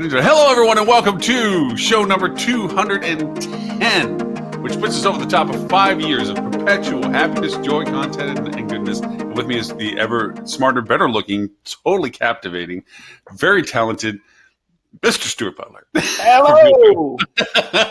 Hello, everyone, and welcome to show number 210, which puts us over the top of 5 years of perpetual happiness, joy, content, and goodness. And with me is the ever smarter, better looking, totally captivating, very talented Mr. Stuart Butler. Hello!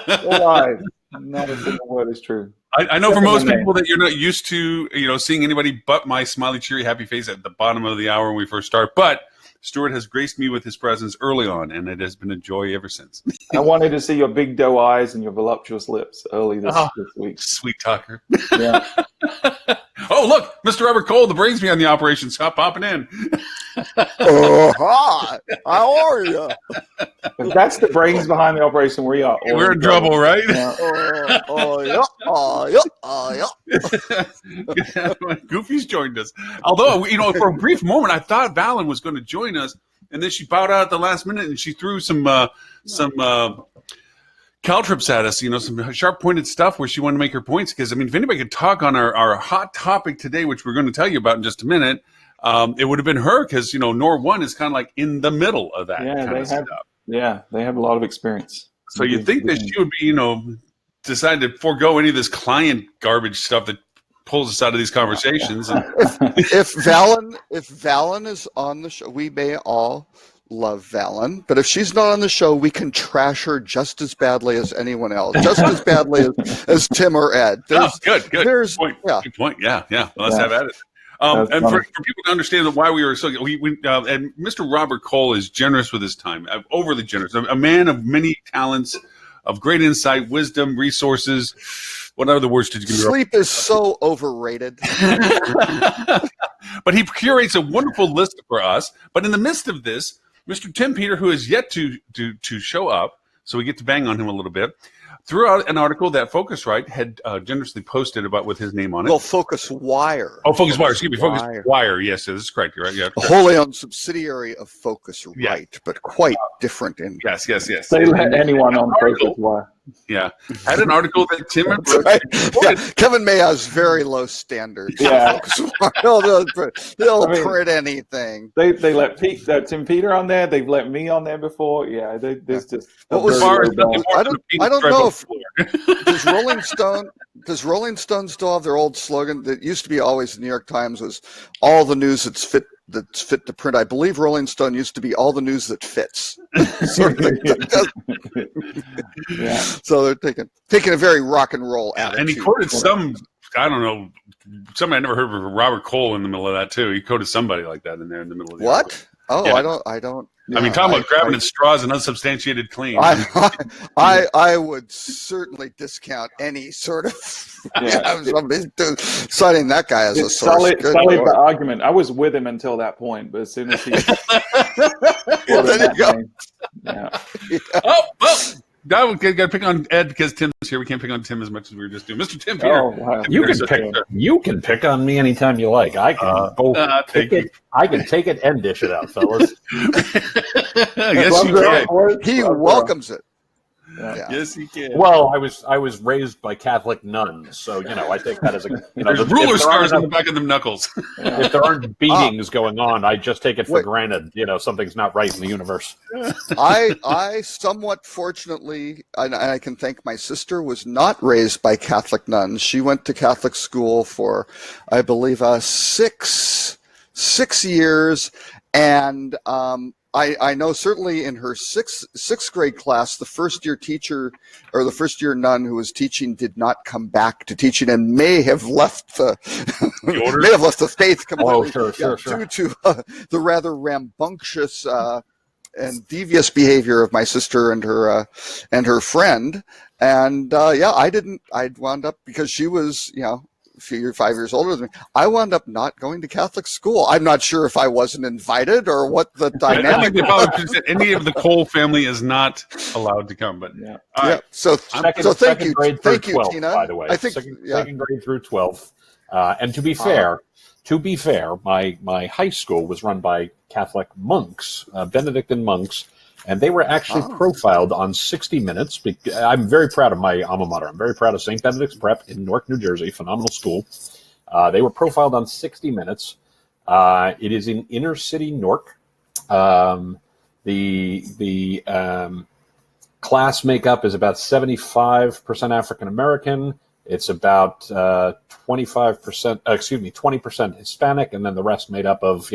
Alive. Not a single word is true. I know for most people that you're not used to, seeing anybody but my smiley, cheery, happy face at the bottom of the hour when we first start, but Stuart has graced me with his presence early on, and it has been a joy ever since. I wanted to see your big doe eyes and your voluptuous lips early this week. Sweet talker. Yeah. Oh, look, Mr. Robert Cole, the brains behind the operation, stop popping in. Oh, hi. How are you? If that's the brains behind the operation, we're in trouble, right? Yeah. Goofy's joined us. Although, for a brief moment, I thought Valen was going to join us, and then she bowed out at the last minute, and she threw some caltrips at us, some sharp-pointed stuff where she wanted to make her points. Because, if anybody could talk on our hot topic today, which we're going to tell you about in just a minute, it would have been her, because, NOR 1 is kind of like in the middle of that kind of stuff. Yeah, they have a lot of experience. So you'd think that she would be, decide to forego any of this client garbage stuff that pulls us out of these conversations. And if Valen is on the show, we may all love Valen, but if she's not on the show, we can trash her just as badly as anyone else, just as badly as Tim or Ed. Good point. Yeah. Good point. Yeah. Well, let's have at it. And for people to understand why we were so, and Mr. Robert Cole is generous with his time, overly generous, a man of many talents, of great insight, wisdom, resources. What other words did you give me? Sleep is so overrated. But he curates a wonderful list for us. But in the midst of this, Mr. Tim Peter, who is yet to show up, so we get to bang on him a little bit, threw out an article that Focusrite had generously posted about with his name on it. Well, Focus Wire. Oh, Focus Wire. Excuse me. Focus Wire. Yes, this is correct. You're right. Yeah. A wholly owned subsidiary of Focusrite, but quite different. Yes. They let anyone on Focus Wire. Yeah. Had an article that Tim and Kevin May has very low standards. Yeah. They'll print anything. They let Tim Peter on there. They've let me on there before. Yeah. There's just. I don't know if does Rolling Stone still have their old slogan that used to be always the New York Times was all the news that's fit to print. I believe Rolling Stone used to be all the news that fits. Sort of thing. Yeah. So they're taking a very rock and roll attitude. And he quoted somebody I never heard of Robert Cole in the middle of that too. He quoted somebody like that in there in the middle of the What? article. Oh, yeah. I don't. Talking about grabbing at straws and unsubstantiated claims. I would certainly discount any sort of citing that guy as a source. Solid argument. I was with him until that point, but as soon as he Now we got to pick on Ed because Tim's here. We can't pick on Tim as much as we were just doing. Mr. Tim Peter. Oh, wow. You can pick on me anytime you like. I can take it. I can take it and dish it out, fellas. Yes, you can. He welcomes it. Yeah. Yes, he can. Well, I was raised by Catholic nuns, so I take that as a there's ruler scars on the back of them knuckles. If there aren't beatings going on, I just take it for granted. Something's not right in the universe. I somewhat fortunately, and I can thank my sister, was not raised by Catholic nuns. She went to Catholic school for, I believe, 6 years, and I know certainly in her sixth grade class, the first year teacher or the first year nun who was teaching did not come back to teaching and may have left the faith completely due to the rather rambunctious and devious behavior of my sister and her friend. And I wound up, because she was a few 5 years older than me, I wound up not going to Catholic school. I'm not sure if I wasn't invited or what the dynamic. I think they probably said any of the Cole family is not allowed to come. But right. So thank you, 12th, Tina. By the way, I think second grade through 12th. And to be fair, my high school was run by Catholic monks, Benedictine monks. And they were actually profiled on 60 Minutes. I'm very proud of my alma mater. I'm very proud of St. Benedict's Prep in Newark, New Jersey. Phenomenal school. They were profiled on 60 Minutes. It is in inner city Newark. The class makeup is about 75% African American. It's about 20% Hispanic, and then the rest made up of,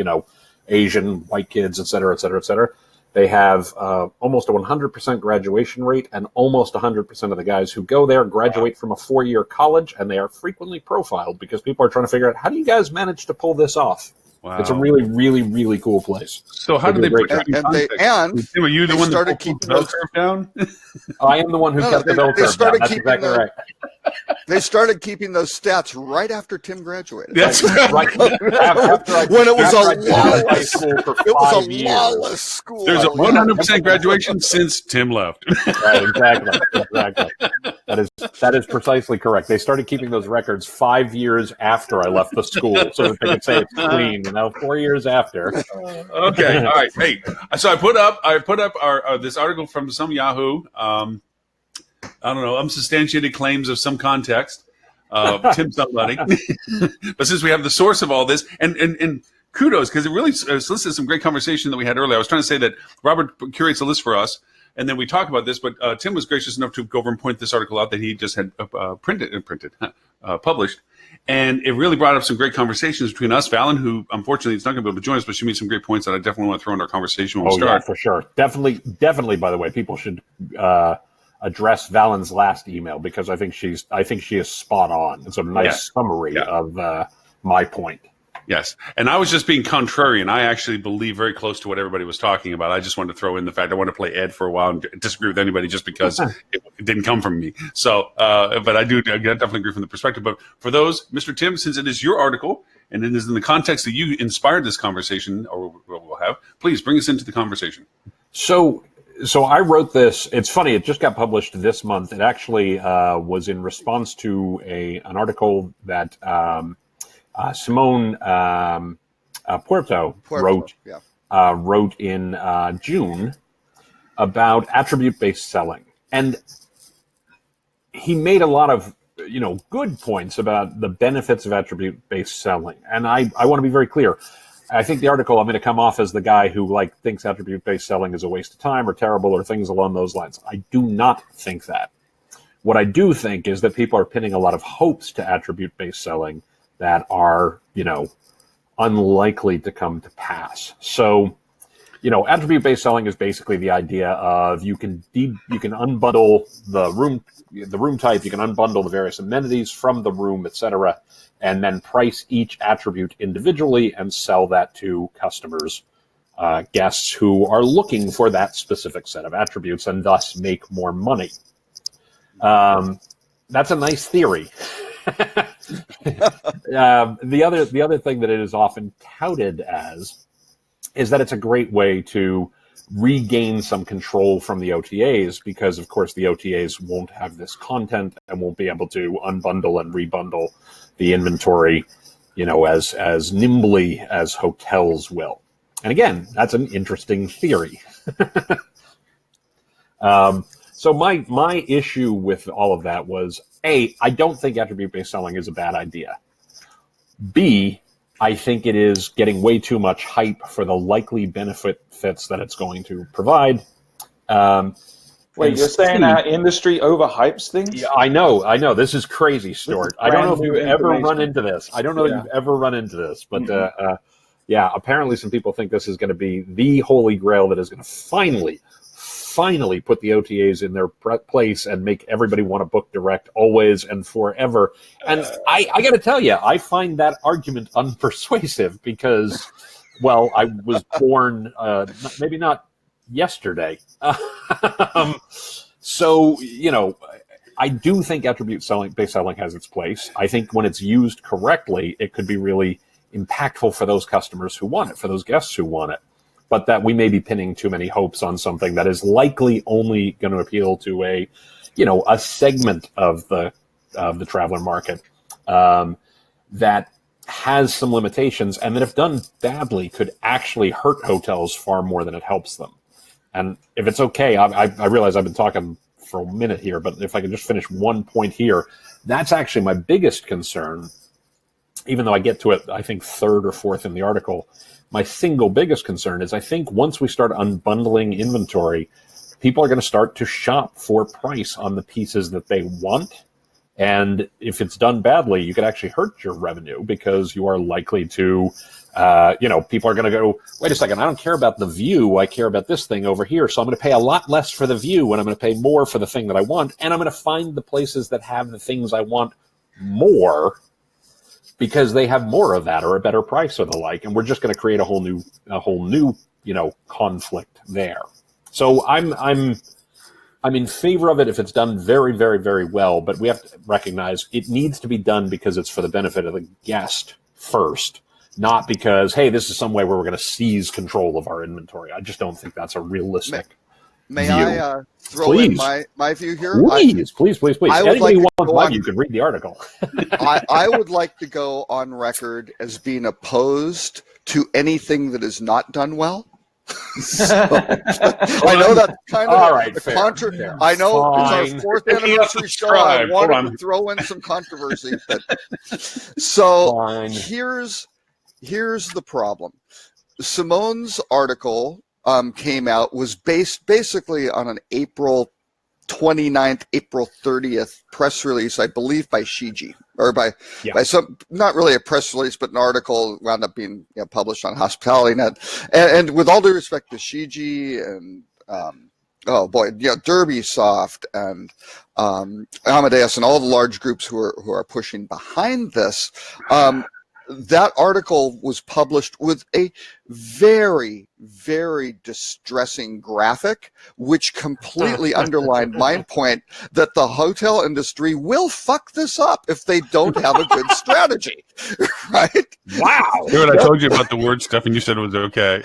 Asian, white kids, et cetera, et cetera, et cetera. They have almost a 100% graduation rate, and almost 100% of the guys who go there graduate from a 4-year college, and they are frequently profiled because people are trying to figure out, how do you guys manage to pull this off? Wow. It's a really, really, really cool place. So how did they put you in context? Were you the one that pulled the bell curve down? I am the one who kept the bell curve down. That's exactly right. They started keeping those stats right after Tim graduated. That's right. When it was a lawless school. There's a 100% graduation since Tim left. Right, exactly. That is precisely correct. They started keeping those records 5 years after I left the school, so that they could say it's clean. 4 years after. Okay, all right. Hey, so I put up our this article from some Yahoo. I don't know, unsubstantiated claims of some context. Tim somebody. But since we have the source of all this, and kudos, because it really solicited some great conversation that we had earlier. I was trying to say that Robert curates a list for us, and then we talk about this, but Tim was gracious enough to go over and point this article out that he just had published. And it really brought up some great conversations between us. Fallon, who unfortunately is not going to be able to join us, but she made some great points that I definitely want to throw in our conversation when we start. Yeah, for sure. Definitely, by the way, people should address Valen's last email, because I think she is spot on. It's a nice summary of my point. Yes. And I was just being contrarian. I actually believe very close to what everybody was talking about. I just wanted to throw in the fact I wanted to play Ed for a while and disagree with anybody just because it didn't come from me. So, but I definitely agree from the perspective. But for those, Mr. Tim, since it is your article and it is in the context that you inspired this conversation, or what we'll have, please bring us into the conversation. So I wrote this. It's funny. It just got published this month. It actually was in response to an article that Simone Puerto wrote in June about attribute-based selling. And he made a lot of good points about the benefits of attribute-based selling. And I want to be very clear. I think the article, I'm going to come off as the guy who thinks attribute-based selling is a waste of time or terrible or things along those lines. I do not think that. What I do think is that people are pinning a lot of hopes to attribute-based selling that are, unlikely to come to pass. So, attribute-based selling is basically the idea of you can unbundle the room type, you can unbundle the various amenities from the room, etc., and then price each attribute individually and sell that to customers, guests who are looking for that specific set of attributes and thus make more money. That's a nice theory. The other thing that it is often touted as is that it's a great way to regain some control from the OTAs, because of course the OTAs won't have this content and won't be able to unbundle and rebundle the inventory, as nimbly as hotels will. And again, that's an interesting theory. So my issue with all of that was, A, I don't think attribute-based selling is a bad idea. B, I think it is getting way too much hype for the likely benefits that it's going to provide. Wait, you're saying our industry overhypes things? Yeah, I know. This is crazy, Stuart. I don't know if you've ever run into this. But apparently some people think this is going to be the holy grail that is going to finally put the OTAs in their place and make everybody want to book direct always and forever. And I got to tell you, I find that argument unpersuasive because, well, I was born maybe not yesterday. So, I do think attribute-based selling has its place. I think when it's used correctly, it could be really impactful for those customers who want it, for those guests who want it. But that we may be pinning too many hopes on something that is likely only going to appeal to a segment of the traveler market that has some limitations, and that if done badly could actually hurt hotels far more than it helps them. And if it's okay, I realize I've been talking for a minute here, but if I can just finish one point here, that's actually my biggest concern, even though I get to it, I think third or fourth in the article, my single biggest concern is I think once we start unbundling inventory, people are going to start to shop for price on the pieces that they want. And if it's done badly, you could actually hurt your revenue because you are likely to, people are going to go, wait a second, I don't care about the view. I care about this thing over here. So I'm going to pay a lot less for the view and I'm going to pay more for the thing that I want. And I'm going to find the places that have the things I want more because they have more of that or a better price or the like. And we're just going to create a whole new, conflict there. So I'm in favor of it if it's done very, very, very well, but we have to recognize it needs to be done because it's for the benefit of the guest first, not because, hey, this is some way where we're going to seize control of our inventory. I just don't think that's a realistic May view. I throw in my view here? Please. Anybody who wants one, you can read the article. I would like to go on record as being opposed to anything that is not done well. So, I know that's kind of all right, fair. I know Fine. it's our fourth anniversary show. I wanted to throw in some controversy, but so Fine. here's the problem. Simone's article came out, was based basically on an April 29th, April 30th press release, I believe by Shiji, or by some, not really a press release, but an article wound up being published on Hospitality Net. And with all due respect to Shiji and Derby Soft and Amadeus and all the large groups who are pushing behind this, that article was published with a very, very distressing graphic, which completely underlined my point that the hotel industry will fuck this up if they don't have a good strategy, right? Wow. Dude, I told you about the word stuff and you said it was okay.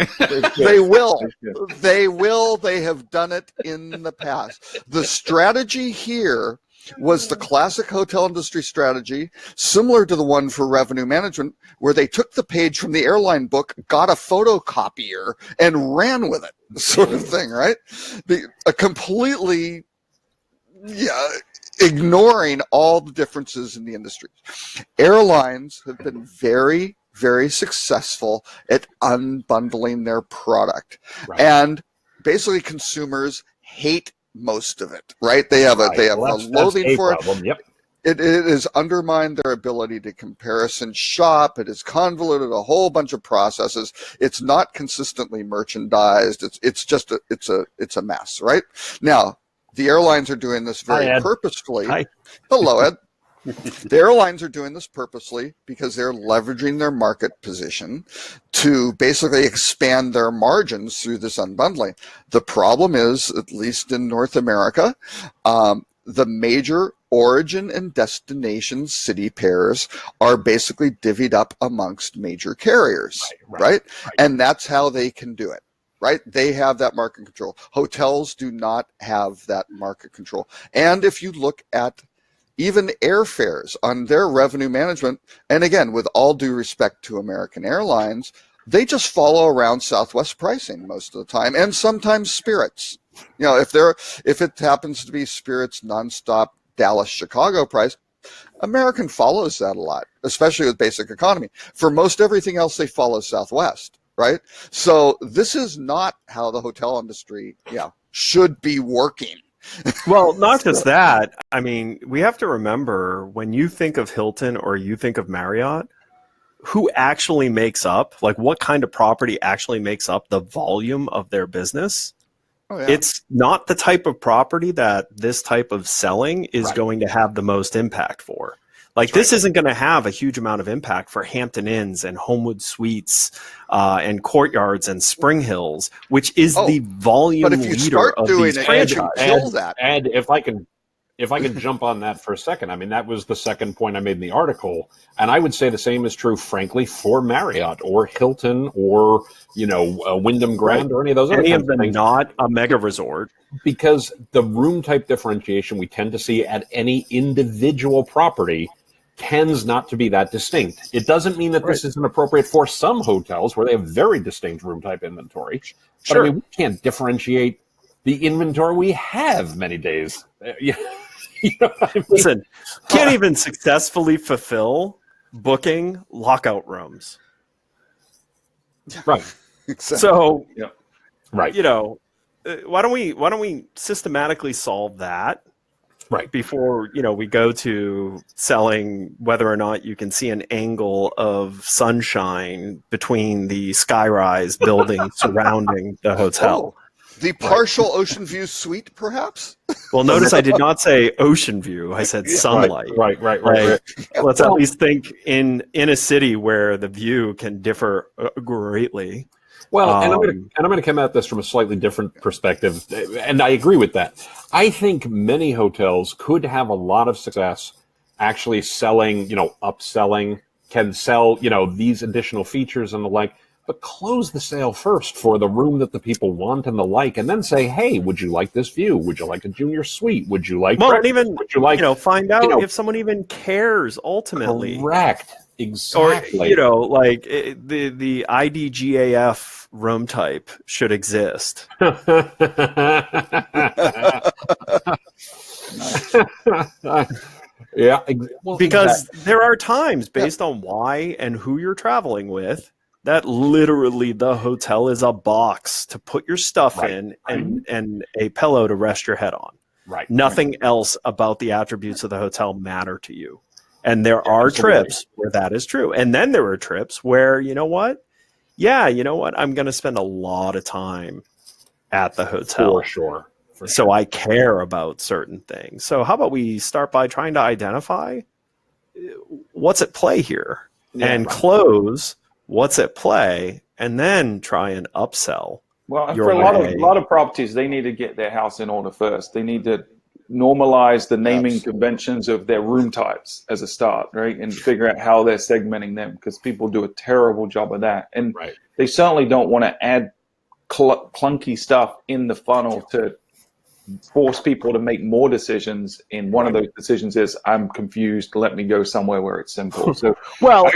They will. They will. They have done it in the past. The strategy here was the classic hotel industry strategy, similar to the one for revenue management, where they took the page from the airline book, got a photocopier, and ran with it, sort of thing, right? Completely ignoring all the differences in the industry. Airlines have been very, very successful at unbundling their product. Right. And basically consumers hate most of it, right? They have a loathing for it. Yep. It has undermined their ability to comparison shop. It has convoluted a whole bunch of processes. It's not consistently merchandised. It's a mess, right? Now, the airlines are doing this very purposefully. Hi. Hello, Ed. The airlines are doing this purposely because they're leveraging their market position to basically expand their margins through this unbundling. The problem is, at least in North America, the major origin and destination city pairs are basically divvied up amongst major carriers, right? And that's how they can do it. Right? They have that market control. Hotels do not have that market control. And if you look at even airfares on their revenue management, and again, with all due respect to American Airlines, they just follow around Southwest pricing most of the time, and sometimes Spirit's. If it happens to be Spirit's nonstop Dallas-Chicago price, American follows that a lot, especially with basic economy. For most everything else, they follow Southwest, right? So this is not how the hotel industry, should be working. Well, not just that. I mean, we have to remember when you think of Hilton or you think of Marriott, who actually makes up, like what kind of property actually makes up the volume of their business? Oh, yeah. It's not the type of property that this type of selling is going to have the most impact for. Like this isn't going to have a huge amount of impact for Hampton Inns and Homewood Suites and Courtyards and Spring Hills, which is the volume leader of these franchises. And if I can jump on that for a second, I mean, that was the second point I made in the article. And I would say the same is true, frankly, for Marriott or Hilton or, Wyndham Grand or any of those other kinds of things. Not a mega resort. Because the room type differentiation we tend to see at any individual property tends not to be that distinct. It doesn't mean that this isn't appropriate for some hotels where they have very distinct room type inventory. But I mean, we can't differentiate the inventory we have many days. Listen, can't even successfully fulfill booking lockout rooms. Right. Exactly. So, Right. why don't we systematically solve that? Right. Before we go to selling whether or not you can see an angle of sunshine between the skyrise building surrounding the hotel. The partial ocean view suite, perhaps? Well, notice I did not say ocean view. I said sunlight. Right. Let's at least think in a city where the view can differ greatly. Well, and I'm going to come at this from a slightly different perspective, and I agree with that. I think many hotels could have a lot of success actually selling, upselling, can sell, these additional features and the like, but close the sale first for the room that the people want and the like, and then say, hey, would you like this view? Would you like a junior suite? Would you like? Well, and even would you like? Find out if someone even cares ultimately. Correct. Exactly. Or like the IDGAF room type should exist. Yeah. Well, because there are times based on why and who you're traveling with that literally the hotel is a box to put your stuff in and a pillow to rest your head on. Right. Nothing else about the attributes of the hotel matter to you. And there are trips where that is true. And then there are trips where, I'm going to spend a lot of time at the hotel. For sure. So I care about certain things. So how about we start by trying to identify what's at play here and close what's at play and then try and upsell. Well, for a lot of properties, they need to get their house in order first. They need to normalize the naming conventions of their room types as a start, right? And figure out how they're segmenting them, because people do a terrible job of that. And they certainly don't want to add clunky stuff in the funnel to force people to make more decisions. And one of those decisions is, I'm confused, let me go somewhere where it's simple. So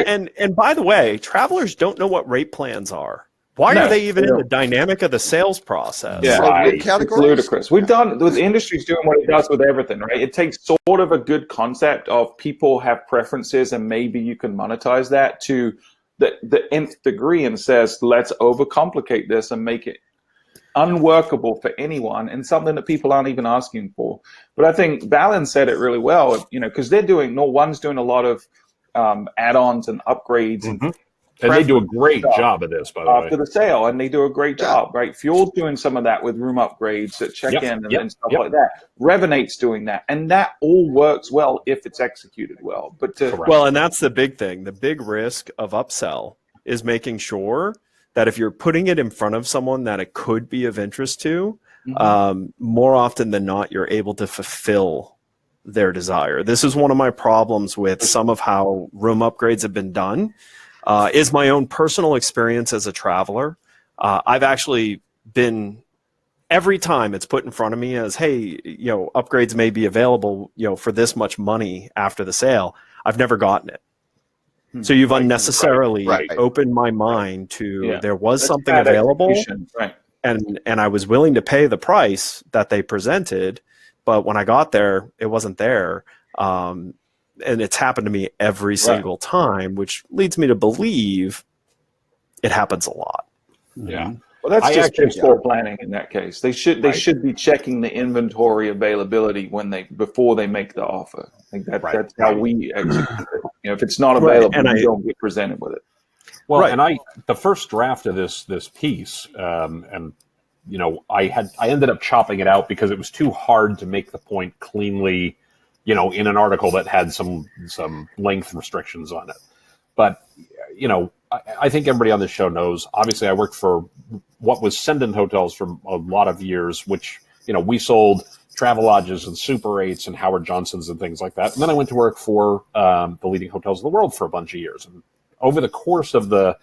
and by the way, travelers don't know what rate plans are. Why are they even in the dynamic of the sales process? Yeah, it's ludicrous. The industry's doing what it does with everything, right? It takes sort of a good concept of people have preferences and maybe you can monetize that to the nth degree and says, let's overcomplicate this and make it unworkable for anyone and something that people aren't even asking for. But I think Balin said it really well, because one's doing a lot of add-ons and upgrades and they do a great job of this, by the way. After the sale, and they do a great job, right? Fuel's doing some of that with room upgrades at check-in and stuff like that. Revenate's doing that, and that all works well if it's executed well. But and that's the big thing. The big risk of upsell is making sure that if you're putting it in front of someone that it could be of interest to, more often than not, you're able to fulfill their desire. This is one of my problems with some of how room upgrades have been done. Is my own personal experience as a traveler. I've actually been, every time it's put in front of me as, hey, upgrades may be available, for this much money after the sale, I've never gotten it. So you've unnecessarily opened my mind to there was something available, and I was willing to pay the price that they presented, but when I got there, it wasn't there. And it's happened to me every single time, which leads me to believe it happens a lot. Yeah. Well, that's just good floor planning in that case. They should be checking the inventory availability before they make the offer. I think that's how we execute it. If it's not available, you don't get presented with it. Well, and the first draft of this piece, I ended up chopping it out because it was too hard to make the point cleanly, in an article that had some length restrictions on it. But, I think everybody on this show knows, obviously I worked for what was Sendin Hotels for a lot of years, which, we sold Travelodges and Super 8s and Howard Johnson's and things like that. And then I went to work for the leading hotels in the world for a bunch of years. And over the course of the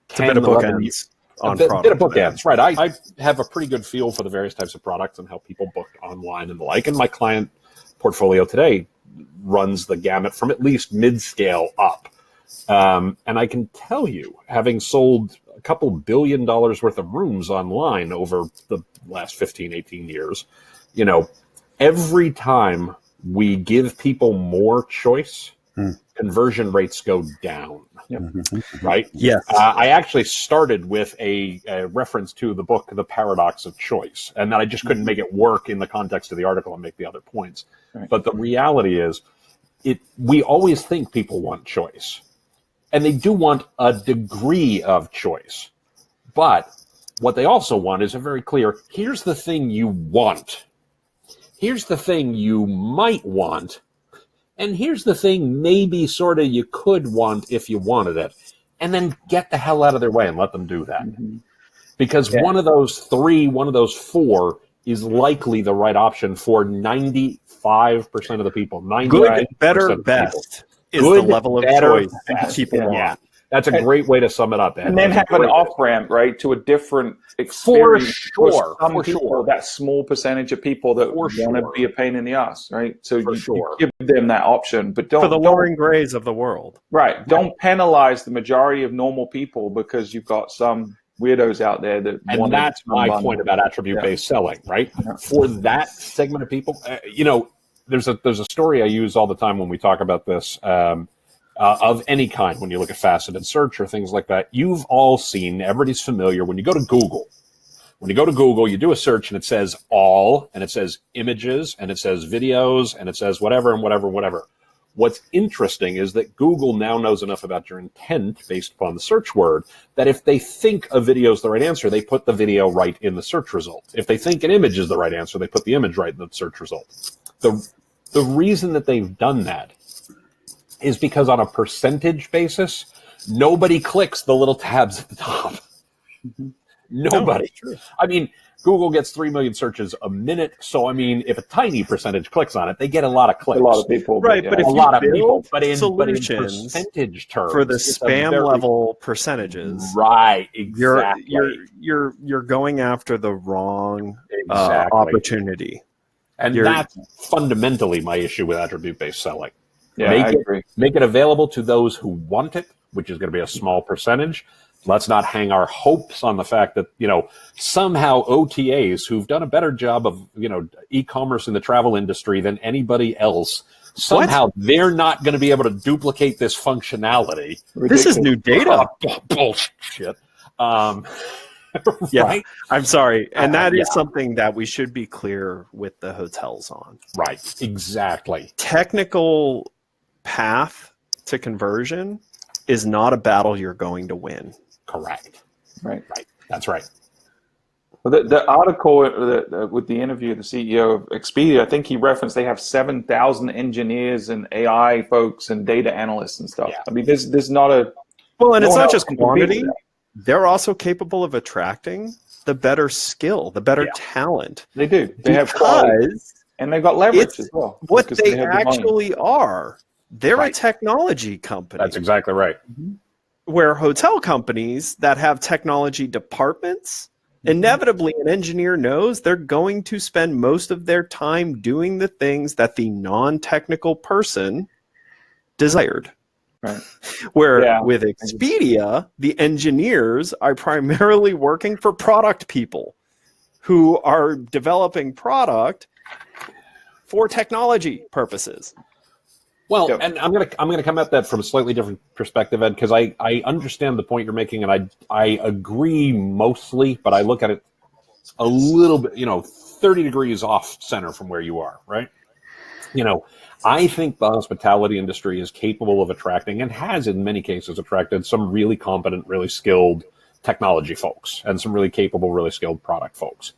10, 11 years, a bit of bookends, right. I have a pretty good feel for the various types of products and how people book online and the like. And my client portfolio today runs the gamut from at least mid-scale up. And I can tell you, having sold a couple $1 billion worth of rooms online over the last 15, 18 years, every time we give people more choice, conversion rates go down. Right? Yes. I actually started with a reference to the book, The Paradox of Choice, and then I just couldn't make it work in the context of the article and make the other points. Right. But the reality is, we always think people want choice, and they do want a degree of choice. But what they also want is a very clear, here's the thing you want. Here's the thing you might want. And here's the thing maybe sort of you could want if you wanted it. And then get the hell out of their way and let them do that. Because one of those three, one of those four is likely the right option for 95% of the people. Good, better, best is the level of choice that people want. Yeah. That's a great way to sum it up, Ed. And then have an off-ramp, right, to a different experience. For sure. That small percentage of people that want to be a pain in the ass, right? So you give them that option, but don't... For the Lauren Grays of the world. Right. Don't penalize the majority of normal people because you've got some weirdos out there that want to... And that's my point about attribute-based selling, right? For that segment of people, there's a story I use all the time when we talk about this, of any kind, when you look at faceted search or things like that. You've all seen, everybody's familiar, when you go to Google. When you go to Google, you do a search and it says all, and it says images, and it says videos, and it says whatever and whatever and whatever. What's interesting is that Google now knows enough about your intent based upon the search word that if they think a video is the right answer, they put the video right in the search result. If they think an image is the right answer, they put the image right in the search result. The reason that they've done that is because on a percentage basis, nobody clicks the little tabs at the top. Nobody. No, I mean, Google gets 3 million searches a minute. So, I mean, if a tiny percentage clicks on it, they get a lot of clicks. A lot of people. Right, but if a you lot of build people, but in percentage terms, for the spam level percentages, right? Exactly. You're going after the wrong opportunity, and that's fundamentally my issue with attribute-based selling. Yeah, I agree. Make it available to those who want it, which is going to be a small percentage. Let's not hang our hopes on the fact that, somehow OTAs who've done a better job of, e-commerce in the travel industry than anybody else, somehow they're not going to be able to duplicate this functionality. This is new data. Bullshit. Yeah, right? I'm sorry. And that is something that we should be clear with the hotels on. Right, exactly. Technical path to conversion is not a battle you're going to win. Correct. Right. That's right. Well, the article with the interview of the CEO of Expedia, I think he referenced they have 7,000 engineers and AI folks and data analysts and stuff. Yeah. I mean, there's not a... Well, and it's not just quantity. They're also capable of attracting the better skill, the better talent. They do. They have quality. And they've got leverage as well. What they actually are. They're a technology company. That's exactly right. Where hotel companies that have technology departments, inevitably an engineer knows they're going to spend most of their time doing the things that the non-technical person desired. Right. Where with Expedia, the engineers are primarily working for product people who are developing product for technology purposes. Well, and I'm gonna come at that from a slightly different perspective, Ed, because I understand the point you're making, and I agree mostly, but I look at it a little bit, 30 degrees off center from where you are, right? I think the hospitality industry is capable of attracting, and has in many cases attracted, some really competent, really skilled technology folks, and some really capable, really skilled product folks.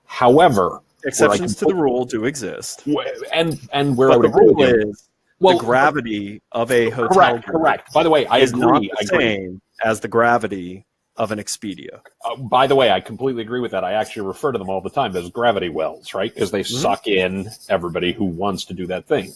However, exceptions to the rule do exist, and where I would agree with you is the gravity of a hotel. Correct. By the way, I agree. Not the same as the gravity of an Expedia. By the way, I completely agree with that. I actually refer to them all the time as gravity wells, right? Because they suck in everybody who wants to do that thing.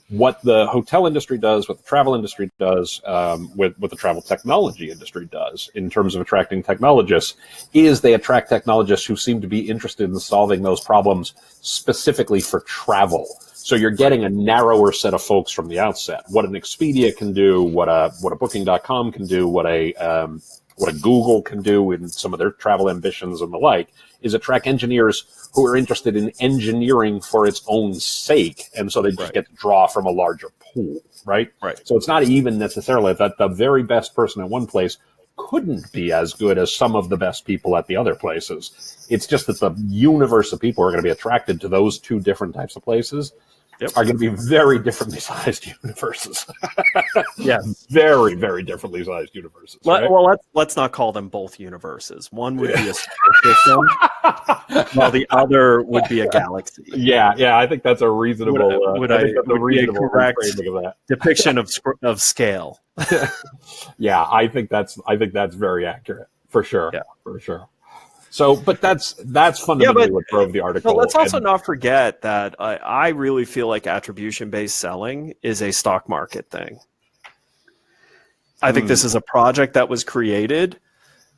What the hotel industry does, what the travel industry does, what the travel technology industry does in terms of attracting technologists, is they attract technologists who seem to be interested in solving those problems specifically for travel. So you're getting a narrower set of folks from the outset. What an Expedia can do, what a Booking.com can do, what a what a Google can do in some of their travel ambitions and the like, is attract engineers who are interested in engineering for its own sake. And so they just get to draw from a larger pool, right? So it's not even necessarily that the very best person in one place couldn't be as good as some of the best people at the other places. It's just that the universe of people who are going to be attracted to those two different types of places are going to be very differently sized universes. Very, very differently sized universes. Well, let's not call them both universes. One would be a solar system, while the other would be a galaxy. Yeah, I think that's a reasonable. Would be a correct depiction of scale? Yeah, I think that's very accurate for sure. Yeah, for sure. So, but that's fundamentally what drove the article. But let's also not forget that I really feel like attribution-based selling is a stock market thing. I think this is a project that was created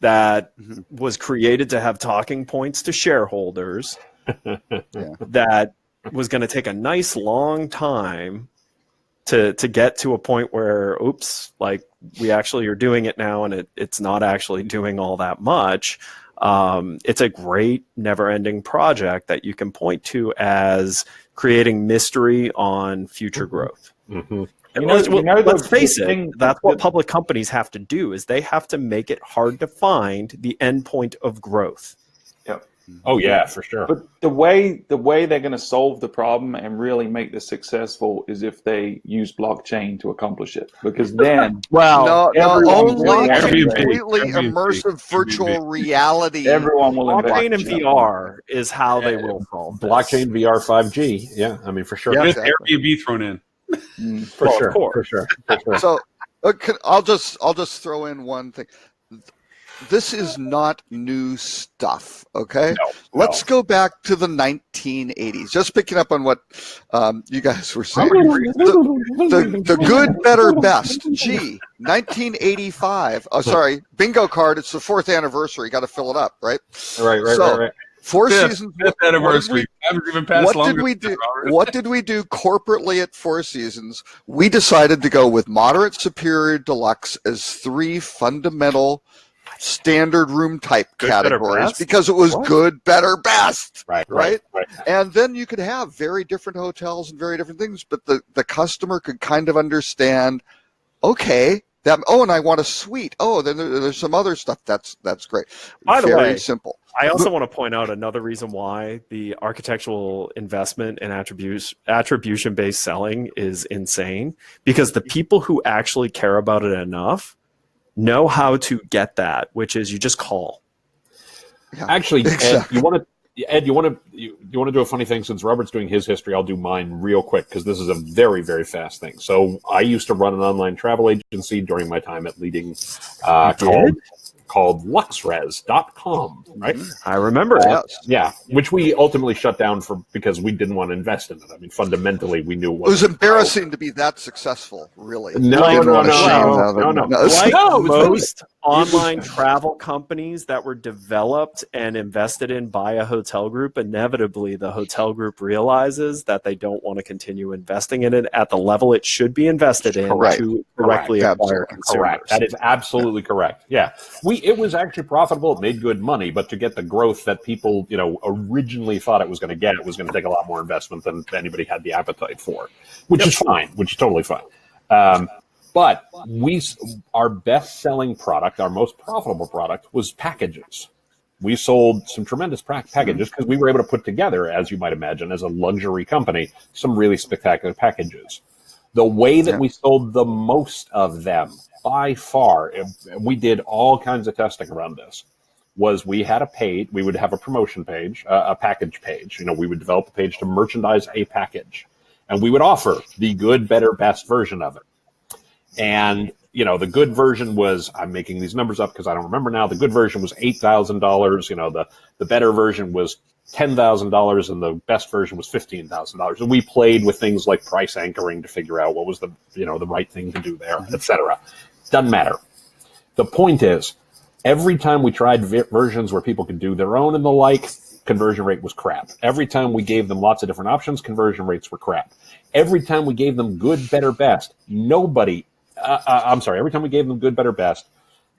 to have talking points to shareholders that was going to take a nice long time to get to a point where, like we actually are doing it now and it's not actually doing all that much. It's a great never-ending project that you can point to as creating mystery on future growth. And let's face it, that's what public companies have to do, is they have to make it hard to find the endpoint of growth. Oh yeah, for sure. But the way they're going to solve the problem and really make this successful is if they use blockchain to accomplish it. Because then, only Airbnb, completely immersive virtual reality. Everyone will blockchain and VR is how they will solve this. Blockchain, VR, 5G. Yeah, I mean for sure. With Airbnb thrown in. For sure. So I'll just throw in one thing. This is not new stuff, okay? Let's go back to the 1980s. Just picking up on what you guys were saying. The good, better, best. 1985. Oh, sorry, bingo card. It's the 4th anniversary. Got to fill it up, right? Right. Four Seasons. 5th anniversary. What did we do corporately at Four Seasons? We decided to go with moderate, superior, deluxe as 3 fundamental standard room type categories because it was good, better, best. Right. And then you could have very different hotels and very different things, but the customer could kind of understand, okay, and I want a suite. Oh, then there's some other stuff. That's great. By the way, simple. I also want to point out another reason why the architectural investment and attribution-based selling is insane, because the people who actually care about it enough know how to get that, which is you just call. Actually, exactly. Ed, you want to do a funny thing? Since Robert's doing his history, I'll do mine real quick because this is a very, very fast thing. So I used to run an online travel agency during my time at leading called luxres.com, right? I remember it. Yeah, which we ultimately shut down because we didn't want to invest in it. I mean, fundamentally, we knew it was embarrassing to be that successful, really. No. Like most online travel companies that were developed and invested in by a hotel group, inevitably the hotel group realizes that they don't want to continue investing in it at the level it should be invested in to correctly acquire consumers. Correct. That is absolutely correct. Yeah. It was actually profitable. It made good money, but to get the growth that people, originally thought it was going to get, it was going to take a lot more investment than anybody had the appetite for, which is fine, which is totally fine. But our best-selling product, our most profitable product, was packages. We sold some tremendous packages because we were able to put together, as you might imagine, as a luxury company, some really spectacular packages. The way that we sold the most of them, by far, we did all kinds of testing around this, was we would have a promotion page, a package page. We would develop a page to merchandise a package. And we would offer the good, better, best version of it. And, the good version was, I'm making these numbers up because I don't remember now, the good version was $8,000. The better version was $10,000 and the best version was $15,000. And we played with things like price anchoring to figure out what was the right thing to do there, etc. Doesn't matter. The point is, every time we tried versions where people could do their own and the like, conversion rate was crap. Every time we gave them lots of different options, conversion rates were crap. Every time we gave them good, better, best, every time we gave them good, better, best,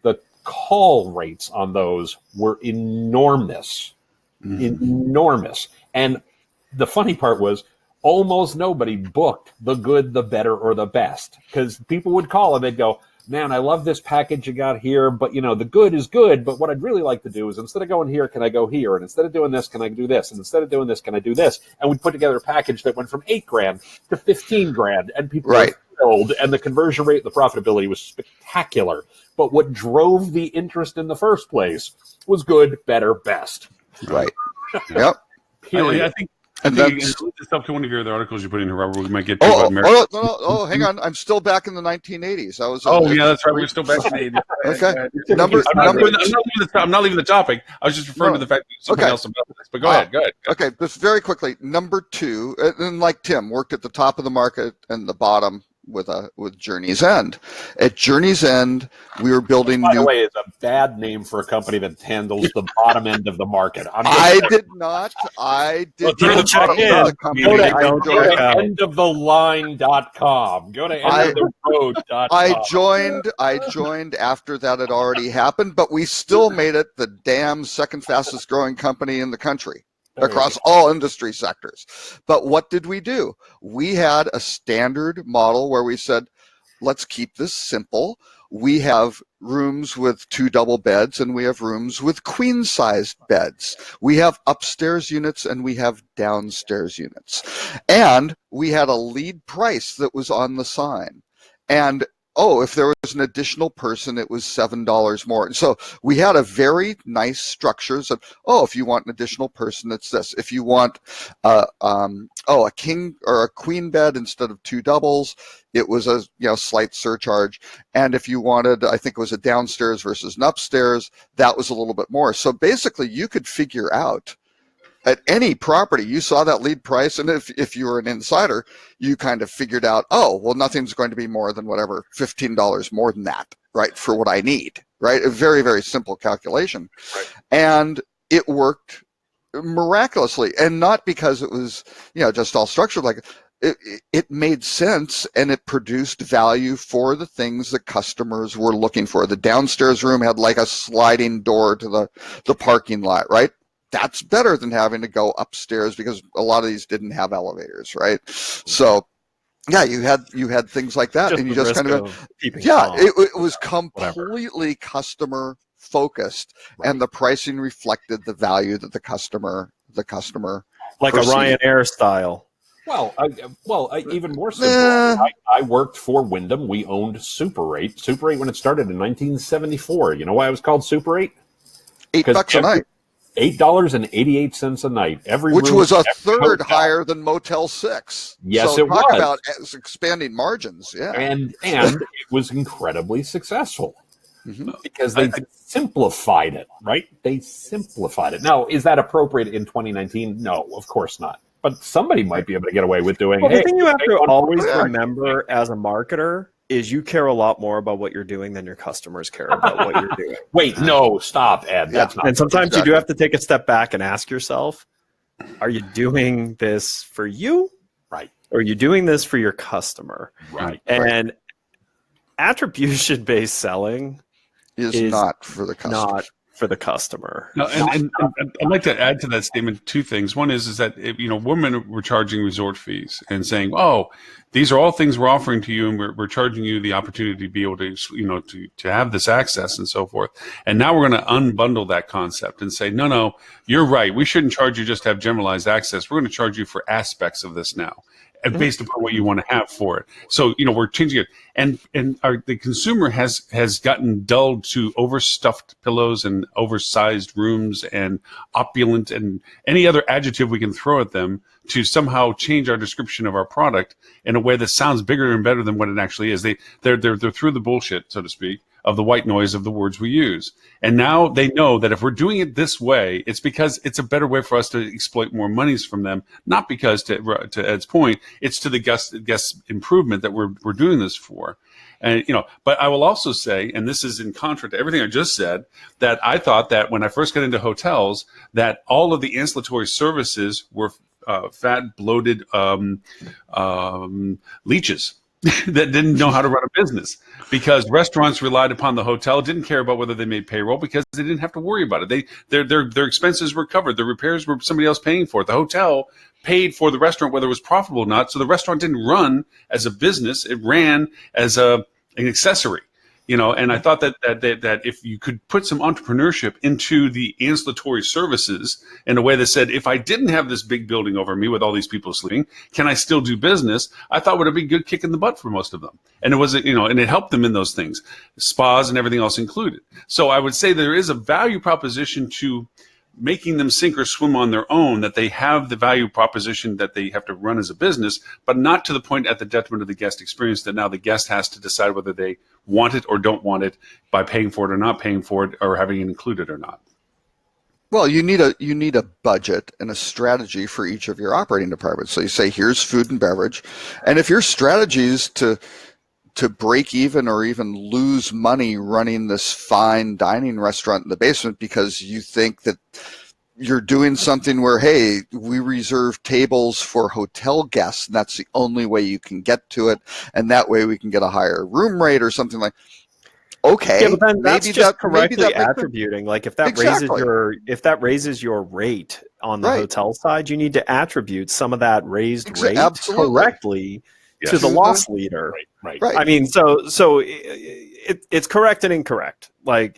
the call rates on those were enormous. Enormous. And the funny part was almost nobody booked the good, the better, or the best, because people would call and they'd go, man, I love this package you got here, but the good is good, but what I'd really like to do is instead of going here, can I go here? And instead of doing this, can I do this? And instead of doing this, can I do this? And we'd put together a package that went from $8,000 to $15,000, and people were thrilled, and the conversion rate, the profitability was spectacular. But what drove the interest in the first place was good, better, best. Right. Yep. I think And you that's can this up to one of your other articles you put in here, Robert. We might get to about Marriott. hang on. I'm still back in the 1980s. I was. Yeah, that's right. We're still back in the 80s. Okay. I'm not leaving the topic. I was just referring to the fact that something else about this. But go ahead. Okay, just very quickly. Number 2, and like Tim, worked at the top of the market and the bottom with Journey's End. At Journey's End, we were building By the way, it's a bad name for a company that handles the bottom end of the market. I did not check in. Go to endoftheline.com. Go to endoftheroad.com. I joined after that had already happened, but we still made it the damn second fastest growing company in the country across all industry sectors. But what did we do? We had a standard model where we said, let's keep this simple. We have rooms with 2 double beds and we have rooms with queen-sized beds. We have upstairs units and we have downstairs units. And we had a lead price that was on the sign. And if there was an additional person, it was $7 more. So we had a very nice structure. So, if you want an additional person, it's this. If you want a king or a queen bed instead of 2 doubles, it was a slight surcharge. And if you wanted, I think it was a downstairs versus an upstairs, that was a little bit more. So basically, you could figure out at any property, you saw that lead price, and if you were an insider, you kind of figured out, nothing's going to be more than whatever, $15 more than that, right, for what I need, right? A very, very simple calculation. Right. And it worked miraculously, and not because it was, just all structured like it made sense, and it produced value for the things that customers were looking for. The downstairs room had like a sliding door to the parking lot, right? That's better than having to go upstairs because a lot of these didn't have elevators, right? So, yeah, you had things like that, and you just kind of it was completely customer focused, and the pricing reflected the value that the customer like perceived. A Ryanair style. Well, even more simple. I worked for Wyndham. We owned Super 8. Super 8 when it started in 1974. You know why it was called Super 8? $8 a night. $8.88 a night. Which was a third higher than Motel 6. Yes, so it was. Talk about expanding margins. Yeah, and it was incredibly successful because they simplified it. Right? They simplified it. Now, is that appropriate in 2019? No, of course not. But somebody might be able to get away with doing. The thing you have to always remember as a marketer is you care a lot more about what you're doing than your customers care about what you're doing. Wait, no, stop, Ed. That's not. And sometimes you do have to take a step back and ask yourself, are you doing this for you? Right. Or are you doing this for your customer? Right. And attribution-based selling is not for the customer. Not for the customer. No, and I'd like to add to that statement 2 things. One is that women were charging resort fees and saying, these are all things we're offering to you, and we're charging you the opportunity to be able to to have this access and so forth. And now we're going to unbundle that concept and say, no, you're right. We shouldn't charge you just to have generalized access. We're going to charge you for aspects of this now, and based upon what you want to have for it. So we're changing it, and the consumer has gotten dulled to overstuffed pillows and oversized rooms and opulent and any other adjective we can throw at them to somehow change our description of our product in a way that sounds bigger and better than what it actually is. They're through the bullshit, so to speak, of the white noise of the words we use. And now they know that if we're doing it this way, it's because it's a better way for us to exploit more monies from them, not because, to Ed's point, it's to the guest improvement that we're doing this for. And, but I will also say, and this is in contrast to everything I just said, that I thought that when I first got into hotels, that all of the ancillary services were fat, bloated leeches. that didn't know how to run a business, because restaurants relied upon the hotel, didn't care about whether they made payroll because they didn't have to worry about it. Their expenses were covered. The repairs were somebody else paying for it. The hotel paid for the restaurant whether it was profitable or not. So the restaurant didn't run as a business; it ran as an accessory. And I thought that if you could put some entrepreneurship into the ancillary services in a way that said, if I didn't have this big building over me with all these people sleeping, can I still do business? I thought would have been a good kick in the butt for most of them. And it was, and it helped them in those things, spas and everything else included. So I would say there is a value proposition to making them sink or swim on their own, that they have the value proposition that they have to run as a business, but not to the point at the detriment of the guest experience that now the guest has to decide whether they want it or don't want it by paying for it or not paying for it, or having it included or not. Well, you need a budget and a strategy for each of your operating departments. So you say, here's food and beverage, and if your strategy is to break even or even lose money running this fine dining restaurant in the basement because you think that you're doing something where, hey, we reserve tables for hotel guests, and that's the only way you can get to it, and that way we can get a higher room rate or something like. Okay, yeah, but then that's maybe just that, correctly maybe that attributing. Like if that Exactly. raises your rate on the Right. hotel side, you need to attribute some of that raised rate Absolutely. correctly Yes. to the loss leader. Right. Right. I mean, so it's correct and incorrect. Like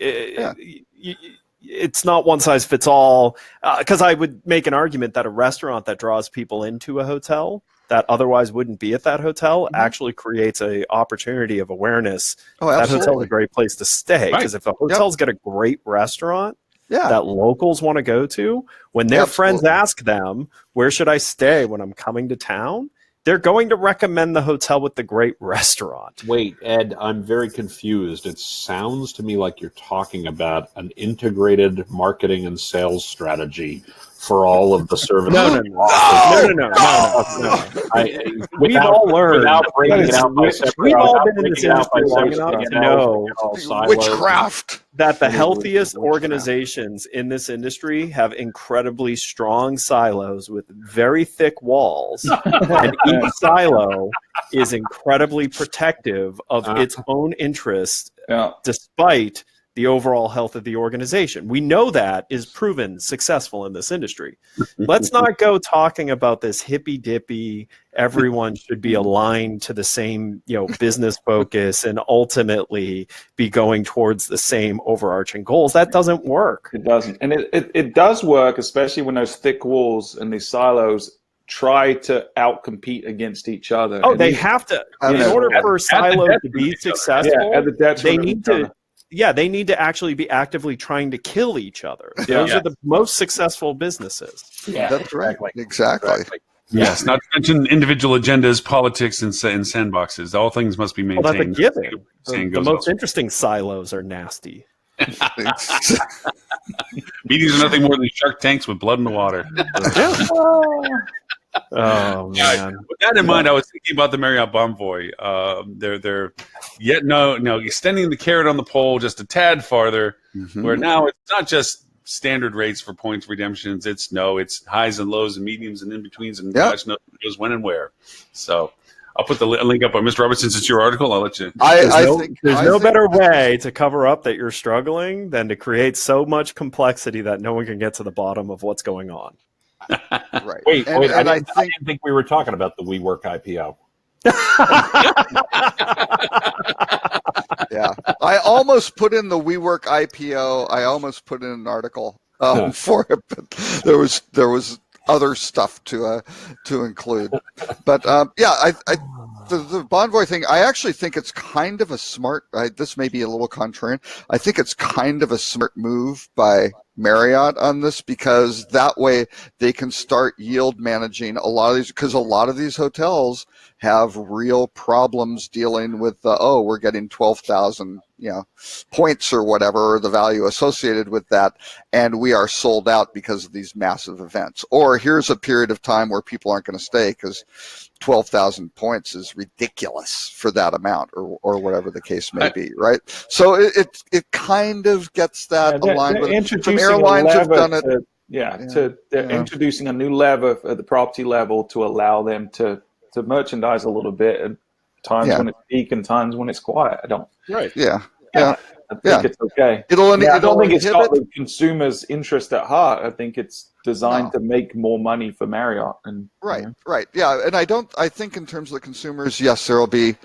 it's not one size fits all. Because I would make an argument that a restaurant that draws people into a hotel that otherwise wouldn't be at that hotel actually creates a opportunity of awareness. Oh, that absolutely. hotel's a great place to stay, because if a hotel's got a great restaurant that locals want to go to, when their friends ask them, where should I stay when I'm coming to town, they're going to recommend the hotel with the great restaurant. Wait, Ed, I'm very confused. It sounds to me like you're talking about an integrated marketing and sales strategy for all of the services. No. We've all learned. Without breaking it out by separate. We've all been in this industry long enough to know Witchcraft. that the healthiest organizations in this industry have incredibly strong silos with very thick walls, and each silo is incredibly protective of its own interest, despite the overall health of the organization. We know that is proven successful in this industry. Let's not go talking about this hippy-dippy, everyone should be aligned to the same, business focus and ultimately be going towards the same overarching goals. That doesn't work. It doesn't. And it does work, especially when those thick walls and these silos try to outcompete against each other. Oh, and they have to. In order for silos to be successful, they need to. Yeah, they need to actually be actively trying to kill each other. Those are the most successful businesses. Yeah, that's right. Exactly. Yes, not to mention individual agendas, politics, and sandboxes. All things must be maintained. Well, that's a given. The most interesting silos are nasty. Meetings are nothing more than Shark Tanks with blood in the water. Oh man! With that in mind, I was thinking about the Marriott Bonvoy. They're extending the carrot on the pole just a tad farther, where now it's not just standard rates for points redemptions. It's highs and lows and mediums and in betweens, and gosh knows when and where. So I'll put the link up on Mr. Robertson. Since it's your article, I'll let you. There's no better way to cover up that you're struggling than to create so much complexity that no one can get to the bottom of what's going on. Right. Wait, I didn't think we were talking about the WeWork IPO. Yeah, I almost put in the WeWork IPO. I almost put in an article for it, but there was other stuff to include. But the Bonvoy thing, I actually think it's kind of a smart. This may be a little contrarian. I think it's kind of a smart move by Marriott on this, because that way they can start yield managing a lot of these, because a lot of these hotels have real problems dealing with we're getting 12,000 points or whatever, or the value associated with that, and we are sold out because of these massive events. Or here's a period of time where people aren't going to stay because 12,000 points is ridiculous for that amount, or whatever the case may be, right? So it kind of gets that aligned with it. Some airlines have done it. They're introducing a new lever at the property level to allow them to merchandise a little bit and times when it's peak and times when it's quiet. I don't. Right. Yeah. I think it's okay. I don't think it's got the consumer's interest at heart. I think it's designed to make more money for Marriott. And right. Yeah, and I think in terms of the consumers, yes, there will be,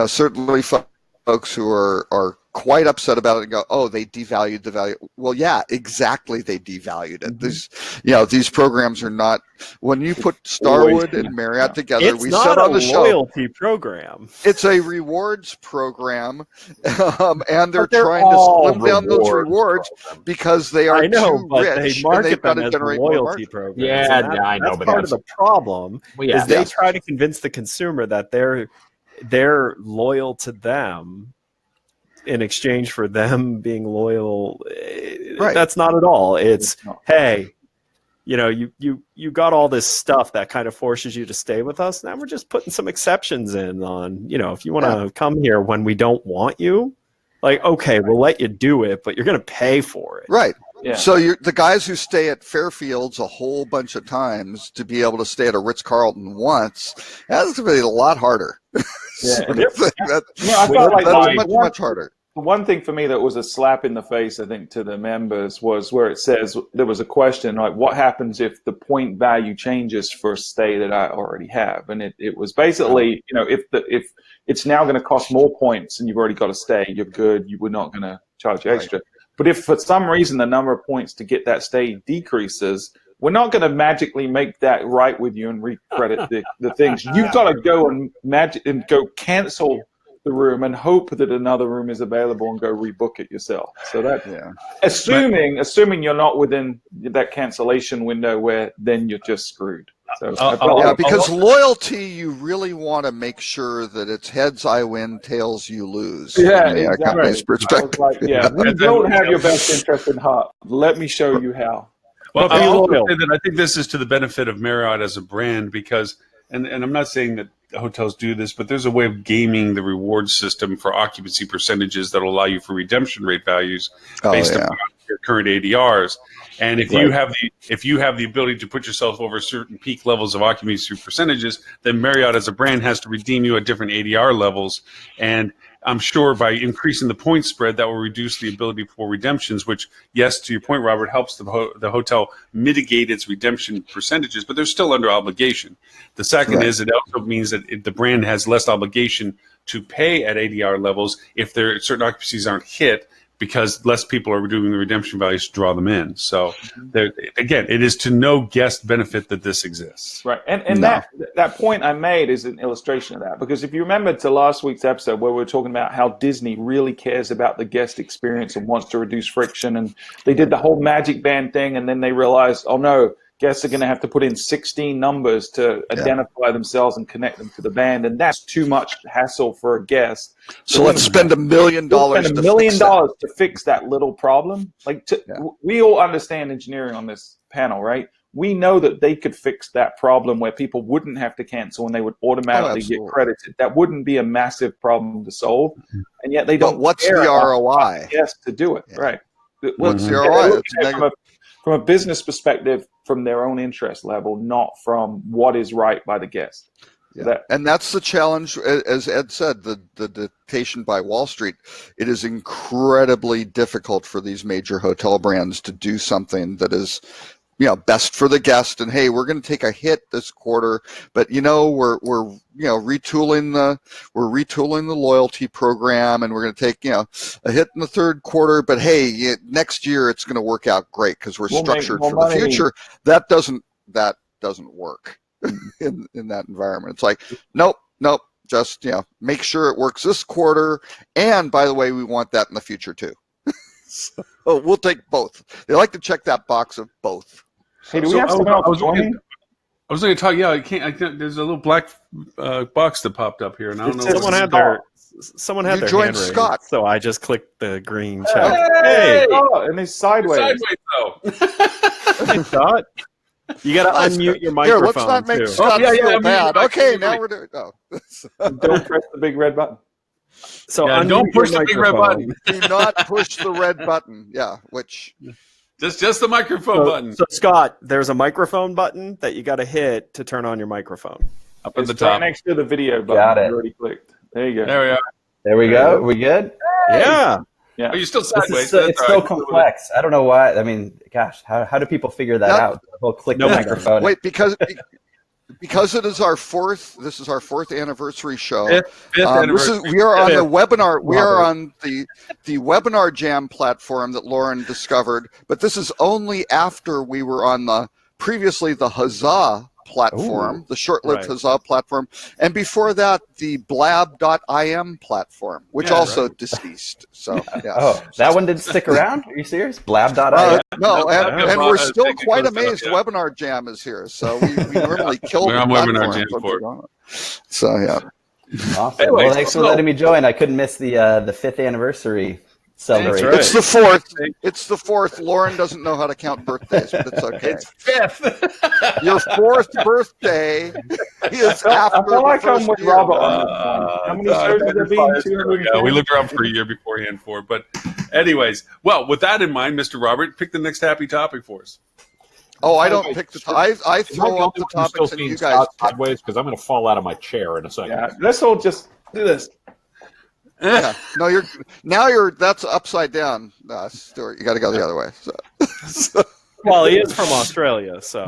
certainly folks who are quite upset about it and go, oh, they devalued the value. Well, yeah, exactly. They devalued it. These programs are not, when you put Starwood and Marriott together, we said on the show. It's not a loyalty program. It's a rewards program. And they're trying to slim down those rewards because they are too rich. They market them as loyalty programs. Yeah, I know. That's part of the problem is they try to convince the consumer that they're loyal to them in exchange for them being loyal. Right. That's not at all. It's hey, you got all this stuff that kind of forces you to stay with us. Now we're just putting some exceptions in on, if you want to come here when we don't want you, like, okay, we'll let you do it, but you're going to pay for it. Right. Yeah. So the guys who stay at Fairfields a whole bunch of times to be able to stay at a Ritz-Carlton once, that's going to be a lot harder. Yeah. I felt like that's much harder. One thing for me that was a slap in the face, I think, to the members was where it says there was a question like, what happens if the point value changes for a stay that I already have? And it was basically, if it's now going to cost more points and you've already got a stay, you're good. We're not going to charge you extra. Right. But if for some reason the number of points to get that stay decreases, we're not going to magically make that right with you and recredit the things. You've got to go and go cancel the room and hope that another room is available and go rebook it yourself. So that, assuming you're not within that cancellation window where then you're just screwed. So because loyalty, you really want to make sure that it's heads I win, tails you lose. Yeah, from the company's perspective. We don't have your best interest in heart. Let me show you how. Well, I also say that I think this is to the benefit of Marriott as a brand because, and I'm not saying that hotels do this, but there's a way of gaming the reward system for occupancy percentages that will allow you for redemption rate values based upon your current ADRs. And if you have the ability to put yourself over certain peak levels of occupancy percentages, then Marriott as a brand has to redeem you at different ADR levels. And I'm sure by increasing the point spread, that will reduce the ability for redemptions, which, yes, to your point, Robert, helps the hotel mitigate its redemption percentages, but they're still under obligation. The second is it also means that the brand has less obligation to pay at ADR levels if certain occupancies aren't hit, because less people are doing the redemption values to draw them in. So, again, it is to no guest benefit that this exists. Right, and that point I made is an illustration of that. Because if you remember to last week's episode where we were talking about how Disney really cares about the guest experience and wants to reduce friction, and they did the whole Magic Band thing, and then they realized, oh no, guests are going to have to put in 16 numbers to identify themselves and connect them to the band, and that's too much hassle for a guest. So let's spend $1 million. To fix that little problem. We all understand engineering on this panel, right? We know that they could fix that problem where people wouldn't have to cancel and they would automatically get credited. That wouldn't be a massive problem to solve, and yet they don't. But what's the ROI? Yes, to do it, right? What's the ROI? From a business perspective, from their own interest level, not from what is right by the guest. And that's the challenge, as Ed said, the dictation by Wall Street. It is incredibly difficult for these major hotel brands to do something that is, best for the guest. And hey, we're going to take a hit this quarter, but we're retooling the loyalty program, and we're going to take a hit in the third quarter. But hey, next year it's going to work out great because we're structured for the future. That doesn't work in that environment. It's like nope. Just make sure it works this quarter. And by the way, we want that in the future too. So we'll take both. They like to check that box of both. Hey, do we have someone else joining? I was going to talk. Yeah, I can't. There's a little black box that popped up here, and I don't know. Someone had their joined hand raised, Scott, so I just clicked the green check. Hey! Oh, and he's sideways. Though. Hey, Scott, you got to unmute your microphone. Here, let's not make Scott feel bad. Okay, now we're doing. Don't press the big red button. So don't push the big red button. Do not push the red button. Yeah, which. Just the microphone button. So Scott, there's a microphone button that you got to hit to turn on your microphone. Up at the top. Right next to the video button. Got it. You already clicked. There you go. There we are. There we go. We good? Yeah. Oh, you're still sideways. It's so complex. I don't know why. I mean, gosh, how do people figure that out? The whole click the microphone. Wait, because it is our fourth. This is our fourth anniversary show. Fifth anniversary. We are on the webinar. We are on the Webinar Jam platform that Lauren discovered. But this is only after we were on the Huzzah platform, the short-lived Huzzah platform, and before that, the blab.im platform, which also deceased. So, yeah. Oh, that one didn't stick around? Are you serious? Blab.im? No, and we're still quite amazed Webinar Jam is here. So we normally kill We're the on Webinar Jam platform. So, yeah. Awesome. Anyway, Well, thanks for letting me join. I couldn't miss the fifth anniversary celebration. Right. It's the fourth. It's the fourth. Lauren doesn't know how to count birthdays, but it's okay. It's fifth. Your fourth birthday is after I feel like the I'm first with year. Robert on this one. How many shows have there been? 200? Yeah, we looked around for a year beforehand for it. But anyways, well, with that in mind, Mr. Robert, pick the next happy topic for us. Oh, I don't pick the topic. I throw up the topics and you guys sideways because I'm going to fall out of my chair in a second. Yeah, let's all just do this. Yeah. No, that's upside down, Stuart. You got to go the other way. So. Well, he is from Australia, so.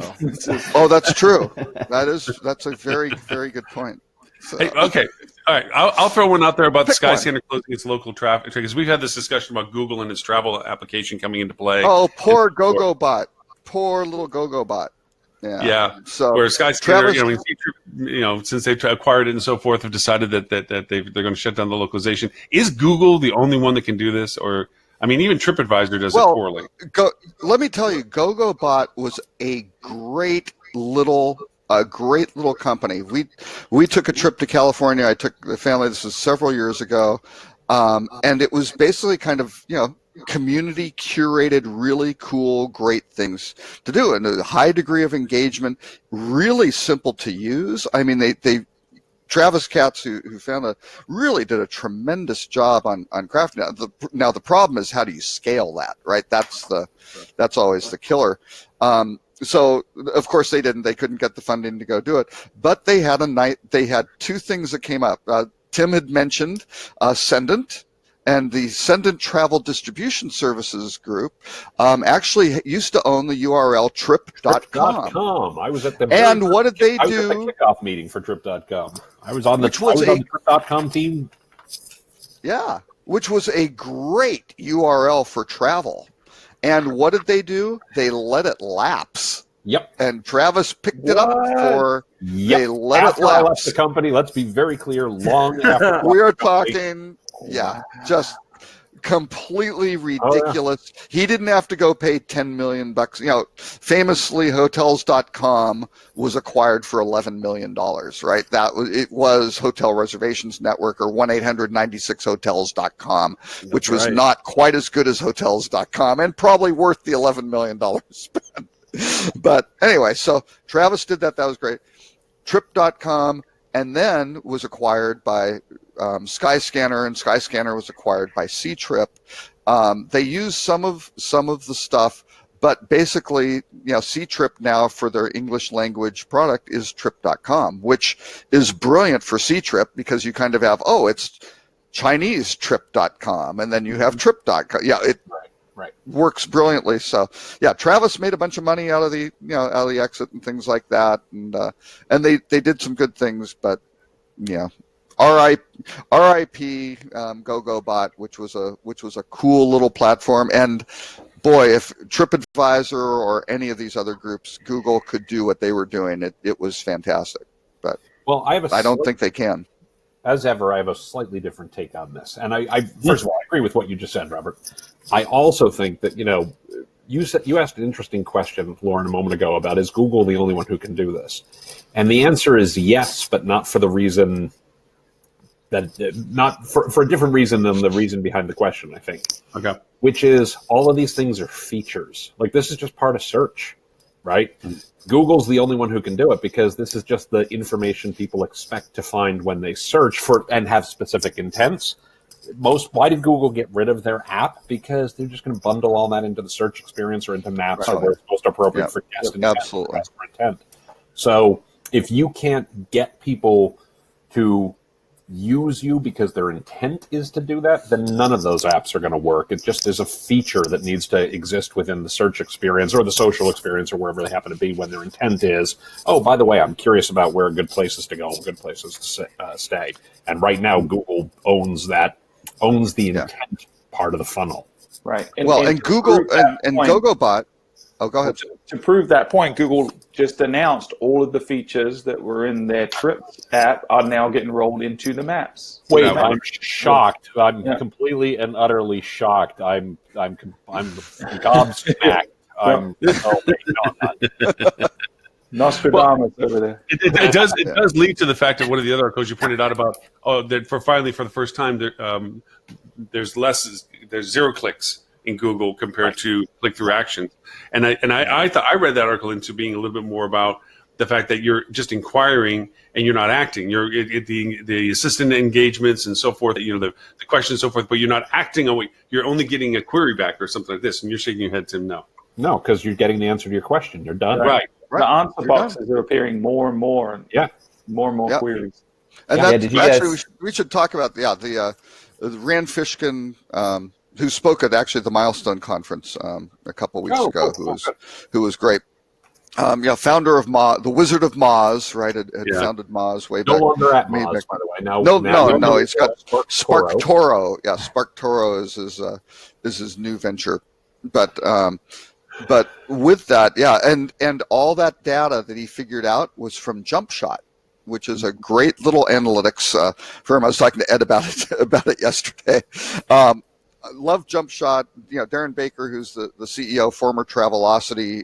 Oh, that's true. That's a very, very good point. So. Hey, okay. All right. I'll throw one out there about the Skyscanner closing its local traffic, because we've had this discussion about Google and its travel application coming into play. Oh, poor GoGoBot. Poor little GoGoBot. Yeah. So where Skyscanner, since they've acquired it and so forth, have decided that they're going to shut down the localization. Is Google the only one that can do this, or I mean, even TripAdvisor does it poorly? Let me tell you, GoGoBot was a great little company. We took a trip to California. I took the family. This was several years ago, and it was basically kind of community curated, really cool, great things to do, and a high degree of engagement, really simple to use. I mean, they Travis Katz, who really did a tremendous job on crafting it. Now the problem is, how do you scale that, right? That's always the killer. So of course they couldn't get the funding to go do it, but they had two things that came up. Tim had mentioned Sendant. And the Sendant Travel Distribution Services Group actually used to own the URL trip.com. I was at the what did they do? I was at the kickoff meeting for trip.com. I was on the trip.com team. Yeah, which was a great URL for travel. And what did they do? They let it lapse. Yep. And Travis picked it up for. Yep. They let after it lapse. I left the company, let's be very clear, long after. We are talking. Yeah, just completely ridiculous. He didn't have to go pay $10 million. Famously, Hotels.com was acquired for $11 million, right? It was Hotel Reservations Network, or 1-800-96hotels.com, which was not quite as good as Hotels.com and probably worth the $11 million spent. But anyway, so Travis did that. That was great. Trip.com, and then was acquired by Skyscanner, and Skyscanner was acquired by Ctrip. They use some of the stuff, but basically, Ctrip now for their English language product is Trip.com, which is brilliant for Ctrip because you kind of have, it's Chinese Trip.com, and then you have Trip.com. Yeah, it works brilliantly. So yeah, Travis made a bunch of money out of the exit and things like that, and they did some good things, but RIP GoGoBot, which was a cool little platform. And boy, if TripAdvisor or any of these other groups, Google could do what they were doing, it was fantastic. But I don't think they can. As ever, I have a slightly different take on this. And I first of all, I agree with what you just said, Robert. I also think that, you asked an interesting question, Lauren, a moment ago about, is Google the only one who can do this? And the answer is yes, but not for the reason not for a different reason than the reason behind the question, I think. Okay. Which is, all of these things are features. Like, this is just part of search, right? Google's the only one who can do it because this is just the information people expect to find when they search for and have specific intents. Why did Google get rid of their app? Because they're just going to bundle all that into the search experience or into maps or where it's most appropriate for guest and absolutely customer intent. So if you can't get people to use you because their intent is to do that, then none of those apps are going to work. It just is a feature that needs to exist within the search experience or the social experience or wherever they happen to be when their intent is, oh, by the way, I'm curious about where good places to go and good places to stay. And right now, Google owns the intent part of the funnel. Right. And Google and GoGoBot. Oh, go ahead. To prove that point, Google just announced all of the features that were in their Trips app are now getting rolled into the maps. Wait, I'm shocked. I'm completely and utterly shocked. I'm gobsmacked. Nostradamus over there. It does lead to the fact that one of the other articles you pointed out about that for the first time there's zero clicks in Google compared to click-through actions, and I thought I read that article into being a little bit more about the fact that you're just inquiring and you're not acting. You're the assistant engagements and so forth. The questions and so forth, but you're not acting on what you're only getting a query back or something like this, and you're shaking your head, Tim. No, because you're getting the answer to your question. You're done. Right. The answer boxes are appearing more and more, and more and more queries. And we should talk about the Rand Fishkin, who spoke at the Milestone conference a couple of weeks ago, who was great. Founder of the Wizard of Moz, right? Had founded Moz way back. No longer at Moz, by the way. No. He's got SparkToro. Yeah, SparkToro is his new venture, but with that, and all that data that he figured out was from JumpShot, which is a great little analytics firm. I was talking to Ed about it yesterday. I love JumpShot. Darren Baker, who's the CEO, former Travelocity,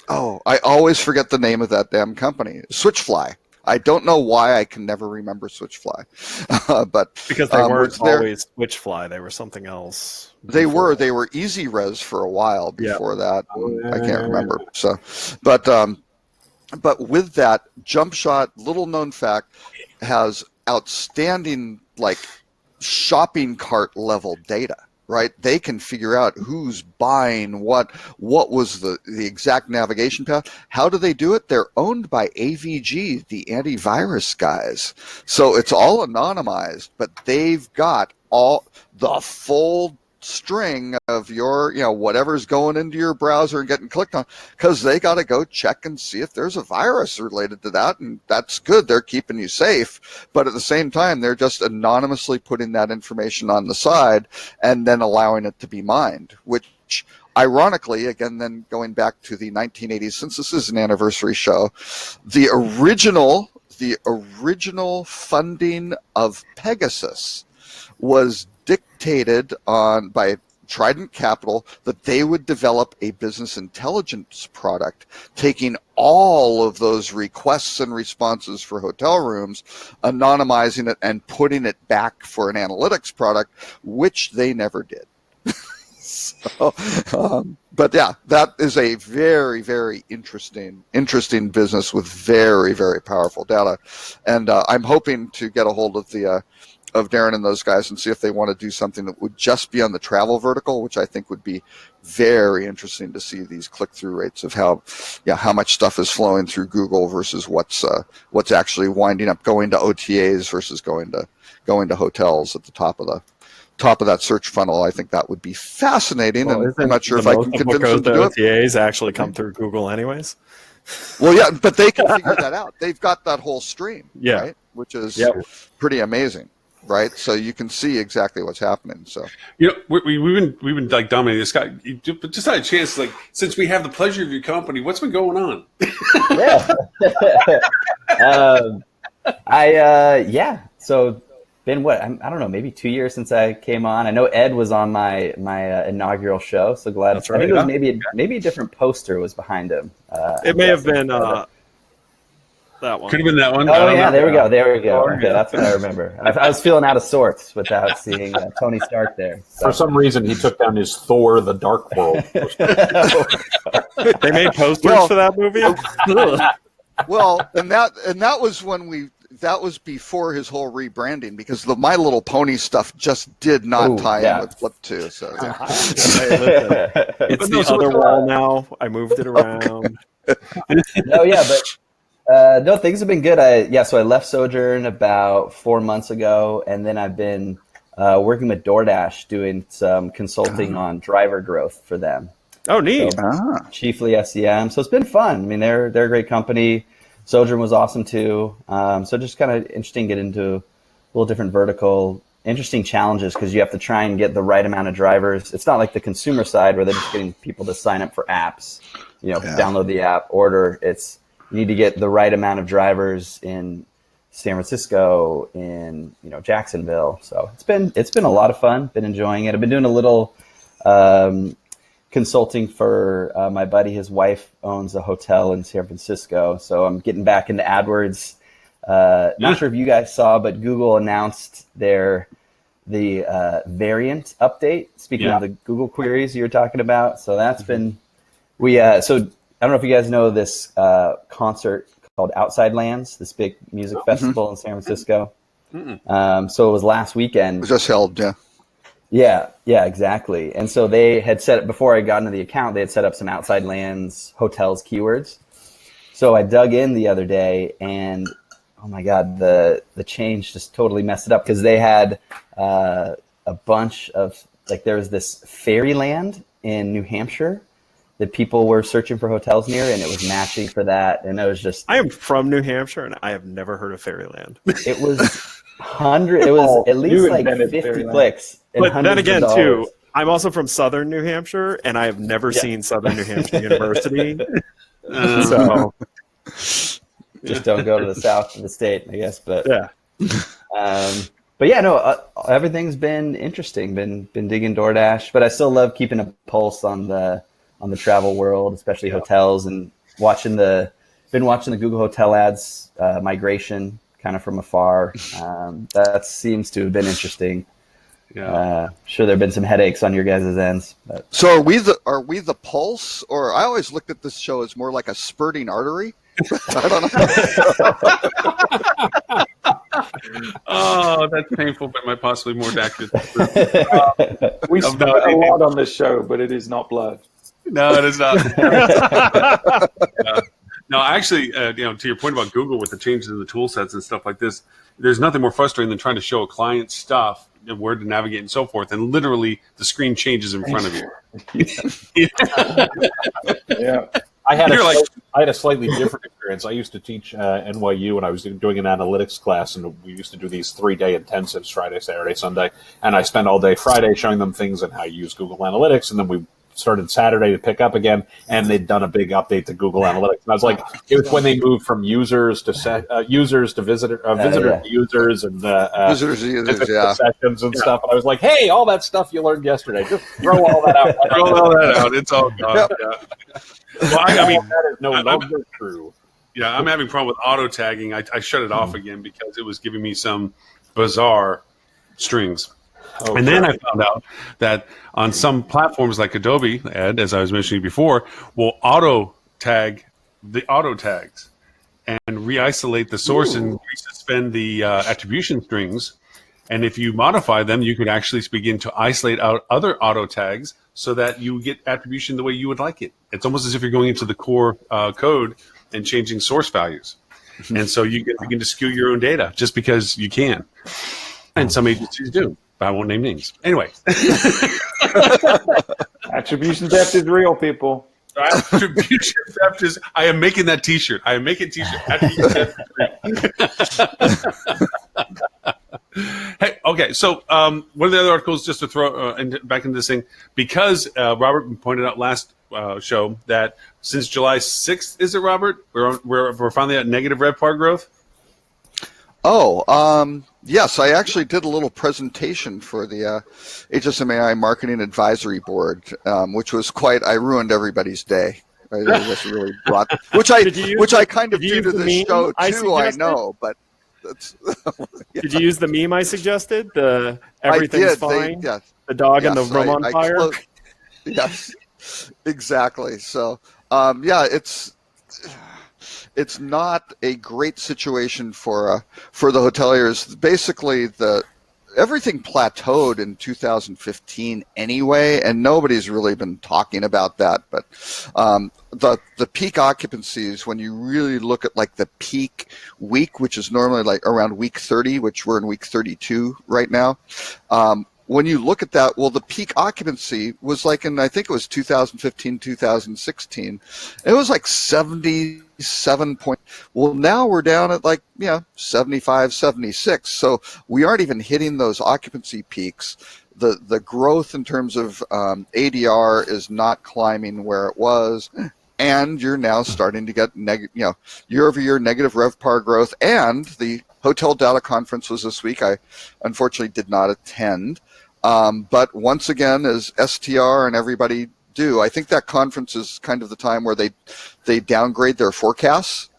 I always forget the name of that damn company. Switchfly. I don't know why I can never remember Switchfly, but because they weren't always Switchfly, they were something else. They were EasyRes for a while before that. I can't remember. So, but with that, JumpShot, little known fact, has outstanding shopping cart level data. Right, they can figure out who's buying what was the exact navigation path. How do they do it? They're owned by AVG, the antivirus guys. So it's all anonymized, but they've got all the full string of your, whatever's going into your browser and getting clicked on, because they got to go check and see if there's a virus related to that, and that's good. They're keeping you safe, but at the same time, they're just anonymously putting that information on the side and then allowing it to be mined, which ironically, again, then going back to the 1980s, since this is an anniversary show, the original funding of Pegasus was dictated by Trident Capital that they would develop a business intelligence product, taking all of those requests and responses for hotel rooms, anonymizing it, and putting it back for an analytics product, which they never did. But that is a very, very interesting business with very, very powerful data, and I'm hoping to get a hold of Darren and those guys and see if they want to do something that would just be on the travel vertical, which I think would be very interesting to see these click-through rates of how much stuff is flowing through Google versus what's actually winding up going to OTAs versus going to hotels at the top of that search funnel. I think that would be fascinating, and I'm not sure if I can convince them to do it. OTAs actually come through Google anyways. Well, yeah, but they can figure that out. They've got that whole stream, right? Which is pretty amazing. Right, so you can see exactly what's happening. So we've been dominating this guy. But just had a chance, since we have the pleasure of your company, what's been going on? So been I don't know, maybe 2 years since I came on. I know Ed was on my inaugural show. So glad. That's right. I think it was maybe a different poster was behind him. It may have been. That one. Could have been that one. Oh yeah, there we go. Okay, that's what I remember. I was feeling out of sorts without seeing Tony Stark there. So. For some reason, he took down his Thor: The Dark World. They made posters for that movie. Well, and that was that was before his whole rebranding, because the My Little Pony stuff just did not tie in with Flip 2. So it's the other wall now. I moved it around. No, yeah, but No, things have been good. So I left Sojourn about 4 months ago, and then I've been working with DoorDash, doing some consulting on driver growth for them. Oh, neat. So, chiefly SEM. So it's been fun. I mean, they're a great company. Sojourn was awesome too. So just kind of interesting, get into a little different vertical. Interesting challenges because you have to try and get the right amount of drivers. It's not like the consumer side where they're just getting people to sign up for apps, download the app, order. It's you need to get the right amount of drivers in San Francisco, in Jacksonville. So it's been a lot of fun. Been enjoying it. I've been doing a little consulting for my buddy. His wife owns a hotel in San Francisco, so I'm getting back into AdWords. Not sure if you guys saw, but Google announced the variant update. Speaking of the Google queries you were talking about, so that's been so I don't know if you guys know this concert called Outside Lands, this big music festival in San Francisco. So it was last weekend. It was just held, Yeah, exactly. And so they had set, before I got into the account, they had set up some Outside Lands hotels keywords. So I dug in the other day, and oh my God, the change just totally messed it up because they had a bunch of, there was this fairyland in New Hampshire that people were searching for hotels near, and it was matching for that. And it was just... I am from New Hampshire, and I have never heard of Fairyland. It was it was at least like 50 Fairyland. Clicks. But then again, too, I'm also from Southern New Hampshire, and I have never seen Southern New Hampshire University. So... just don't go to the south of the state, I guess. But but everything's been interesting. Been digging DoorDash, but I still love keeping a pulse on the travel world, especially hotels, and watching the Google Hotel ads migration kind of from afar. That seems to have been interesting. Sure, there have been some headaches on your guys' ends. But. So are we the pulse, or I always looked at this show as more like a spurting artery? I don't know. Oh, that's painful, but might possibly more accurate. We spent a lot on this show, but it is not blood. No, it is not. No, actually, to your point about Google with the changes in the tool sets and stuff like this, there's nothing more frustrating than trying to show a client stuff and where to navigate and so forth, and literally the screen changes in front of you. Yeah. I had a slightly different experience. I used to teach NYU, and I was doing an analytics class, and we used to do these 3-day intensives, Friday, Saturday, Sunday, and I spent all day Friday showing them things and how you use Google Analytics, and then we started Saturday to pick up again, and they'd done a big update to Google Analytics. And I was like, it was when they moved from users to visitor to users, and visitors to users, sessions and stuff. And I was like, hey, all that stuff you learned yesterday, just throw all that out. Throw all that out. It's all gone. Yep. Yeah. Well, I mean, that is no longer true. Yeah, I'm having a problem with auto tagging. I shut it off again because it was giving me some bizarre strings. Oh, and then I found out that on some platforms like Adobe, Ed, as I was mentioning before, will auto tag the auto tags and re-isolate the source and resuspend the attribution strings. And if you modify them, you could actually begin to isolate out other auto tags so that you get attribution the way you would like it. It's almost as if you're going into the core code and changing source values. And so you can begin to skew your own data just because you can. And some agencies do. But I won't name names. Anyway. Attribution theft is real, people. Attribution theft is... I am making that T-shirt. I am making T-shirt. Attribution theft is real. Hey, okay. So one of the other articles, just to throw back into this thing, because Robert pointed out last show that since July 6th, is it, Robert? We're finally at negative RevPAR growth? Yes, I actually did a little presentation for the HSMAI Marketing Advisory Board, which was I ruined everydy's day. I just really brought, which I kind of do to this show too, I know, but that's. Yeah. Did you use the meme I suggested? The everything's fine? The dog and the room on fire? Yes, exactly. So, it's not a great situation for the hoteliers. Basically, everything plateaued in 2015 anyway, and nobody's really been talking about that. But the peak occupancies, when you really look at like the peak week, which is normally like around week 30, which we're in week 32 right now. When you look at that, well, the peak occupancy was like in, I think it was 2015, 2016. It was like 77 point. Well, now we're down at like, 75, 76. So we aren't even hitting those occupancy peaks. The growth in terms of ADR is not climbing where it was. And you're now starting to get year-over-year negative RevPAR growth. And the Hotel Data Conference was this week. I unfortunately did not attend. But once again, as STR and everybody do, I think that conference is kind of the time where they downgrade their forecasts.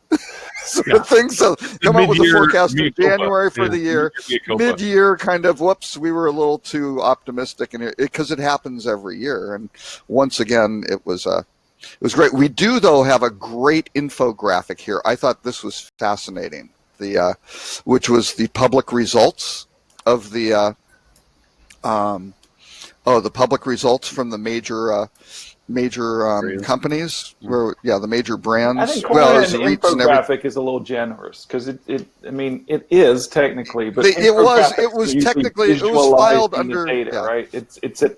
Things. So come up with a forecast in January for the year. Mid-year, kind of, whoops, we were a little too optimistic, and because it happens every year. And once again, it was great. We do, though, have a great infographic here. I thought this was fascinating. Which was the public results of the public results from the major companies, where the major brands. I think calling it an infographic is a little generous, because it is technically, but it was technically, it was filed under data, right? It's a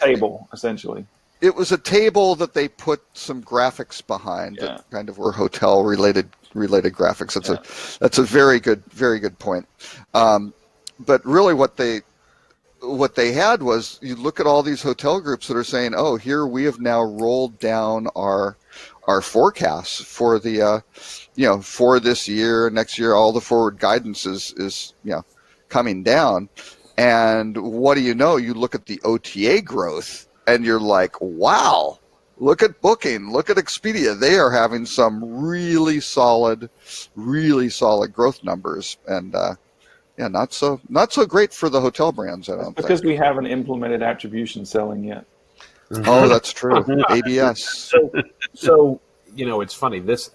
table essentially. It was a table that they put some graphics behind that kind of were hotel related graphics. That's a very good point. But really, what they had was, you look at all these hotel groups that are saying, "Oh, here we have now rolled down our forecasts for the for this year, next year. All the forward guidance is coming down." And what do you know? You look at the OTA growth, and you're like, "Wow! Look at Booking, look at Expedia. They are having some really solid growth numbers." And not so great for the hotel brands, I don't think. Because we haven't implemented attribution selling yet. Oh, that's true. ABS. So it's funny. This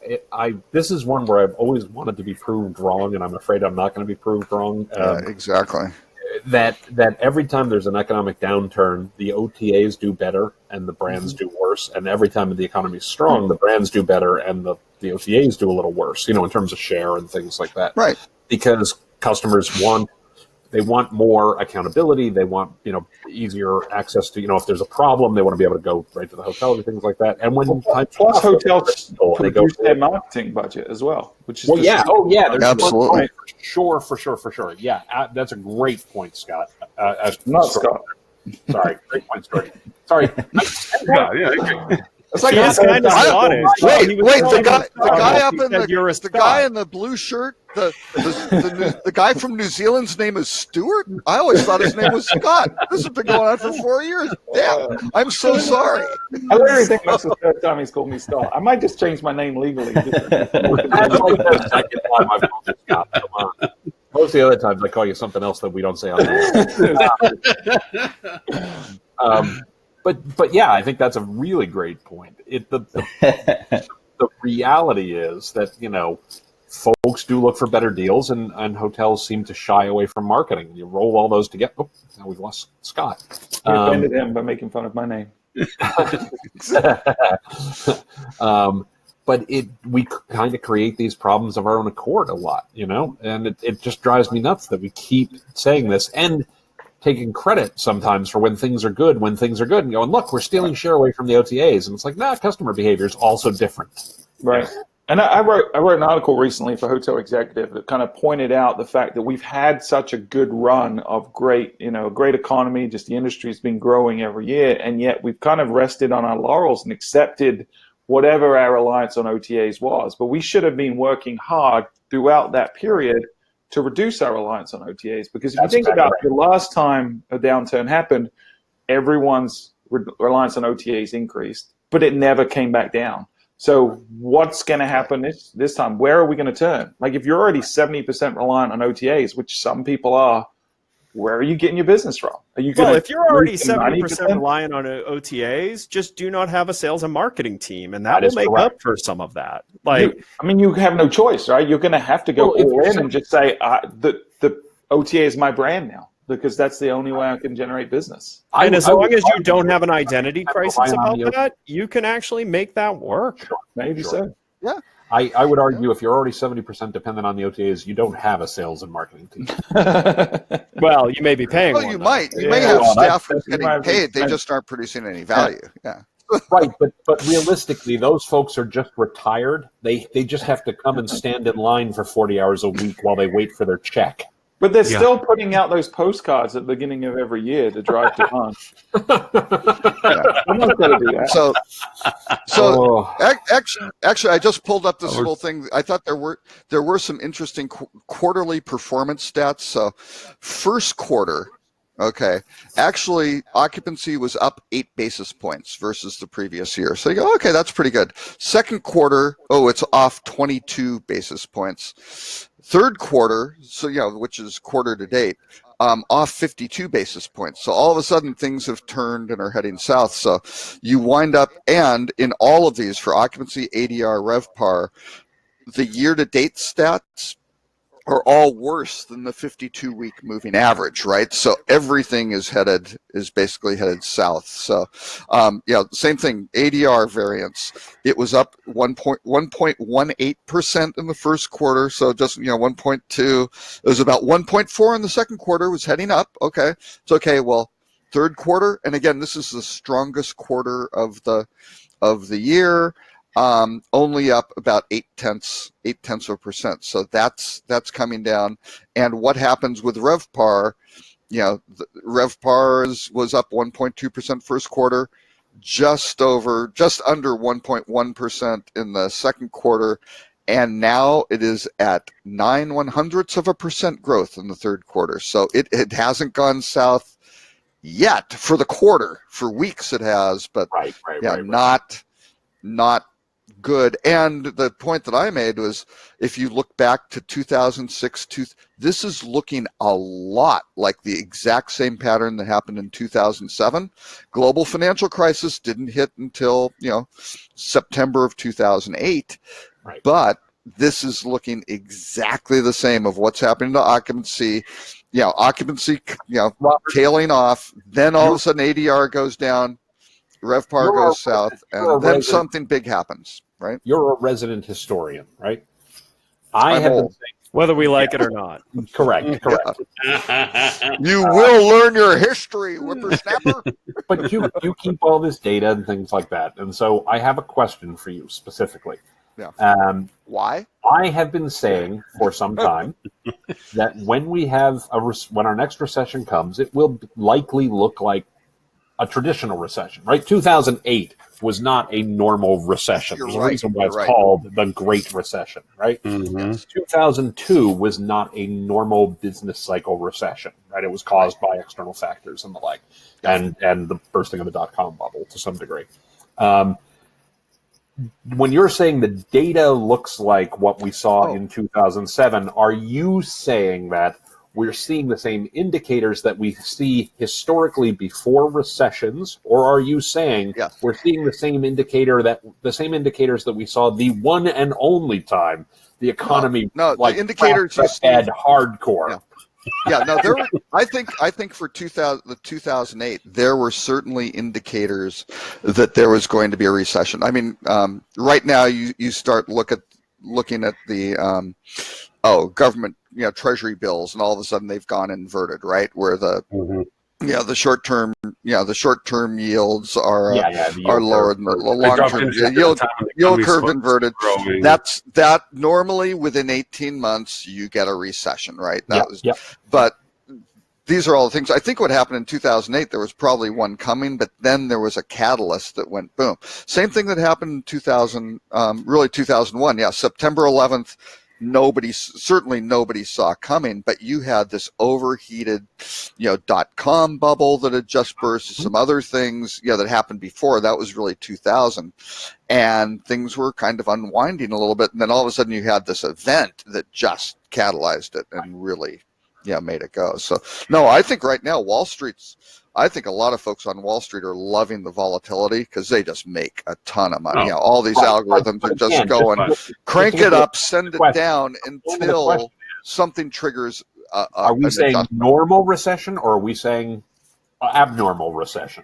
is one where I've always wanted to be proved wrong, and I'm afraid I'm not going to be proved wrong. Exactly. That every time there's an economic downturn, the OTAs do better and the brands do worse, and every time the economy is strong, the brands do better and the OTAs do a little worse. In terms of share and things like that. Right. Because customers want more accountability. They want easier access to if there's a problem, they want to be able to go right to the hotel and things like that. And when plus hotels reduce their marketing budget as well, which is there's absolutely for sure. Yeah, that's a great point, Scott. Scott. Sorry, great point, Stuart. Sorry. It's like kind of wait, the guy in the blue shirt, the guy from New Zealand's name is Stuart? I always thought his name was Scott. This has been going on for 4 years. Damn, I'm so sorry. I literally think that's the third time he's called me Scott. I might just change my name legally. That's like the second time I've called you Scott. Come on. Most of the other times I call you something else that we don't say on there. But yeah, I think that's a really great point. The reality is that folks do look for better deals, and hotels seem to shy away from marketing. You roll all those together. Oh, now we've lost Scott. You offended him by making fun of my name. But we kind of create these problems of our own accord a lot, and it just drives me nuts that we keep saying this and taking credit sometimes for when things are good, and going, look, we're stealing share away from the OTAs. And it's like, customer behavior is also different. Right. And I wrote an article recently for Hotel Executive that kind of pointed out the fact that we've had such a good run of great economy, just the industry's been growing every year, and yet we've kind of rested on our laurels and accepted whatever our reliance on OTAs was. But we should have been working hard throughout that period to reduce our reliance on OTAs, because if you think about the last time a downturn happened, everyone's reliance on OTAs increased, but it never came back down. So what's going to happen this time? Where are we going to turn? Like, if you're already 70% reliant on OTAs, which some people are, where are you getting your business from? Are you if you're already 70% reliant on OTAs, just do not have a sales and marketing team, and that will make up for some of that. You have no choice, right? You're going to have to go all in and just say, the OTA is my brand now. because that's the only way I can generate business. And as I long would as you argue don't have an identity crisis relying on about the- that, you can actually make that work. Maybe Sure. so. I would argue if you're already 70% dependent on the OTAs, you don't have a sales and marketing team. Well, you may be paying Well, one. you though. might. You may Yeah, have well, staff that's- who's you might getting have paid. They expense. just aren't producing any value. Yeah. Right, but realistically, those folks are just retired. They just have to come and stand in line for 40 hours a week while they wait for their check. But they're Yeah. still putting out those postcards at the beginning of every year to drive demand. Someone's got to do that. So Oh. actually, I just pulled up this little thing. I thought there were some interesting quarterly performance stats. So, first quarter, okay, actually occupancy was up 8 basis points versus the previous year. So you go, okay, that's pretty good. Second quarter, it's off 22 basis points. Third quarter, so which is quarter to date, off 52 basis points. So all of a sudden things have turned and are heading south. So you wind up, and in all of these for occupancy, ADR, RevPAR, the year-to-date stats are all worse than the 52-week moving average, right? So everything is basically headed south. So, same thing. ADR variance, it was up 1.18% in the first quarter. So just 1.2. It was about 1.4 in the second quarter. Was heading up. Okay, it's okay. Well, third quarter, and again, this is the strongest quarter of the year. Only up about 0.8%. So that's coming down. And what happens with RevPAR? RevPAR was up 1.2% first quarter, just under 1.1% in the second quarter, and now it is at 0.09% growth in the third quarter. So it hasn't gone south yet for the quarter. For weeks it has, but Right. not good. And the point that I made was, if you look back to 2006, this is looking a lot like the exact same pattern that happened in 2007. Global financial crisis didn't hit until September of 2008, Right. but this is looking exactly the same of what's happening to occupancy. Tailing off. Then all of a sudden ADR goes down, RevPAR goes south, and then something big happens, right? You're a resident historian, right? I I'm have been old. Whether we like it or not. saying, correct. You will learn your history, whippersnapper. But you keep all this data and things like that, and so I have a question for you specifically. Yeah. I Why? have been saying for some time that when we have when our next recession comes, it will likely look like a traditional recession, right? 2008 was not a normal recession. You're There's a right. reason why it's You're right. called the Great Recession, right? Mhm. 2002 was not a normal business cycle recession, right? It was caused by external factors and the like, and the bursting of the dot-com bubble to some degree. When you're saying the data looks like what we saw in 2007, are you saying that we're seeing the same indicators that we see historically before recessions, or are you saying we're seeing the same indicators that we saw the one and only time the economy the indicators you see had hardcore? I think for 2008 there were certainly indicators that there was going to be a recession. I mean, right now you start looking at the government treasury bills, and all of a sudden they've gone inverted, right? Where the the short term yields are lower than the long term yield curve inverted. That normally within 18 months you get a recession, right? But these are all the things. I think what happened in 2008, there was probably one coming, but then there was a catalyst that went boom. Same thing that happened in 2001. Yeah, September 11th. Nobody saw coming, but you had this overheated, dot-com bubble that had just burst, some other things, that happened before. That was really 2000, and things were kind of unwinding a little bit. And then all of a sudden you had this event that just catalyzed it and really, made it go. So no, I think right now I think a lot of folks on Wall Street are loving the volatility because they just make a ton of money. All these algorithms are just going, crank it up, send it down until something triggers Are we an saying adjustment. normal recession, or are we saying abnormal recession?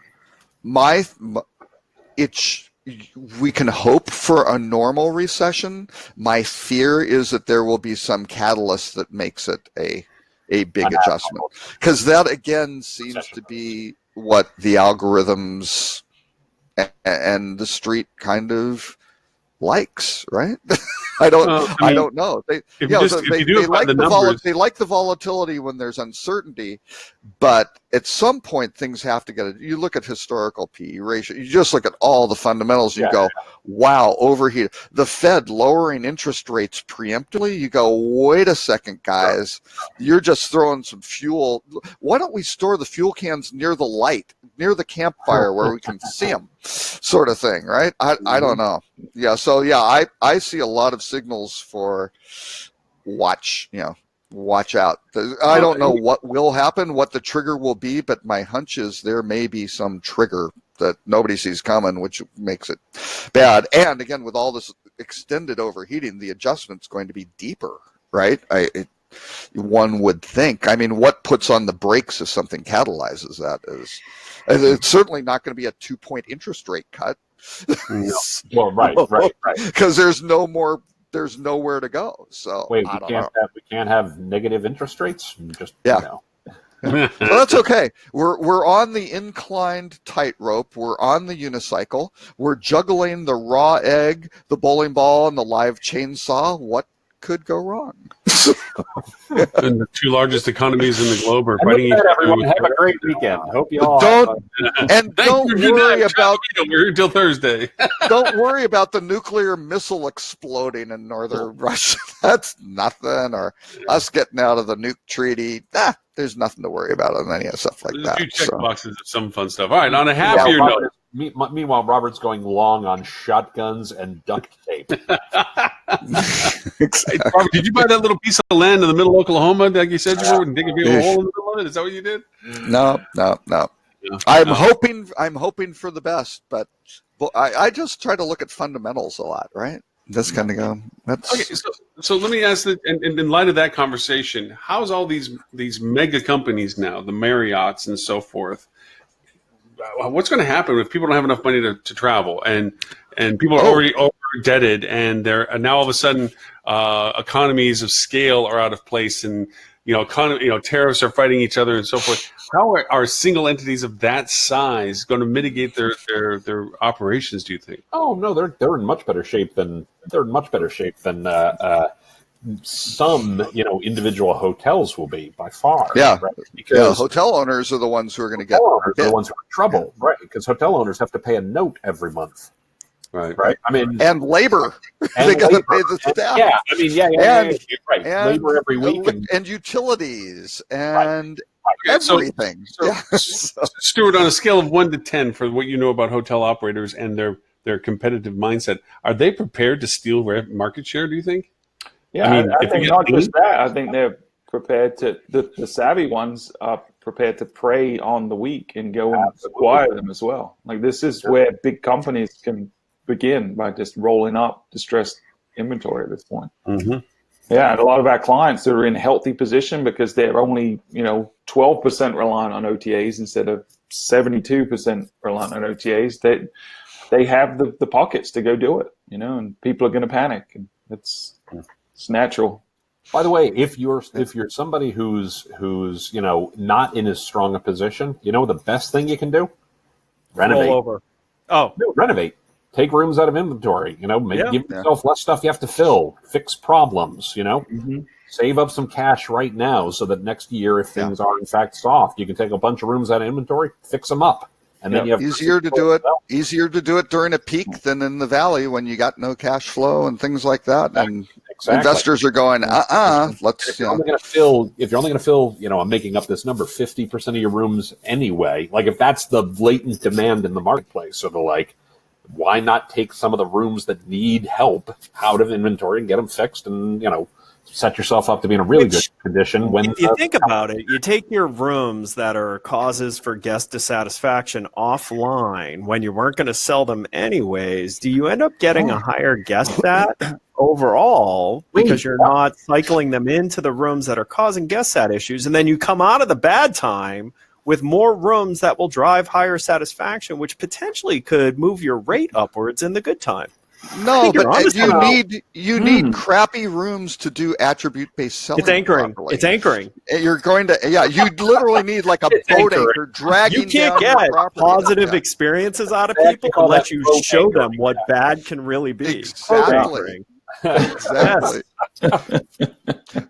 We can hope for a normal recession. My fear is that there will be some catalyst that makes it a big adjustment, because that again seems to be what the algorithms and the street kind of likes, right? I don't know. They like the volatility when there's uncertainty, but at some point things have to get. You look at historical PE ratio. You just look at all the fundamentals. You go, wow, overheated. The Fed lowering interest rates preemptively. You go, wait a second, guys, you're just throwing some fuel. Why don't we store the fuel cans near the light, near the campfire where we can see them, sort of thing, right? I don't know. Yeah, so yeah, I see a lot of signals for watch out. I don't know what will happen, what the trigger will be, but my hunch is there may be some trigger that nobody sees coming, which makes it bad. And again, with all this extended overheating, the adjustment's going to be deeper, right? One would think. I mean, what puts on the brakes if something catalyzes that is, it's certainly not going to be a 2-point interest rate cut. Well, right. Because there's nowhere to go. So wait, we can't have negative interest rates. So that's okay. We're on the inclined tightrope. We're on the unicycle. We're juggling the raw egg, the bowling ball, and the live chainsaw. What could go wrong? And the two largest economies in the globe are And fighting each with that, other. everyone, have a great weekend. Hope you all Don't Thank you, worry Jeanette. about We're here till Thursday. don't worry about the nuclear missile exploding in northern Russia. That's nothing. Or us getting out of the nuke treaty. There's nothing to worry about on any of stuff like There's that. a few check boxes of some fun stuff. All right, on a happier note. Meanwhile, Robert's going long on shotguns and duct tape. Exactly. Robert, did you buy that little piece of land in the middle of Oklahoma, like you said you were, and dig a hole in the middle of it? Is that what you did? No. I'm hoping for the best, but I just try to look at fundamentals a lot, right? Just kind of go. Okay, so let me ask that, and in light of that conversation, how's all these mega companies now, the Marriotts and so forth? What's going to happen if people don't have enough money to travel, and people are already over indebted, and they're now all of a sudden economies of scale are out of place, and tariffs are fighting each other and so forth. How are single entities of that size going to mitigate their operations, do you think? Oh no, they're in much better shape than some individual hotels will be by far. Yeah, right? Because hotel owners are the ones who are going to get the ones who are in trouble, right? Because hotel owners have to pay a note every month. Right. I mean, and labor. They got to pay the staff. Yeah. I mean, right. And labor every week and utilities and everything. Stuart, on a scale of 1 to 10 for what you know about hotel operators and their competitive mindset, are they prepared to steal market share, do you think? Yeah, I think not just that. I think they're prepared to, the savvy ones are prepared to prey on the weak and go and acquire them as well. Like, this is where big companies can begin, by just rolling up distressed inventory at this point. Mm-hmm. Yeah, and a lot of our clients that are in healthy position because they're only 12% reliant on OTAs instead of 72% reliant on OTAs. They have the pockets to go do it, and people are going to panic, and it's natural. By the way, if you're somebody who's not in as strong a position, the best thing you can do? Renovate. Roll over. No, renovate. Take rooms out of inventory. Give yourself less stuff you have to fill. Fix problems. Mm-hmm. Save up some cash right now so that next year, if things are in fact soft, you can take a bunch of rooms out of inventory, fix them up. And then you have easier to do it during a peak than in the valley when you got no cash flow and things like that. And investors are going, let's. If you're only going to fill, I'm making up this number, 50% of your rooms anyway. Like, if that's the latent demand in the marketplace, so why not take some of the rooms that need help out of inventory and get them fixed, and set yourself up to be in a really good condition. When if you think about it, you take your rooms that are causes for guest dissatisfaction offline when you weren't going to sell them anyways. Do you end up getting a higher guest stat, overall because you're not cycling them into the rooms that are causing guest sat issues. And then you come out of the bad time with more rooms that will drive higher satisfaction, which potentially could move your rate upwards in the good time. No, but you need crappy rooms to do attribute-based selling. It's anchoring. Properly. It's anchoring. You're going to, you literally need like a boat anchor dragging. You can't down get positive experiences out of people unless you show them what bad can really be. Exactly. Exactly.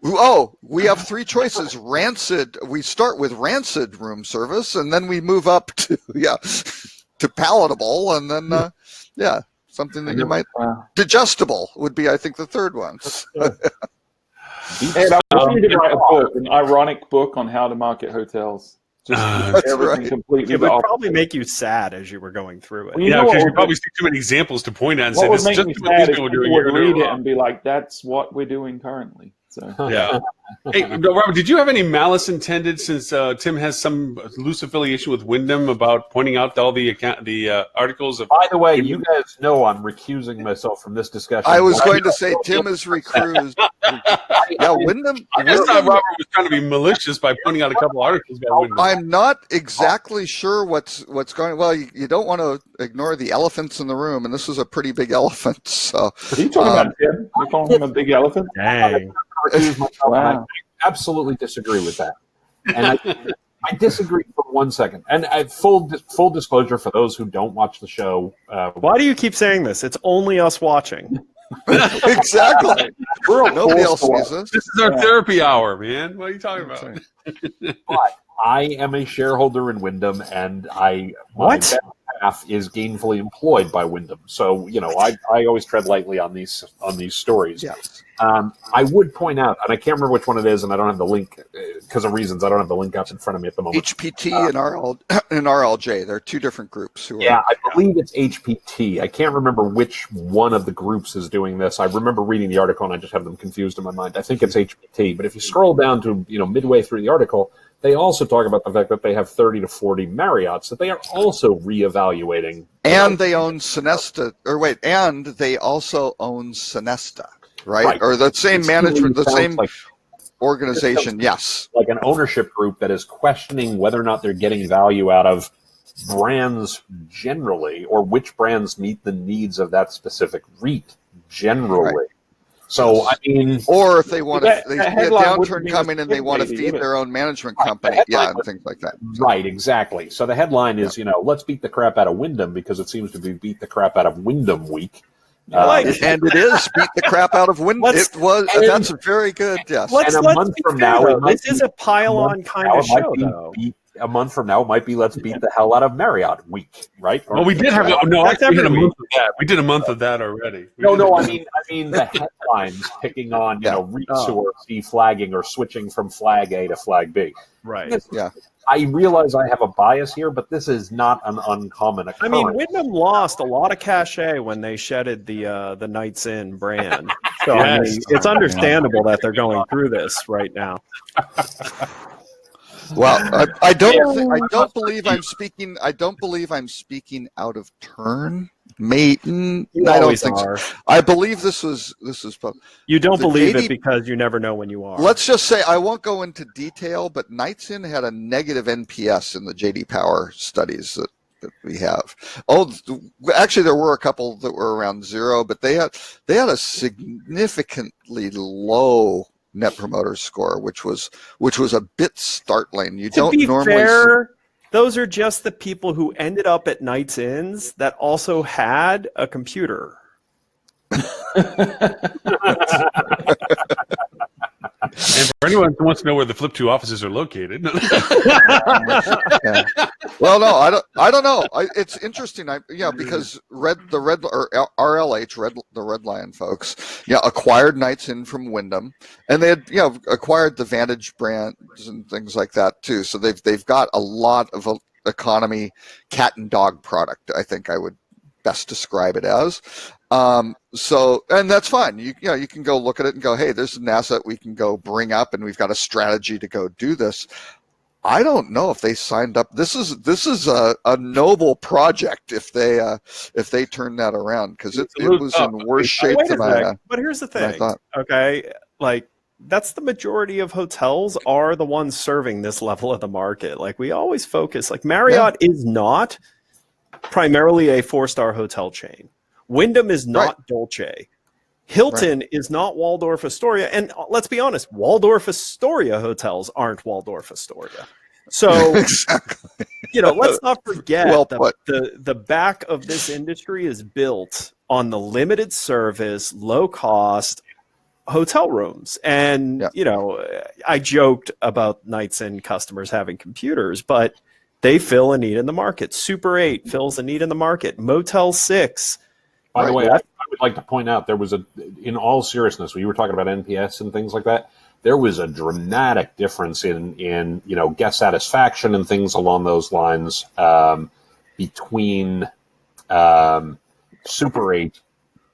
Oh, we have three choices. Rancid. We start with rancid room service, and then we move up to to palatable, and then something that you might digestible would be, I think, the third one. Ed, I want you to write a book, an ironic book on how to market hotels. Just everything completely. It would probably make you sad as you were going through it. Well, because you probably see too many examples to point at and say, this is just what these people are doing. Would read it and be like, that's what we're doing currently. So. Yeah. Hey, Robert, did you have any malice intended since Tim has some loose affiliation with Wyndham about pointing out all the articles of? By the way, you guys know I'm recusing myself from this discussion. I was going to say Tim is recused. Wyndham. I just thought Robert was trying to be malicious by pointing out a couple articles about Wyndham. I'm not exactly sure what's going. Well, you don't want to ignore the elephants in the room, and this is a pretty big elephant. So, are you talking about Tim? You're calling him a big elephant? Dang. I absolutely disagree with that, and I disagree for 1 second. And full disclosure for those who don't watch the show. Why do you keep saying this? It's only us watching. Exactly. Nobody else sees this. This is our therapy hour, man. What are you talking about? But I am a shareholder in Wyndham, and my better half is gainfully employed by Wyndham. So I always tread lightly on these stories. Yes. I would point out, and I can't remember which one it is, and I don't have the link because of reasons. I don't have the link up in front of me at the moment. HPT and RLJ. They're two different groups. I believe it's HPT. I can't remember which one of the groups is doing this. I remember reading the article, and I just have them confused in my mind. I think it's HPT. But if you scroll down to midway through the article, they also talk about the fact that they have 30 to 40 Marriotts that they are also reevaluating. And they own Sonesta, and they also own Sonesta. Right? Or the same management, the same organization, yes. Like an ownership group that is questioning whether or not they're getting value out of brands generally, or which brands meet the needs of that specific REIT generally. Right. So, I mean... Or if they want to, they see a downturn coming and they want to feed their own management company. And things like that. Right, exactly. So the headline is, let's beat the crap out of Wyndham because it seems to be beat the crap out of Wyndham week. And it is beat the crap out of Wyndham. That's very good. Yes. And a month from now, this is a pile-on kind of show, though. A month from now, it might be let's beat the hell out of Marriott week, right? Well, we did have we did a month of that. We did a month of that already. I mean the headlines picking on REITs who are deflagging or switching from flag A to flag B. Right. I realize I have a bias here, but this is not an uncommon occurrence. I mean, Wyndham lost a lot of cachet when they shedded the Nights Inn brand. So I mean, it's understandable that they're going through this right now. Well, I don't believe I'm speaking out of turn. I don't think so. I believe this is. You don't believe it because you never know when you are. Let's just say I won't go into detail, but Nights Inn had a negative NPS in the JD Power studies that we have. Oh, actually, there were a couple that were around 0, but they had a significantly low Net Promoter Score, which was a bit startling. You don't normally. Fair, those are just the people who ended up at Nights Inns that also had a computer. And for anyone who wants to know where the Flip 2 offices are located. Well, no, I don't know. It's interesting. Because the Red Lion folks, acquired Nights Inn from Wyndham, and they had acquired the Vantage brands and things like that too. So they've got a lot of economy cat and dog product. I think I would best describe it as. So, and that's fine. You can go look at it and go, hey, there's an asset we can go bring up, and we've got a strategy to go do this. I don't know if they signed up. This is a noble project if they turn that around, because it was in worse shape than But here's the I thing. thought. Okay, like that's the majority of hotels are the ones serving this level of the market. Like we always focus. Like Marriott is not primarily a 4-star hotel chain. Wyndham is not Dolce. Hilton is not Waldorf Astoria. And let's be honest, Waldorf Astoria hotels aren't Waldorf Astoria. So, Exactly. Let's not forget Well that put. the back of this industry is built on the limited service, low cost hotel rooms. And, I joked about Nights Inn customers having computers, but they fill a need in the market. Super 8 fills a need in the market. Motel 6. By the way, I would like to point out in all seriousness, when you were talking about NPS and things like that, there was a dramatic difference in guest satisfaction and things along those lines between Super 8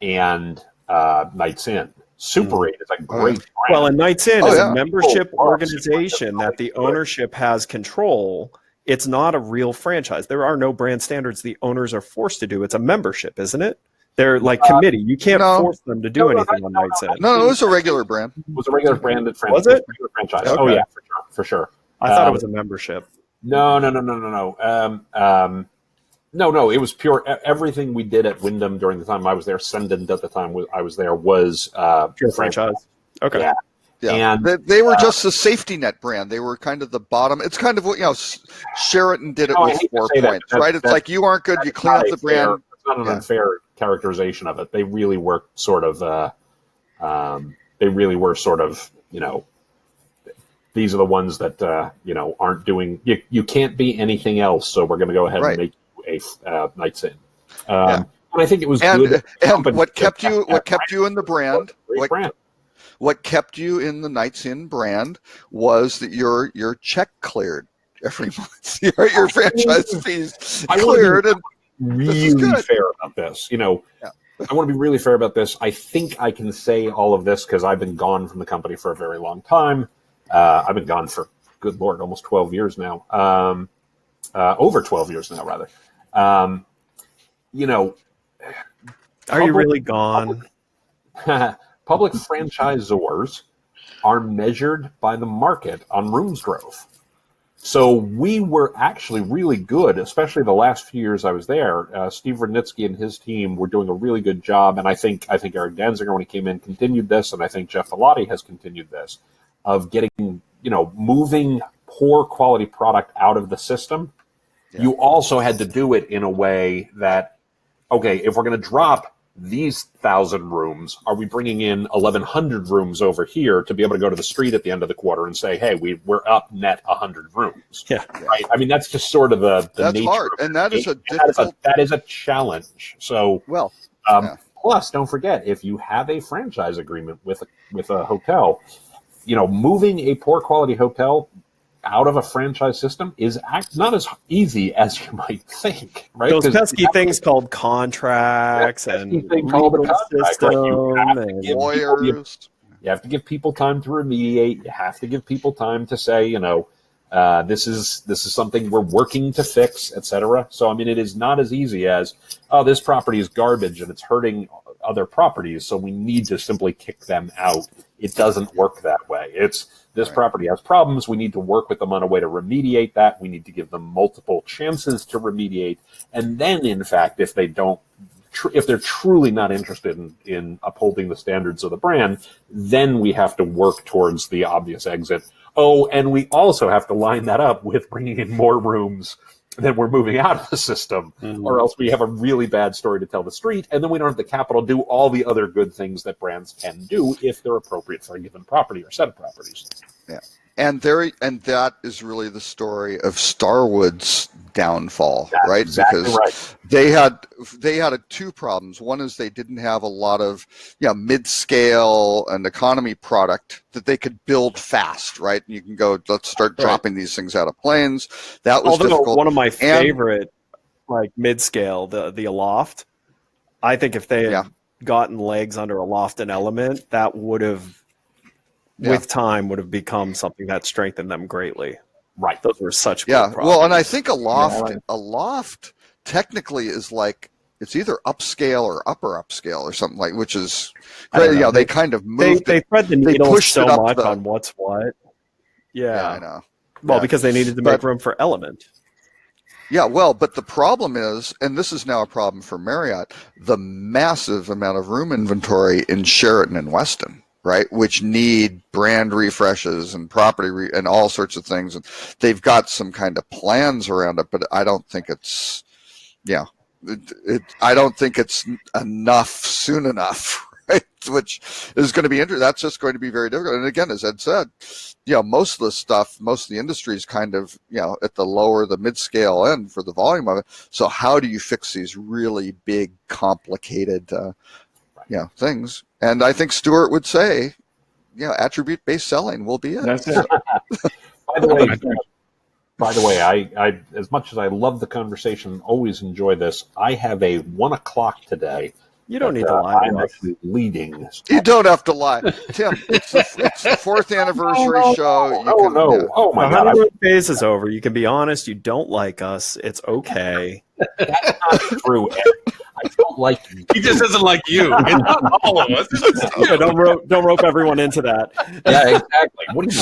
and Nights Inn. Super 8 is a great brand. Well, and Nights Inn is a membership organization that the ownership has control. It's not a real franchise. There are no brand standards the owners are forced to do. It's a membership, isn't it? They're like committee. You can't force them to do anything on Nights Inn. No, it was a regular brand. It was a regular branded franchise. Was it? Regular franchise. Okay. Oh, yeah, for sure. I thought it was a membership. No. No. It was pure. Everything we did at Wyndham during the time I was there, Sendent at the time I was there, was pure franchise. Okay. Yeah. Yeah, and they were just a safety net brand. They were kind of the bottom. It's kind of what Sheraton did it with 4 Points, right? It's like you aren't good, you clean up the brand. It's not an unfair characterization of it. They really were sort of. These are the ones that aren't doing. You can't be anything else, so we're going to go ahead and make you a Nights Inn. And I think it was good. And what kept you in the brand? Brand. What kept you in the Nights Inn brand was that your check cleared every month. Your franchise fees cleared. And really fair about this. I want to be really fair about this. I think I can say all of this because I've been gone from the company for a very long time. I've been gone for, good Lord, almost 12 years now. Over 12 years now, rather. Are you really gone? Public franchisors are measured by the market on rooms growth. So we were actually really good, especially the last few years I was there. Steve Rudnitsky and his team were doing a really good job, and I think Eric Danziger, when he came in, continued this, and I think Jeff Vellotti has continued this, of getting, moving poor quality product out of the system. Yeah. You also had to do it in a way that, okay, if we're going to drop these 1,000 rooms, are we bringing in 1,100 rooms over here to be able to go to the street at the end of the quarter and say, hey, we're up net 100 rooms? Yeah. Right. I mean, that's just sort of the that's nature hard, of it. And that is a difficult. That is a challenge. So, plus, don't forget, if you have a franchise agreement with a hotel, moving a poor quality hotel out of a franchise system is not as easy as you might think, right? Those pesky things called contracts and legal system and lawyers. You have to give people time to remediate. You have to give people time to say, this is something we're working to fix, etc. So, I mean, it is not as easy as, oh, this property is garbage and it's hurting other properties, so we need to simply kick them out. It doesn't work that way. It's this property has problems. We need to work with them on a way to remediate that. We need to give them multiple chances to remediate. And then, in fact, if they're truly not interested in upholding the standards of the brand, then we have to work towards the obvious exit. Oh, and we also have to line that up with bringing in more rooms than we're moving out of the system, or else we have a really bad story to tell the street, and then we don't have the capital to do all the other good things that brands can do if they're appropriate for a given property or set of properties. Yeah, and that is really the story of Starwood's downfall, That's right? Exactly because right. they had 2 problems. One is they didn't have a lot of mid-scale and economy product that they could build fast, right? You can go, let's start dropping these things out of planes. That was difficult. One of my favorite, like mid-scale, the Aloft. I think if they had gotten legs under Aloft and Element, that would have, with time, would have become something that strengthened them greatly. Right. Those were such Yeah. cool Well, and I properties. think a loft technically is like, it's either upscale or upper upscale or something like, which is I don't great. know. Yeah, they kind of moved They it. thread the They needle pushed so it up much the- on what's what. Yeah, I know. Well, Yeah. because they needed to make room for Element. Yeah, well, but the problem is, and this is now a problem for Marriott, the massive amount of room inventory in Sheraton and Westin, right? Which need brand refreshes and property and all sorts of things. And they've got some kind of plans around it, but I don't think it's, I don't think it's enough soon enough, right? Which is going to be interesting. That's just going to be very difficult. And again, as Ed said, most of the stuff, most of the industry is kind of, at the lower, the mid-scale end for the volume of it. So how do you fix these really big, complicated, things? And I think Stuart would say, attribute-based selling will be it. That's it. By the way, I as much as I love the conversation, always enjoy this. I have a 1 o'clock today. You don't need to lie. I'm actually leading. You don't have to lie, Tim. It's the fourth anniversary show. Oh my The God! honeymoon phase is over. You can be honest. You don't like us. It's okay. That's not true. I don't like you. He just doesn't like you. It's not all of us. It's just you. Yeah, don't rope everyone into that. Yeah, exactly. What do you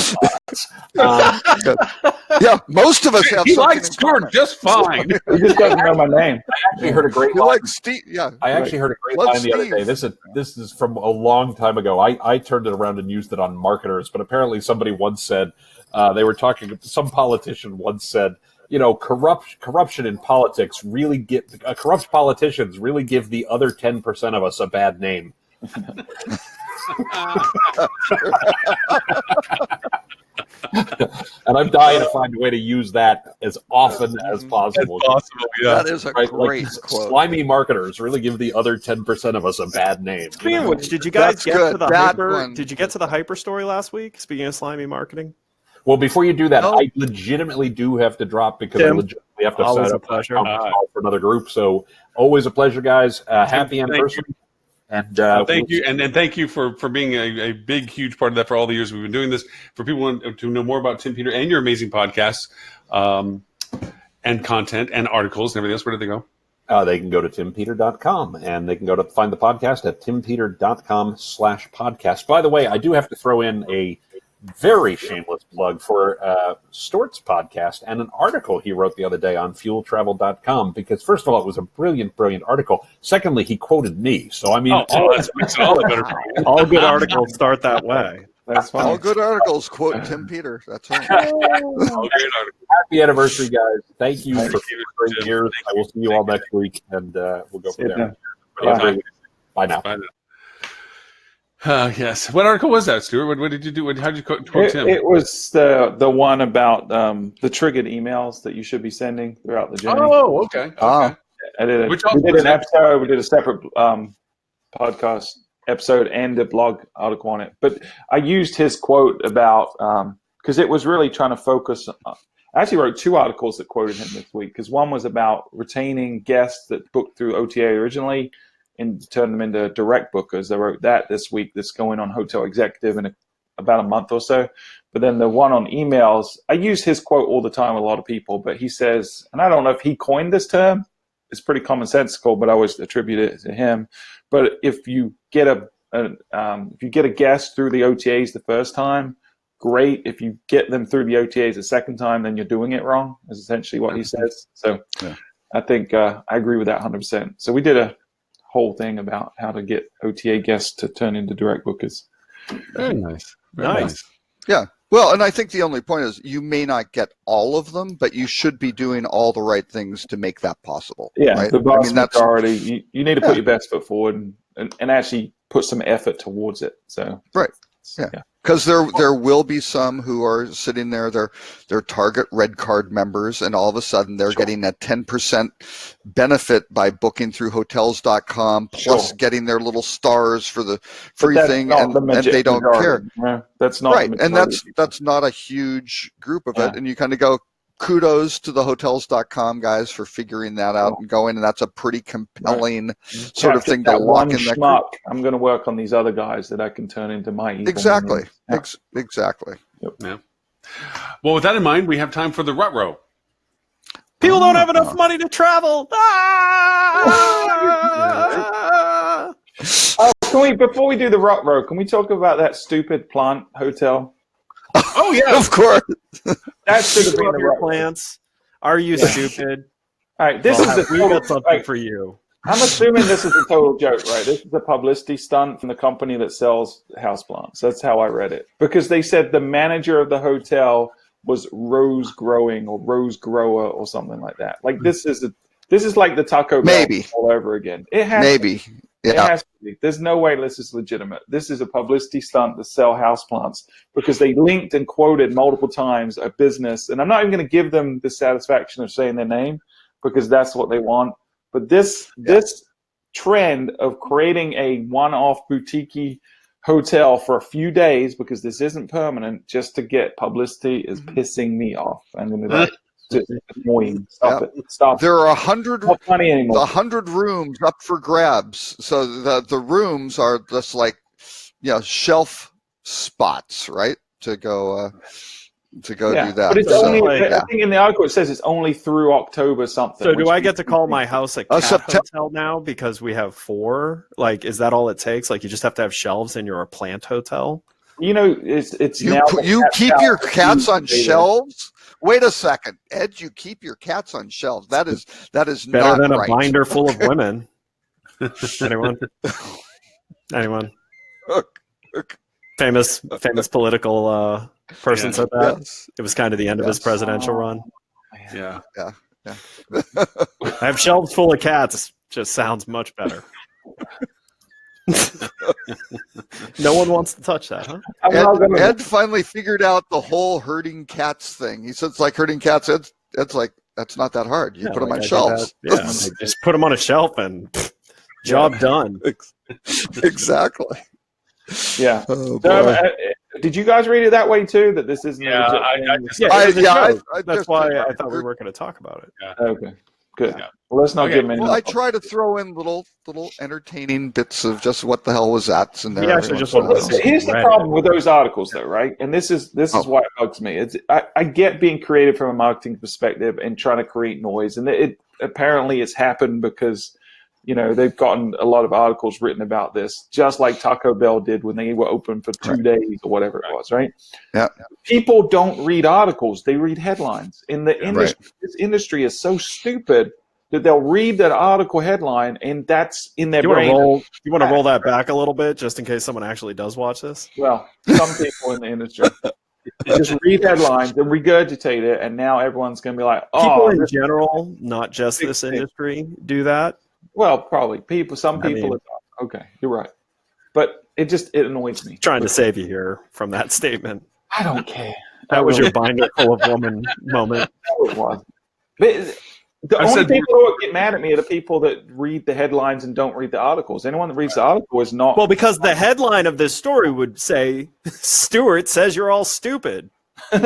Most of us have. He something likes in Stuart common. just fine. He just doesn't know my name. I actually heard a great You line. like Steve? Yeah. I actually heard a great Love line the other day. Steve. This is from a long time ago. I turned it around and used it on marketers, but apparently somebody once said they were talking. Some politician once said, corruption in politics corrupt politicians really give the other 10% of us a bad name. And I'm dying to find a way to use that as often as possible. Yeah. That is a great quote. Slimy marketers really give the other 10% of us a bad name. Speaking of which, did you guys That's get good. to the That hyper? one. Did you get to the hyper story last week? Speaking of slimy marketing. Well, before you do that, No. I legitimately do have to drop because Tim, I legitimately have to always set a up pleasure. a call for another group. So always a pleasure, guys. Happy Thank anniversary. And thank you, and thank you for being a big, huge part of that for all the years we've been doing this. For people to know more about Tim Peter and your amazing podcasts, and content and articles and everything else, where do they go? They can go to timpeter.com and they can go to find the podcast at timpeter.com/podcast. By the way, I do have to throw in a very shameless plug for Stuart's podcast and an article he wrote the other day on fueltravel.com, because first of all, it was a brilliant, brilliant article. Secondly, he quoted me. So, I mean, That makes it all the better for you. All good articles start that way. That's fine. All good articles quote Tim Peter. That's right. All great articles. happy anniversary, guys. Thank you Thank for you, great Jim. years. Thank I will see you all next week, and we'll go from See you there. then. Bye now. Bye now. Yes. What article was that, Stuart? What did you do? How did you quote Tim? It was the one about the triggered emails that you should be sending throughout the journey. Oh, okay. Ah. I did Which we also did was an episode. We did a separate podcast episode and a blog article on it. But I used his quote about because it was really trying to focus. I actually wrote 2 articles that quoted him this week, because one was about retaining guests that booked through OTA originally and turn them into direct bookers. I wrote that this week. That's going on Hotel Executive in about a month or so. But then the one on emails, I use his quote all the time with a lot of people, but he says, and I don't know if he coined this term, it's pretty commonsensical, but I always attribute it to him. But if you get a guest through the OTAs the first time, great. If you get them through the OTAs the second time, then you're doing it wrong, is essentially what he says. So Yeah. I think I agree with that 100%. So we did a whole thing about how to get OTA guests to turn into direct bookers. Very nice. Nice. Yeah. Well, and I think the only point is you may not get all of them, but you should be doing all the right things to make that possible. Yeah, right? the vast that's majority. You need to put your best foot forward and actually put some effort towards it. So right. Yeah. Because there will be some who are sitting there, they're Target Red Card members, and all of a sudden they're getting a 10% benefit by booking through hotels.com, plus getting their little stars for the free thing, and they don't care. Yeah, that's not right, and that's not a huge group of it, and you kind of go, kudos to the hotels.com guys for figuring that out and going, and that's a pretty compelling sort of thing to lock in that group. I'm going to work on these other guys that I can turn into my evil Exactly. minions. Exactly. Yep. Yeah. Well, with that in mind, we have time for the rut row. People don't have enough money to travel. Ah! Before we do the rut row, can we talk about that stupid plant hotel? Oh yeah, Of course. That should have been the Your rut row. plants. Are you stupid? All right, this Well, is we got something for you. I'm assuming this is a total joke, right? This is a publicity stunt from the company that sells houseplants. That's how I read it. Because they said the manager of the hotel was rose growing or rose grower or something like that. Like this is like the Taco Bell Maybe. all over again. It has Maybe. It Yeah. has to be. There's no way this is legitimate. This is a publicity stunt to sell houseplants because they linked and quoted multiple times a business. And I'm not even going to give them the satisfaction of saying their name because that's what they want. But this trend of creating a one-off boutique hotel for a few days because this isn't permanent just to get publicity is pissing me off. And it's just annoying. Stop it. Stop. There are 100 Not funny anymore. 100 rooms up for grabs. So the rooms are just like, shelf spots, right? To go do that. But it's So, only, like, I think in the article it says it's only through October something. So do which I get to call my house a cat September. hotel now because we have 4? Like, is that all it takes? Like, you just have to have shelves and you're a plant hotel? It's You now you keep your cats on shelves. shelves? Wait a second, Ed. You keep your cats on shelves. That is Better not than right. a binder full of women. Anyone? Famous political person Yeah. said that. Yes. It was kind of the end of his presidential run. yeah. I have shelves full of cats. Just sounds much better. No one wants to touch that, huh? I'm not gonna- Ed finally figured out the whole herding cats thing. He said it's like herding cats. Ed's like, that's not that hard. You Yeah, put them like on I did shelves. that. Yeah, like, just put them on a shelf and job done. Exactly. Yeah. Oh, So, boy. did you guys read it that way too? That this isn't Yeah, a legit I thing? just- Yeah, it was a joke. I That's just- why I thought we were going to talk about it. Okay. Good. Yeah. Well, let's not Okay. give him any. Well, I try to throw in little entertaining bits of just what the hell was that in there. He every actually just once in a wanted to while. say- Here's the Reddit. problem with those articles, though, right? And this is why it bugs me. I get being creative from a marketing perspective and trying to create noise, and it apparently it's happened because they've gotten a lot of articles written about this, just like Taco Bell did when they were open for 2 days or whatever it was, right? Yeah. People don't read articles; they read headlines. In the industry, this industry is so stupid that they'll read that article headline, and that's in their You want brain. to roll that back a little bit, just in case someone actually does watch this? Well, some people in the industry just read headlines and regurgitate it, and now everyone's going to be like, People "Oh, in this-" general, not just Big this thing. industry, do that. well, probably people. Some I people. mean- Okay, you're right, but it annoys me. Trying to save you here from that statement. I don't care. That was your binder full of woman moment. It was. But the I only said- people who get mad at me are the people that read the headlines and don't read the articles. Anyone that reads the article is not. Well, because the headline of this story would say, Stuart says you're all stupid. But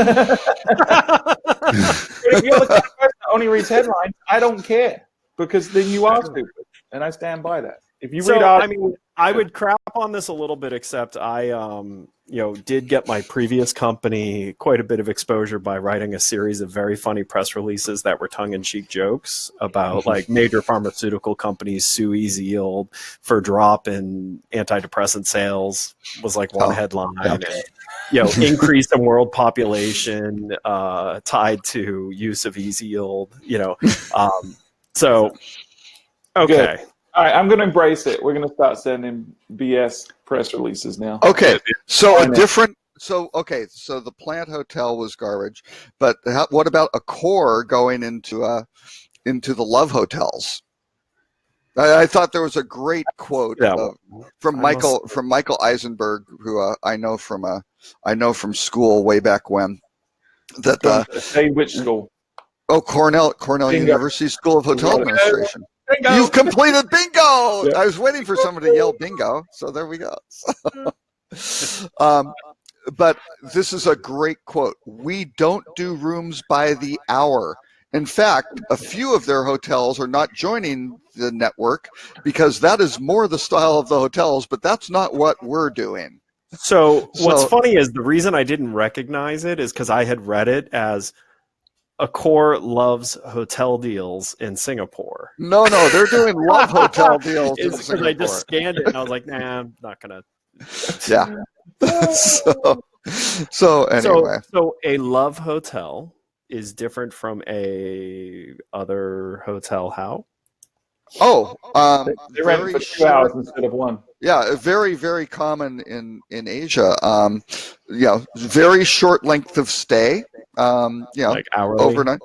if you're the kind of person that only reads headlines, I don't care because then you are stupid, and I stand by that. If you read articles, I would crap on this a little bit, except I, did get my previous company quite a bit of exposure by writing a series of very funny press releases that were tongue-in-cheek jokes about like major pharmaceutical companies sue Easy Yield for drop in antidepressant sales was like one headline. okay. And, increase in world population tied to use of Easy Yield. So okay. Good. all right, I'm going to embrace it. We're going to start sending BS press releases now. Okay, so I know. So the plant hotel was garbage, but what about Accor going into the love hotels? I thought there was a great quote from Michael Eisenberg, who I know from school way back when. That Say which school? Cornell Bingo. University School of Hotel Bingo. Administration. Bingo. You've completed bingo. Yeah. I was waiting for somebody to yell bingo, so there we go. But this is a great quote. We don't do rooms by the hour. In fact, a few of their hotels are not joining the network because that is more the style of the hotels, but that's not what we're doing. So what's funny is the reason I didn't recognize it is because I had read it as Accor loves hotel deals in Singapore. No, they're doing love hotel deals in Because Singapore. I just scanned it and I was like, nah, I'm not gonna. Yeah. So anyway. So a love hotel is different from a other hotel. How? They rent for 2 hours instead of 1. Yeah, very, very common in Asia. Very short length of stay. Like hourly, overnight.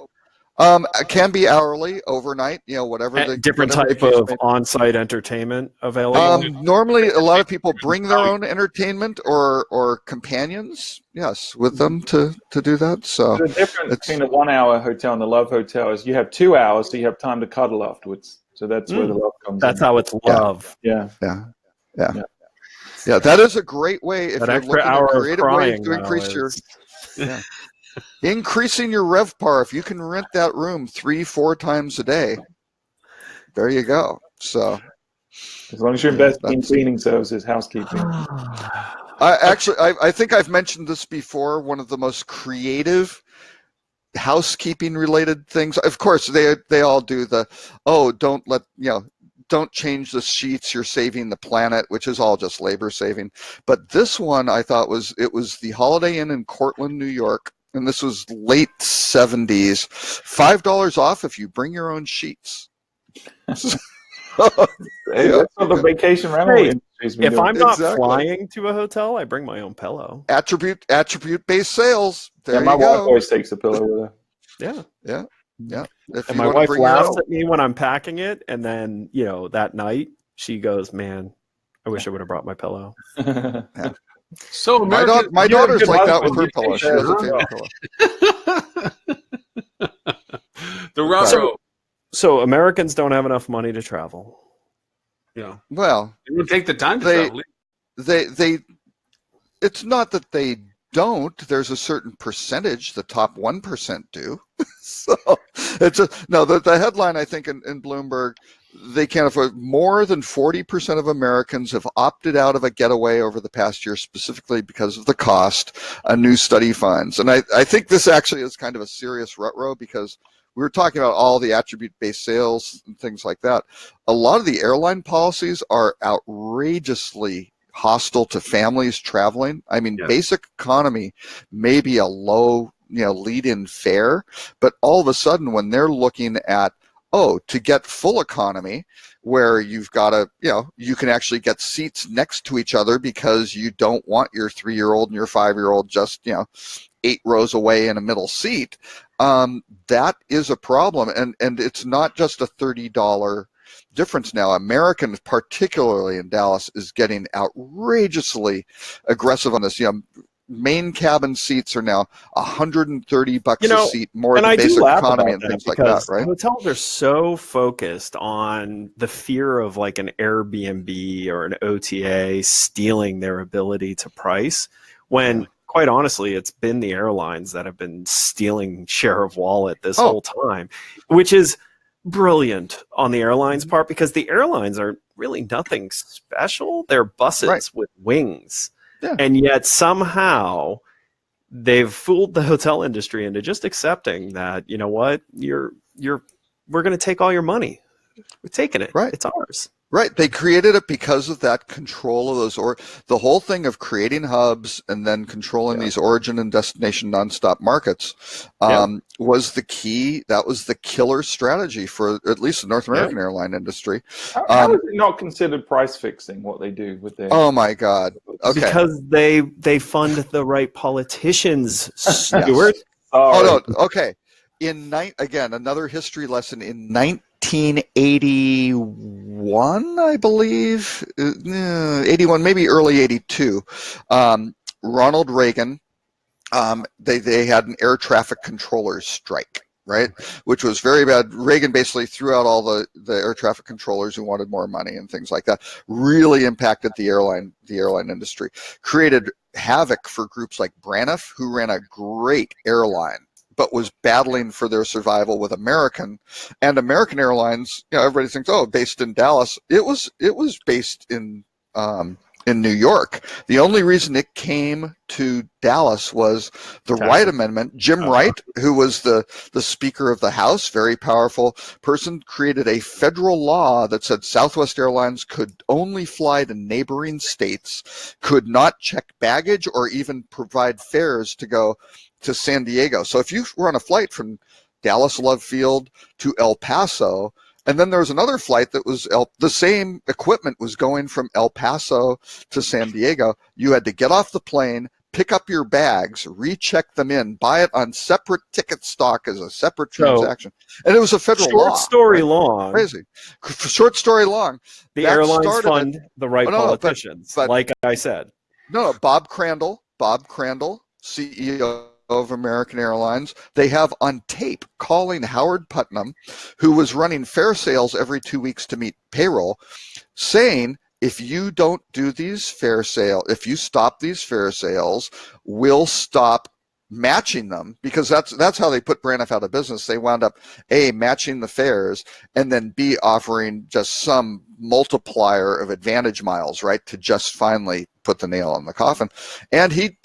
It can be hourly, overnight. Whatever the different whatever type of on-site entertainment available. Normally, a lot of people bring their own entertainment or companions. Yes, with them to do that. So the difference between the 1 hour hotel and the love hotel is you have 2 hours, so you have time to cuddle afterwards. So that's where the love comes in. That's how it's love. Yeah. That is a great way if That you're extra looking at hour of creative ways crying to increase your is- increasing your RevPAR. If you can rent that room 3-4 times a day, there you go. So as long as you're investing in cleaning services, housekeeping. I think I've mentioned this before. One of the most creative housekeeping related things, of course, they all do the don't change the sheets, you're saving the planet, which is all just labor saving. But this one I thought was the Holiday Inn in Cortland, New York, and this was late 70s. $5 off if you bring your own sheets. That's what the vacation rental industry's been If doing. I'm not flying to a hotel, I bring my own pillow. Attribute based sales. There my you wife go. always takes a pillow with her. Yeah. And my wife laughs at me when I'm packing it, and then that night she goes, "Man, I wish I would have brought my pillow." So my daughter's like that with her pillow. She has a favorite pillow. So Americans don't have enough money to travel. Yeah. Well, they would take the time to travel. They it's not that they don't. There's a certain percentage, the top 1% do. So the headline, I think, in Bloomberg, they can't afford. More than 40% of Americans have opted out of a getaway over the past year, specifically because of the cost, a new study finds. And I think this actually is kind of a serious rut-row, because we were talking about all the attribute-based sales and things like that. A lot of the airline policies are outrageously hostile to families traveling. I mean, basic economy may be a low, lead-in fare, but all of a sudden when they're looking at, to get full economy, where you've got to, you can actually get seats next to each other because you don't want your 3-year-old and your 5-year-old just, 8 rows away in a middle seat. That is a problem. And it's not just a $30 difference now. American, particularly in Dallas, is getting outrageously aggressive on this. Main cabin seats are now $130 a seat, more than basic economy and things like that, right? Hotels are so focused on the fear of like an Airbnb or an OTA stealing their ability to price, when quite honestly, it's been the airlines that have been stealing share of wallet this whole time, which is brilliant on the airlines part, because the airlines are really nothing special. They're buses with wings. Yeah. And yet somehow they've fooled the hotel industry into just accepting that, we're going to take all your money. We're taking it. Right. It's ours. Right. They created it because of that control of those, or the whole thing of creating hubs and then controlling these origin and destination nonstop markets was the key. That was the killer strategy for at least the North American airline industry. How is it not considered price fixing what they do with their? Oh my God. Okay. Because they fund the right politicians, Stuart. Oh no. Okay. Again, another history lesson. In 1981, I believe, 81, maybe early 82, Ronald Reagan, they had an air traffic controllers strike, right? Which was very bad. Reagan basically threw out all the air traffic controllers who wanted more money and things like that. Really impacted the airline industry. Created havoc for groups like Braniff, who ran a great airline, but was battling for their survival with American. And American Airlines, everybody thinks, based in Dallas. It was based in in New York. The only reason it came to Dallas was the Wright Amendment. Jim Wright, who was the Speaker of the House, very powerful person, created a federal law that said Southwest Airlines could only fly to neighboring states, could not check baggage or even provide fares to go to San Diego. So if you were on a flight from Dallas Love Field to El Paso, and then there was another flight that was the same equipment was going from El Paso to San Diego. You had to get off the plane, pick up your bags, recheck them in, buy it on separate ticket stock as a separate transaction. And it was a federal law. Short story long. Crazy. Short story long. The airlines fund the right politicians, but, like I said. No, Bob Crandall, CEO of American Airlines, they have on tape calling Howard Putnam, who was running fare sales every 2 weeks to meet payroll, saying, if you don't do these fare sales, if you stop these fare sales, we'll stop matching them, because that's how they put Braniff out of business. They wound up A, matching the fares, and then B, offering just some multiplier of advantage miles, right, to just finally put the nail in the coffin. And he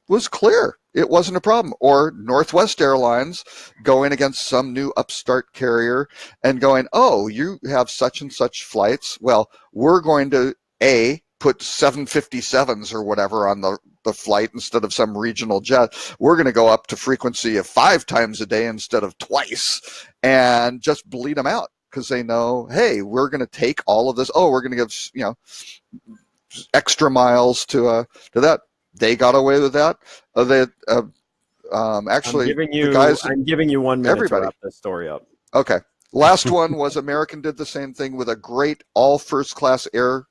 was clear. It wasn't a problem. Or Northwest Airlines going against some new upstart carrier and going, oh, you have such and such flights. Well, we're going to, A, put 757s or whatever on the flight instead of some regional jet. We're going to go up to frequency of 5 times a day instead of twice, and just bleed them out, because they know, hey, we're going to take all of this. Oh, we're going to give, extra miles to that. They got away with that. Actually, I'm giving you 1 minute to wrap this story up. Okay. Last one was American did the same thing with a great all first class air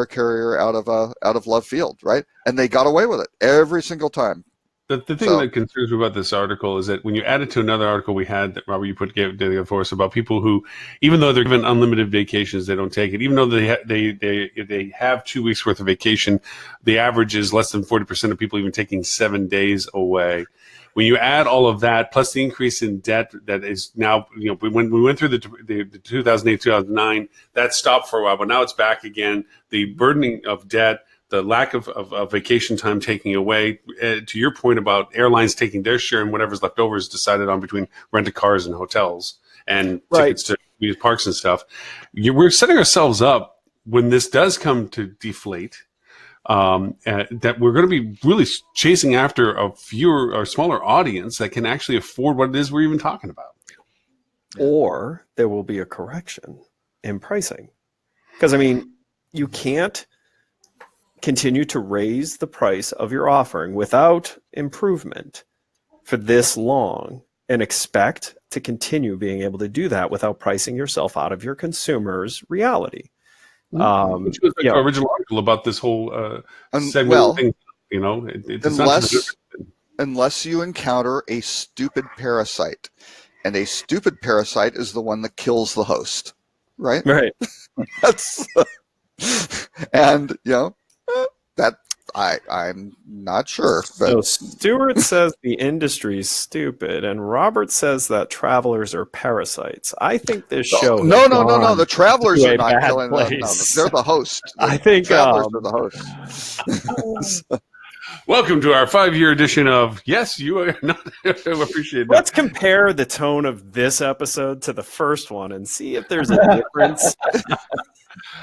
carrier out of Love Field, right? And they got away with it every single time. The thing that concerns me about this article is that when you add it to another article we had that Robert you put together for us about people who, even though they're given unlimited vacations, they don't take it. Even though they have 2 weeks worth of vacation, the average is less than 40% of people even taking 7 days away. When you add all of that, plus the increase in debt that is now, when we went through the 2008, 2009, that stopped for a while, but now it's back again. The burdening of debt, the lack of vacation time taking away, to your point about airlines taking their share and whatever's left over is decided on between rent-a-cars and hotels and tickets to these parks and stuff. We're setting ourselves up when this does come to deflate, that we're going to be really chasing after a fewer or smaller audience that can actually afford what it is we're even talking about. Or there will be a correction in pricing. Because, you can't continue to raise the price of your offering without improvement for this long and expect to continue being able to do that without pricing yourself out of your consumer's reality. Which was the original article about this whole segment thing. Unless you encounter a stupid parasite, and a stupid parasite is the one that kills the host, right? Right. That's and that I'm not sure. But so Stuart says the industry's stupid, and Robert says that travelers are parasites. I think this show. No. The travelers are not killing them. No, they're the host. I think travelers are the hosts. Welcome to our 5-year edition of Yes, You Are Not. I appreciate that. Let's compare the tone of this episode to the first one and see if there's a difference.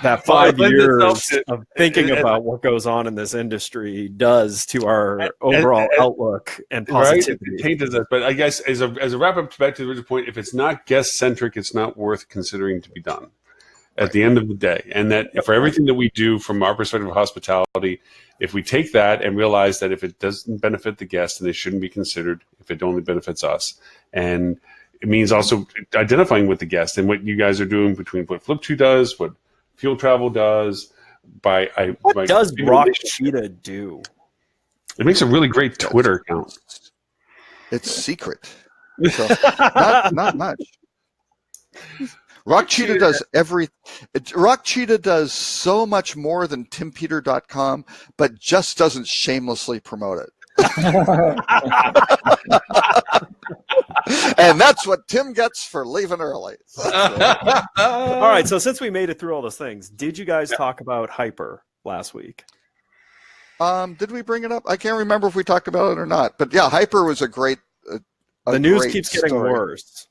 That 5 years of thinking about what goes on in this industry does to our overall outlook and positivity. Right? It tainted us. But I guess as a wrap-up back to the original point, if it's not guest-centric, it's not worth considering to be done at the end of the day. And that for everything that we do from our perspective of hospitality, if we take that and realize that if it doesn't benefit the guest, then it shouldn't be considered if it only benefits us. And it means also identifying with the guest and what you guys are doing between what Flip2 does, what Fuel Travel does. What does Rock Cheetah do? It makes a really great Twitter account. It's secret. So not much. Rock Cheetah does Rock Cheetah does so much more than TimPeter.com, but just doesn't shamelessly promote it. And that's what Tim gets for leaving early. All right, so since we made it through all those things, did you guys talk about Hyper last week. Did we bring it up? I can't remember if we talked about it or not. But yeah, Hyper was a great. The news great keeps getting story. worse.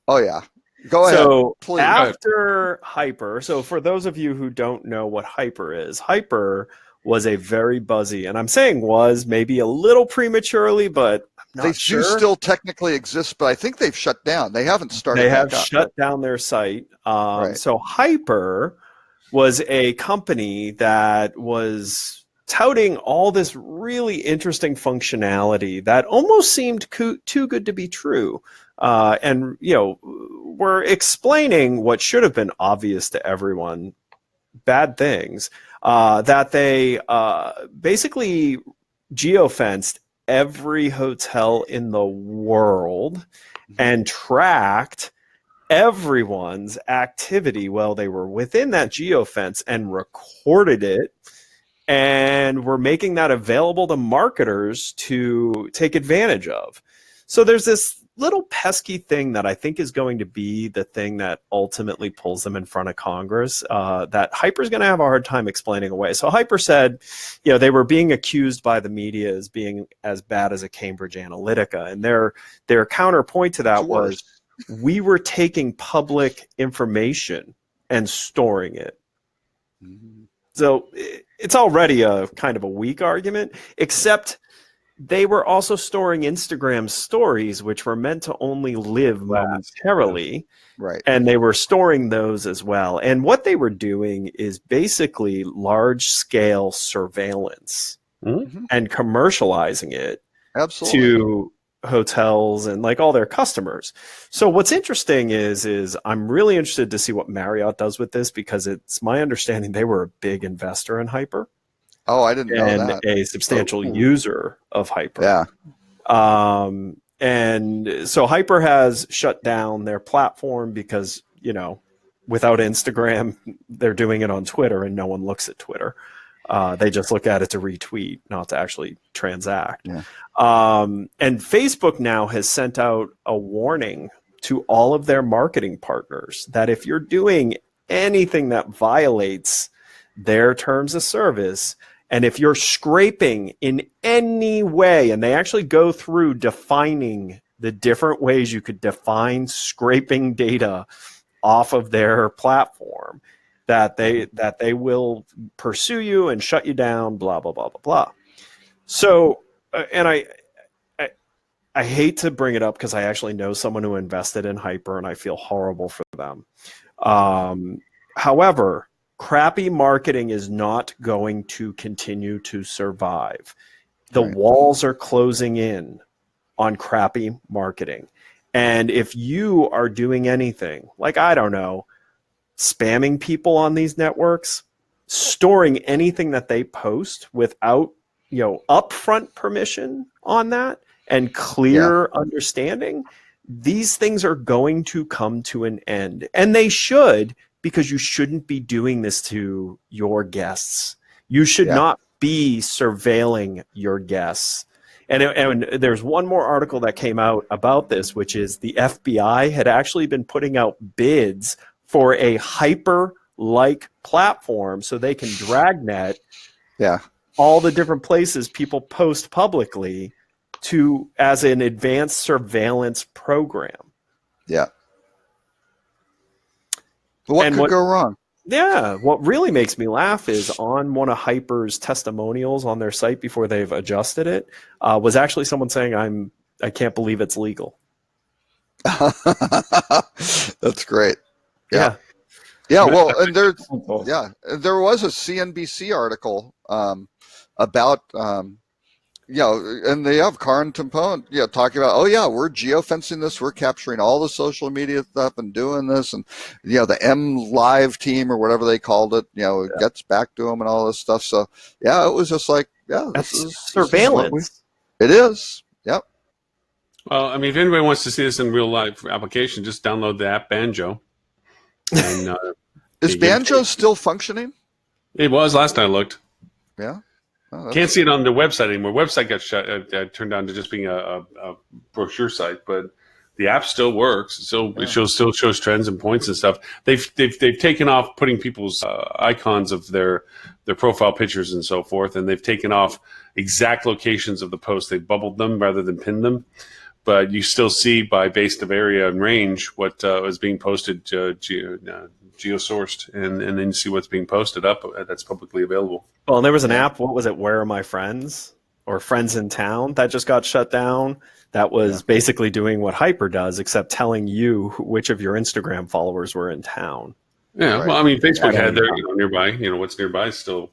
Oh yeah, go ahead. So please. after Hyper, so for those of you who don't know what Hyper is, Hyper was a very buzzy, and I'm saying was maybe a little prematurely, but I'm not They sure. do still technically exist, but I think they've shut down. They haven't started. They have back up. shut down their site. Right. So Hyper was a company that was touting all this really interesting functionality that almost seemed too good to be true. And, we're explaining what should have been obvious to everyone, bad things, that they basically geofenced every hotel in the world and tracked everyone's activity while they were within that geofence and recorded it, and we're making that available to marketers to take advantage of. So there's this little pesky thing that I think is going to be the thing that ultimately pulls them in front of Congress, that Hyper's going to have a hard time explaining away. So Hyper said, they were being accused by the media as being as bad as a Cambridge Analytica, and their counterpoint to that was, we were taking public information and storing it. Mm-hmm. So it's already a kind of a weak argument, except they were also storing Instagram stories, which were meant to only live momentarily. Right. And they were storing those as well. And what they were doing is basically large-scale surveillance and commercializing it to hotels and like all their customers. So what's interesting is I'm really interested to see what Marriott does with this, because it's my understanding they were a big investor in Hyper. Oh, I didn't know that. And a substantial user of Hyper. Yeah. And so Hyper has shut down their platform because, without Instagram, they're doing it on Twitter and no one looks at Twitter. They just look at it to retweet, not to actually transact. Yeah. And Facebook now has sent out a warning to all of their marketing partners that if you're doing anything that violates their terms of service, and if you're scraping in any way, and they actually go through defining the different ways you could define scraping data off of their platform, that they will pursue you and shut you down, blah, blah, blah, blah, blah. So, and I hate to bring it up because I actually know someone who invested in Hyper and I feel horrible for them. However, crappy marketing is not going to continue to survive. The walls are closing in on crappy marketing. And if you are doing anything, like, I don't know, spamming people on these networks, storing anything that they post without, upfront permission on that and clear understanding, these things are going to come to an end. And they should, because you shouldn't be doing this to your guests. You should not be surveilling your guests. And there's one more article that came out about this, which is the FBI had actually been putting out bids for a Hyper-like platform so they can dragnet all the different places people post publicly as an advanced surveillance program. Yeah. But what could go wrong? Yeah. What really makes me laugh is on one of Hyper's testimonials on their site before they've adjusted it, was actually someone saying, I can't believe it's legal. That's great. Yeah. Yeah. Well, and there was a CNBC article about, and they have Karin Tampone, talking about, we're geofencing this, we're capturing all the social media stuff and doing this, and the M Live team or whatever they called it, it gets back to them and all this stuff. So it was just like, this is surveillance. It is. Yep. Well, I mean, if anybody wants to see this in real life application, just download the app Banjo. And, is Banjo still functioning? It was last time I looked. Yeah. Oh, can't see it on the website anymore. Website got shut, turned down to just being a brochure site, but The app still works. It still shows trends and points and stuff. They've taken off putting people's icons of their profile pictures and so forth, and they've taken off exact locations of the post. They've bubbled them rather than pinned them, but you still see by based of area and range what is being posted geo-sourced, and then you see what's being posted up that's publicly available. Well, and there was an app. What was it? Where Are My Friends? Or Friends in Town that just got shut down. That was basically doing what Hyper does, except telling you which of your Instagram followers were in town. Yeah, right. Well, I mean, Facebook had their nearby. What's nearby is still,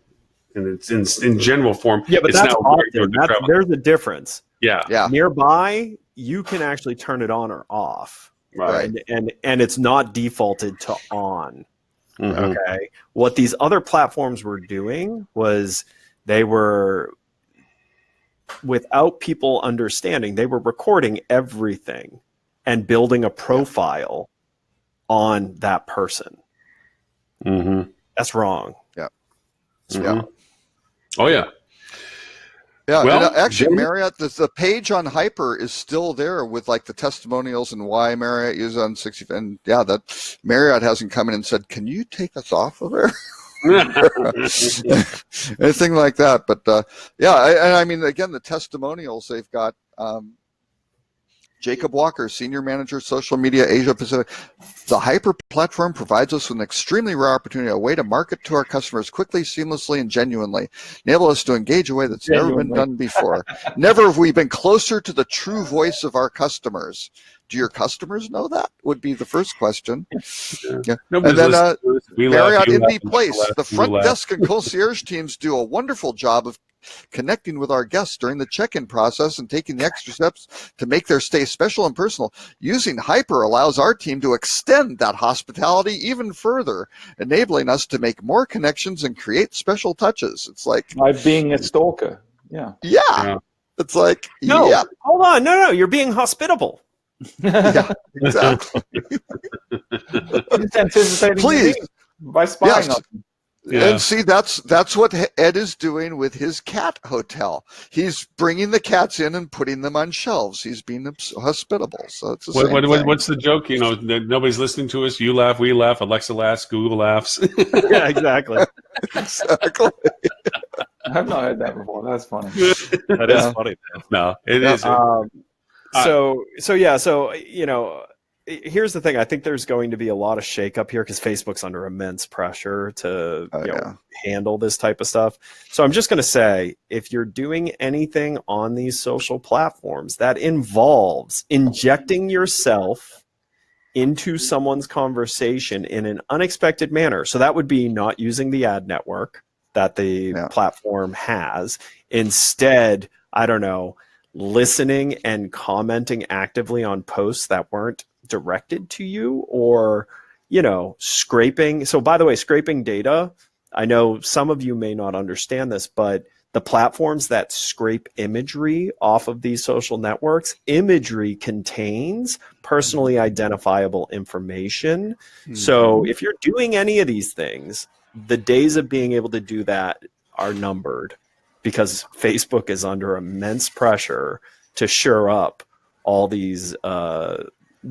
and it's in general form. Yeah, but it's that's now often. There's a difference. Yeah. Nearby, you can actually turn it on or off. Right. And it's not defaulted to on. Mm-hmm. Okay. What these other platforms were doing was they were, without people understanding, they were recording everything and building a profile on that person. Mm-hmm. That's wrong. Yeah. Mm-hmm. Yeah. Oh yeah. Yeah, well, and actually, Marriott, the page on Hyper is still there with like the testimonials and why Marriott uses on 60. And yeah, that Marriott hasn't come in and said, "Can you take us off of there?" Anything like that. But I mean, again, the testimonials they've got. Jacob Walker, Senior Manager, Social Media, Asia Pacific. The Hyper platform provides us with an extremely rare opportunity, a way to market to our customers quickly, seamlessly, and genuinely. Enable us to engage in a way that's never been done before. Never have we been closer to the true voice of our customers. Do your customers know that? Would be the first question. Yeah. And then Marriott Indy Place. The front desk and concierge teams do a wonderful job of connecting with our guests during the check-in process and taking the extra steps to make their stay special and personal. Using Hyper allows our team to extend that hospitality even further, enabling us to make more connections and create special touches. It's like being a stalker. Yeah. It's like hold on, no, you're being hospitable. Yeah, exactly. Please, by spying on them. Yeah. And see, that's what Ed is doing with his cat hotel. He's bringing the cats in and putting them on shelves. He's being hospitable. So it's the same thing. What's the joke? Nobody's listening to us. You laugh, we laugh. Alexa laughs, Google laughs. Yeah, exactly. Exactly. I've not heard that before. That's funny. That is funny. No, it is. Here's the thing. I think there's going to be a lot of shakeup here because Facebook's under immense pressure to handle this type of stuff. So I'm just going to say, if you're doing anything on these social platforms that involves injecting yourself into someone's conversation in an unexpected manner, so that would be not using the ad network that the platform has. Instead, I don't know, listening and commenting actively on posts that weren't directed to you, or scraping. So by the way, scraping data, I know some of you may not understand this, but the platforms that scrape imagery off of these social networks, imagery contains personally identifiable information. Mm-hmm. So if you're doing any of these things, the days of being able to do that are numbered, because Facebook is under immense pressure to shore up all these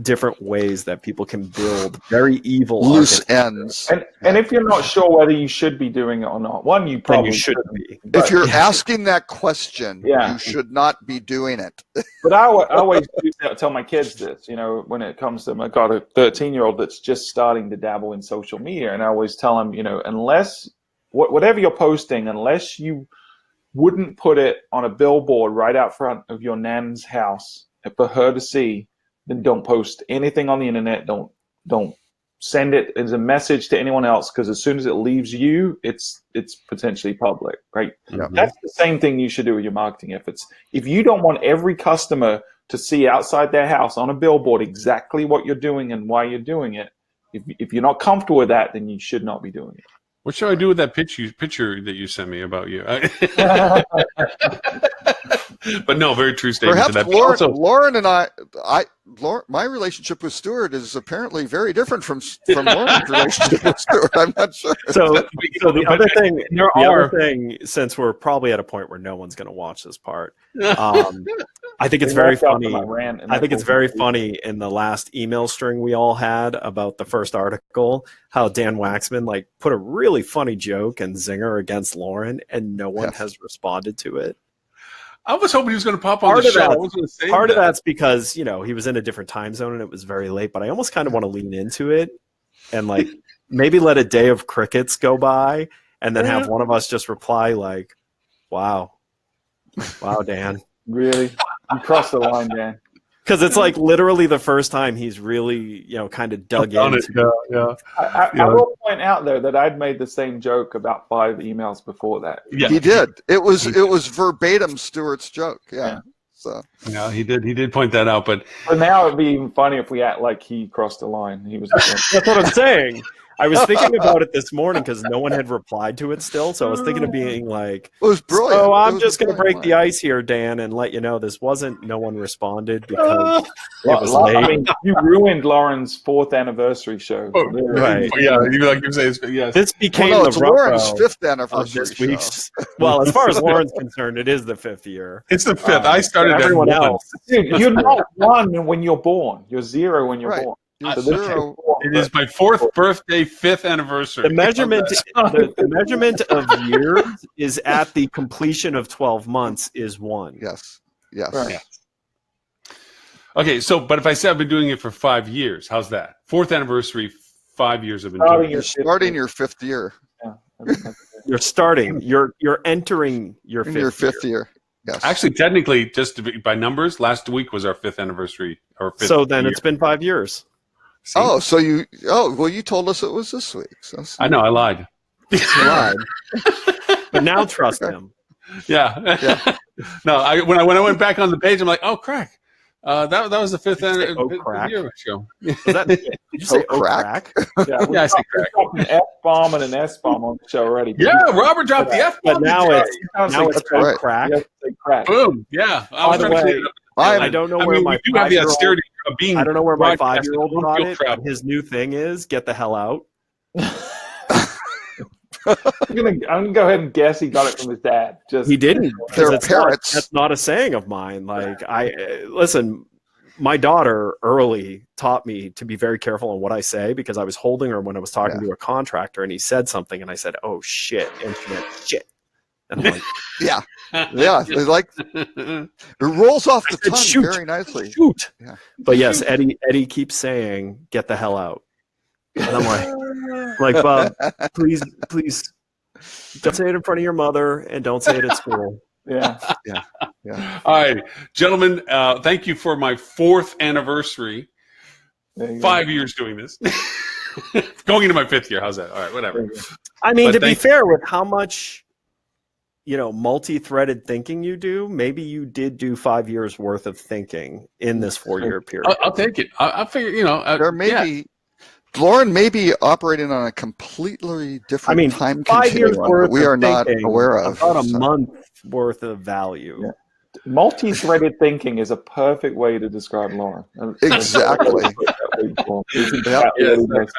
different ways that people can build very evil loose ends. And if you're not sure whether you should be doing it or not, you probably shouldn't be. If you're asking that question, you should not be doing it. But I always tell my kids this, when it comes to, I've got a 13-year-old that's just starting to dabble in social media, and I always tell him, unless, whatever you're posting, unless you wouldn't put it on a billboard right out front of your nan's house for her to see, then don't post anything on the internet. Don't send it as a message to anyone else, because as soon as it leaves you, it's potentially public, right? Yeah. That's the same thing you should do with your marketing efforts. If you don't want every customer to see outside their house on a billboard exactly what you're doing and why you're doing it, if you're not comfortable with that, then you should not be doing it. What should I do with that picture that you sent me about you? But no, very true statement. Perhaps to that. Lauren and I my relationship with Stuart is apparently very different from Lauren's relationship with Stuart. I'm not sure. So the other thing, since we're probably at a point where no one's going to watch this part, I think it's very funny. I think it's very funny in the last email string we all had about the first article, how Dan Waxman like put a really funny joke and zinger against Lauren, and no one has responded to it. I was hoping he was going to pop on the show. I was going to say part of that's because he was in a different time zone and it was very late. But I almost kind of want to lean into it and like maybe let a day of crickets go by and then have one of us just reply like, "Wow, Dan." Really? You crossed the line, Dan. Because it's like literally the first time he's really, kind of dug into it. I will point out, though, that I'd made the same joke about 5 emails before that. Yeah. He did. It was verbatim Stuart's joke. Yeah. So. Yeah, he did point that out. But now it'd be even funny if we act like he crossed the line. He was. That's what I'm saying. I was thinking about it this morning because no one had replied to it still. So I was thinking of being like, it was brilliant. So I'm just going to break the ice here, Dan, and let you know this wasn't. No one responded because it was late. I mean, you ruined Lauren's 4th anniversary show. Oh, right. Yeah, you like you say, yes. This became it's the Lauren's 5th of anniversary this week's. Well, as far as Lauren's concerned, it is the 5th year. It's the 5th. I started everyone else. Dude, you're not 1 when you're born. You're 0 when you're born. You're 0. It is my 4th birthday, 5th anniversary. The measurement, the measurement of years is at the completion of 12 months is 1. Yes. Right. Yeah. Okay, but if I say I've been doing it for 5 years, how's that? 4th anniversary, 5 years I've been doing it. You're starting your 5th year. Yeah. You're starting. You're entering your 5th year. Yes. Actually, technically, just to be, by numbers, last week was our 5th anniversry. Or 5th so then year. It's been 5 years. See? Oh, so you told us it was this week. So I know, I lied. You lied. But now trust him. Yeah. No, when I went back on the page, I'm like, oh, crack. That was the 5th year show. Did you say crack? Yeah, I say crack. An F-bomb and an S-bomb on the show already. Yeah, Robert dropped the F-bomb. But now it's crack. Crack. Boom. Yeah. By the way, I don't know where my 5-year-old. I don't know where my 5-year-old got it. But his new thing is get the hell out. I'm gonna go ahead and guess he got it from his dad. He didn't. Their parents. That's not a saying of mine. Like listen, my daughter early taught me to be very careful on what I say because I was holding her when I was talking to a contractor and he said something and I said, "Oh shit," and she went shit. And I'm like, yeah. It's like it rolls off the tongue very nicely. Shoot. Yeah. But yes, Eddie keeps saying, "Get the hell out," and I'm like, Bob, please, don't say it in front of your mother, and don't say it at school. Yeah. All right, gentlemen, thank you for my 4th anniversary. 5 years doing this. Going into my 5th year. How's that? All right, whatever. I mean, to be fair, with how much multi-threaded thinking you do, maybe you did do 5 years worth of thinking in this 4-year period. I'll take it. I figure, there may be. Lauren may be operating on a completely different time 5 years continuum worth that we are not aware of. About a month worth of value. Yeah. Multi-threaded thinking is a perfect way to describe Lauren. Exactly. I've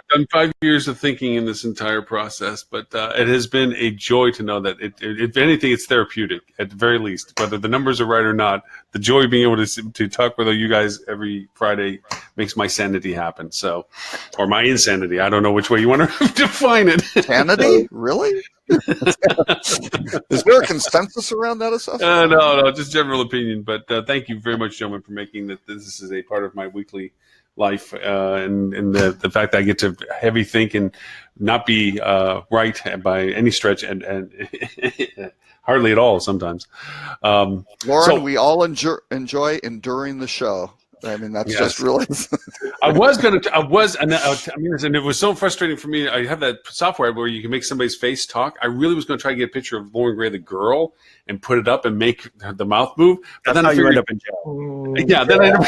done 5 years of thinking in this entire process, but it has been a joy to know that, if anything, it's therapeutic at the very least. Whether the numbers are right or not, the joy of being able to talk with you guys every Friday makes my sanity happen. So, or my insanity. I don't know which way you want to define it. Sanity? Really? Is there a consensus around that assessment? No, just general opinion. But thank you very much, gentlemen, for making that this is a part of my weekly life, and the fact that I get to heavy think and not be right by any stretch, and hardly at all sometimes. Lauren, we all enjoy enduring the show. I mean, that's just really. and it was so frustrating for me. I have that software where you can make somebody's face talk. I really was going to try to get a picture of Lauren Gray, the girl, and put it up and make the mouth move. But That's then how I you figured, end up in jail. then I never. I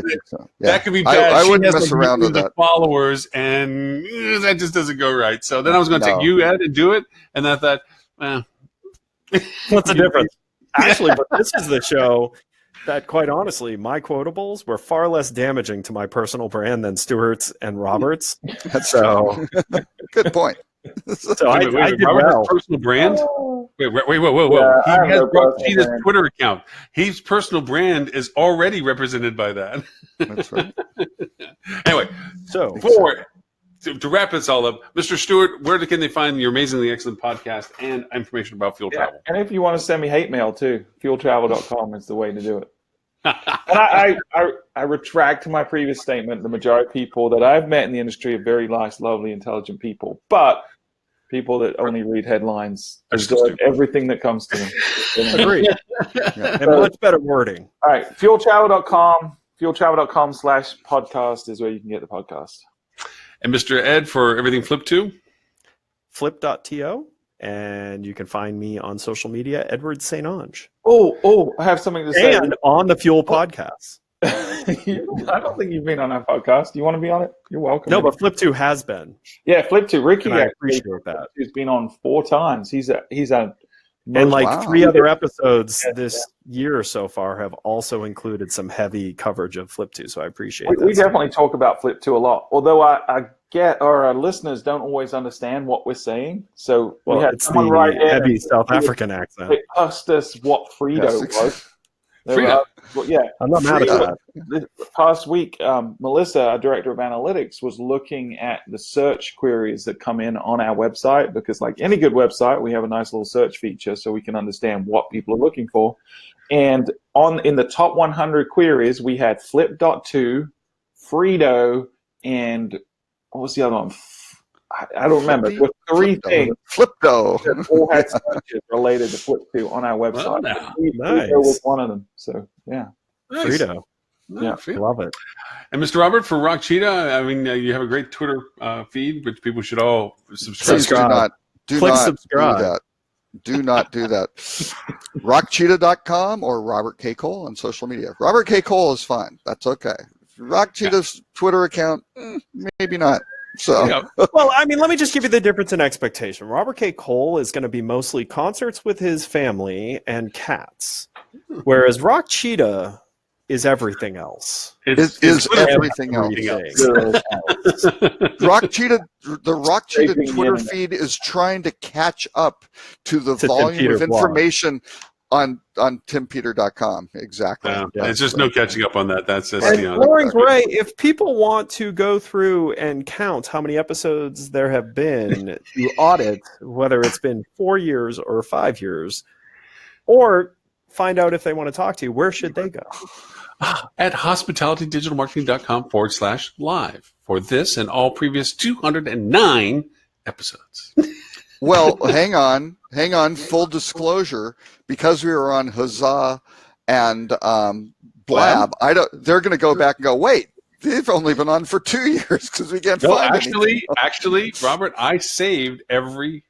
think so. Yeah. That could be bad. I wouldn't has mess around with that. Followers, and that just doesn't go right. So then I was going to take you, Ed, and do it, and I thought, what's the difference? Actually, but this is the show. that, quite honestly, my quotables were far less damaging to my personal brand than Stuart's and Robert's. So, Good point. so I did Robert's well. personal brand? Wait, whoa. Yeah, I have he has no Rob personal Cheetah's brand. Twitter account. His personal brand is already represented by that. That's right. Anyway, So, to wrap this all up, Mr. Stewart, where can they find your amazingly excellent podcast and information about fuel travel? And if you want to send me hate mail too, fueltravel.com is the way to do it. And I retract my previous statement. The majority of people that I've met in the industry are very nice, lovely, intelligent people. But people that only read headlines absorb everything that comes to them. agreed. And much better wording. All right, fueltravel.com, fueltravel.com/podcast is where you can get the podcast. And Mr. Ed, for everything Flip to? Flip.to. And you can find me on social media, Edward StOnge. Oh, I have something to say. And on the Fuel podcast. I don't think you've been on our podcast. Do you want to be on it? You're welcome. No, but Flip2 has been. Yeah, Flip to Ricky. And I appreciate that. He's been on 4 times. He's a And like Wow. 3 other episodes this year so far have also included some heavy coverage of Flip2, so I appreciate that. we definitely talk about Flip 2 a lot. Although I get, or our listeners don't always understand what we're saying. So we had it's someone the write in heavy and South African accent. they asked us what Frito Yes. was. Frito. Yeah. I'm not mad at that. The past week, Melissa, our director of analytics, was looking at the search queries that come in on our website, because like any good website, we have a nice little search feature so we can understand what people are looking for. And in the top 100 queries, we had Flip.2, Frito, and what was the other one? I don't remember. There were 3 things Flipdo. that all had searches related to Flip2 on our website. Wow. Nice. Frito was one of them. So, yeah. Nice. Frito. Yeah. Frito. Love it. And Mr. Robert, for Rock Cheetah, I mean, you have a great Twitter feed, which people should all subscribe Please to. do Click not subscribe. do that. Do not do that. RockCheetah.com or Robert K. Cole on social media. Robert K. Cole is fine. That's okay. Rock Cheetah's Twitter account, maybe not. So Yeah. Well, I mean, let me just give you the difference in expectation. Robert K. Cole is going to be mostly concerts with his family and cats, whereas Rock Cheetah is everything else. is everything else. Rock Cheetah, the Rock Cheetah Scraping the Twitter internet. feed is trying to catch up to the To volume Tim of Peter blog. information on timpeter.com. Exactly. There's just no catching up on that. That's just, And you know, Lauren Gray, if people want to go through and count how many episodes there have been to audit whether it's been 4 years or 5 years, or find out if they want to talk to you, where should they go? at hospitalitydigitalmarketing.com/live for this and all previous 209 episodes. Well, hang on. Full disclosure, because we were on Huzzah and Blab, they're going to go back and go, wait, they've only been on for 2 years because we can't No, find anything. actually, Robert, I saved every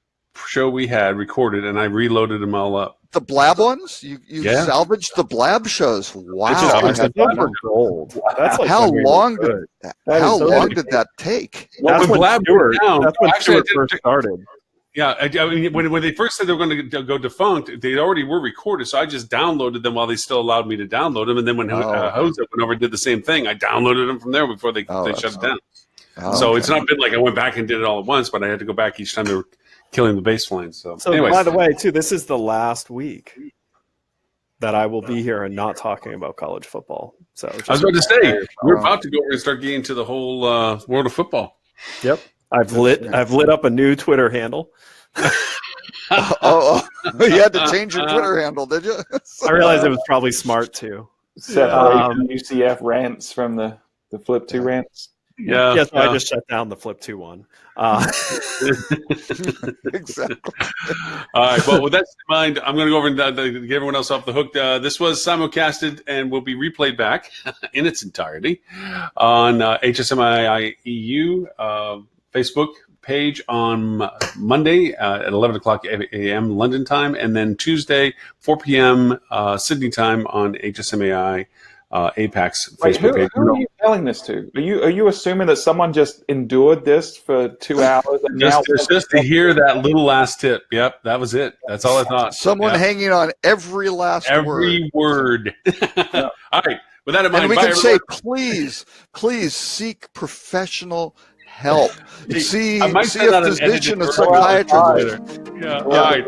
show we had recorded and I reloaded them all up. The Blab ones? You Yeah. salvaged the Blab shows. Wow. It's just- I it's had Those no- were gold. That's like How when we were long good. How so long good. did that take? Well, That's when when Blab Stuart, went down, that's when actually, Stuart first started. Yeah, I mean, when they first said they were going to go defunct, they already were recorded, so I just downloaded them while they still allowed me to download them. And then when Jose went over and did the same thing, I downloaded them from there before they shut it down. So it's not been like I went back and did it all at once, but I had to go back each time they were killing the baseline. So anyways. By the way, too, this is the last week that I will be here and not talking about college football. So I was about to say we're about to go over and start getting into the whole world of football. Yep, I've lit up a new Twitter handle. You had to change your Twitter handle, did you? I realized it was probably smart too. Separate UCF rants from the Flip 2 rants. Yeah, So I just shut down the Flip 2 one. Exactly. All right. Well, with that in mind, I'm going to go over and get everyone else off the hook. This was simulcasted and will be replayed back in its entirety on HSMI EU Facebook page on Monday at 11 o'clock a.m. London time, and then Tuesday 4 p.m. Sydney time on HSMAI APAC's Wait, Facebook page. who are you telling this to? Are you assuming that someone just endured this for 2 hours and Just to hear that little last tip. Yep, that was it. That's all I thought. Someone Yep. hanging on every last Every word. All right. With that in mind, and we bye, can everyone. say, please seek professional help. See I might see send a out an physician, a edited version psychiatrist. Yeah. All right.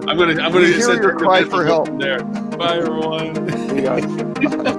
I'm gonna We hear send your cry for help. from there. Bye, everyone. See you guys.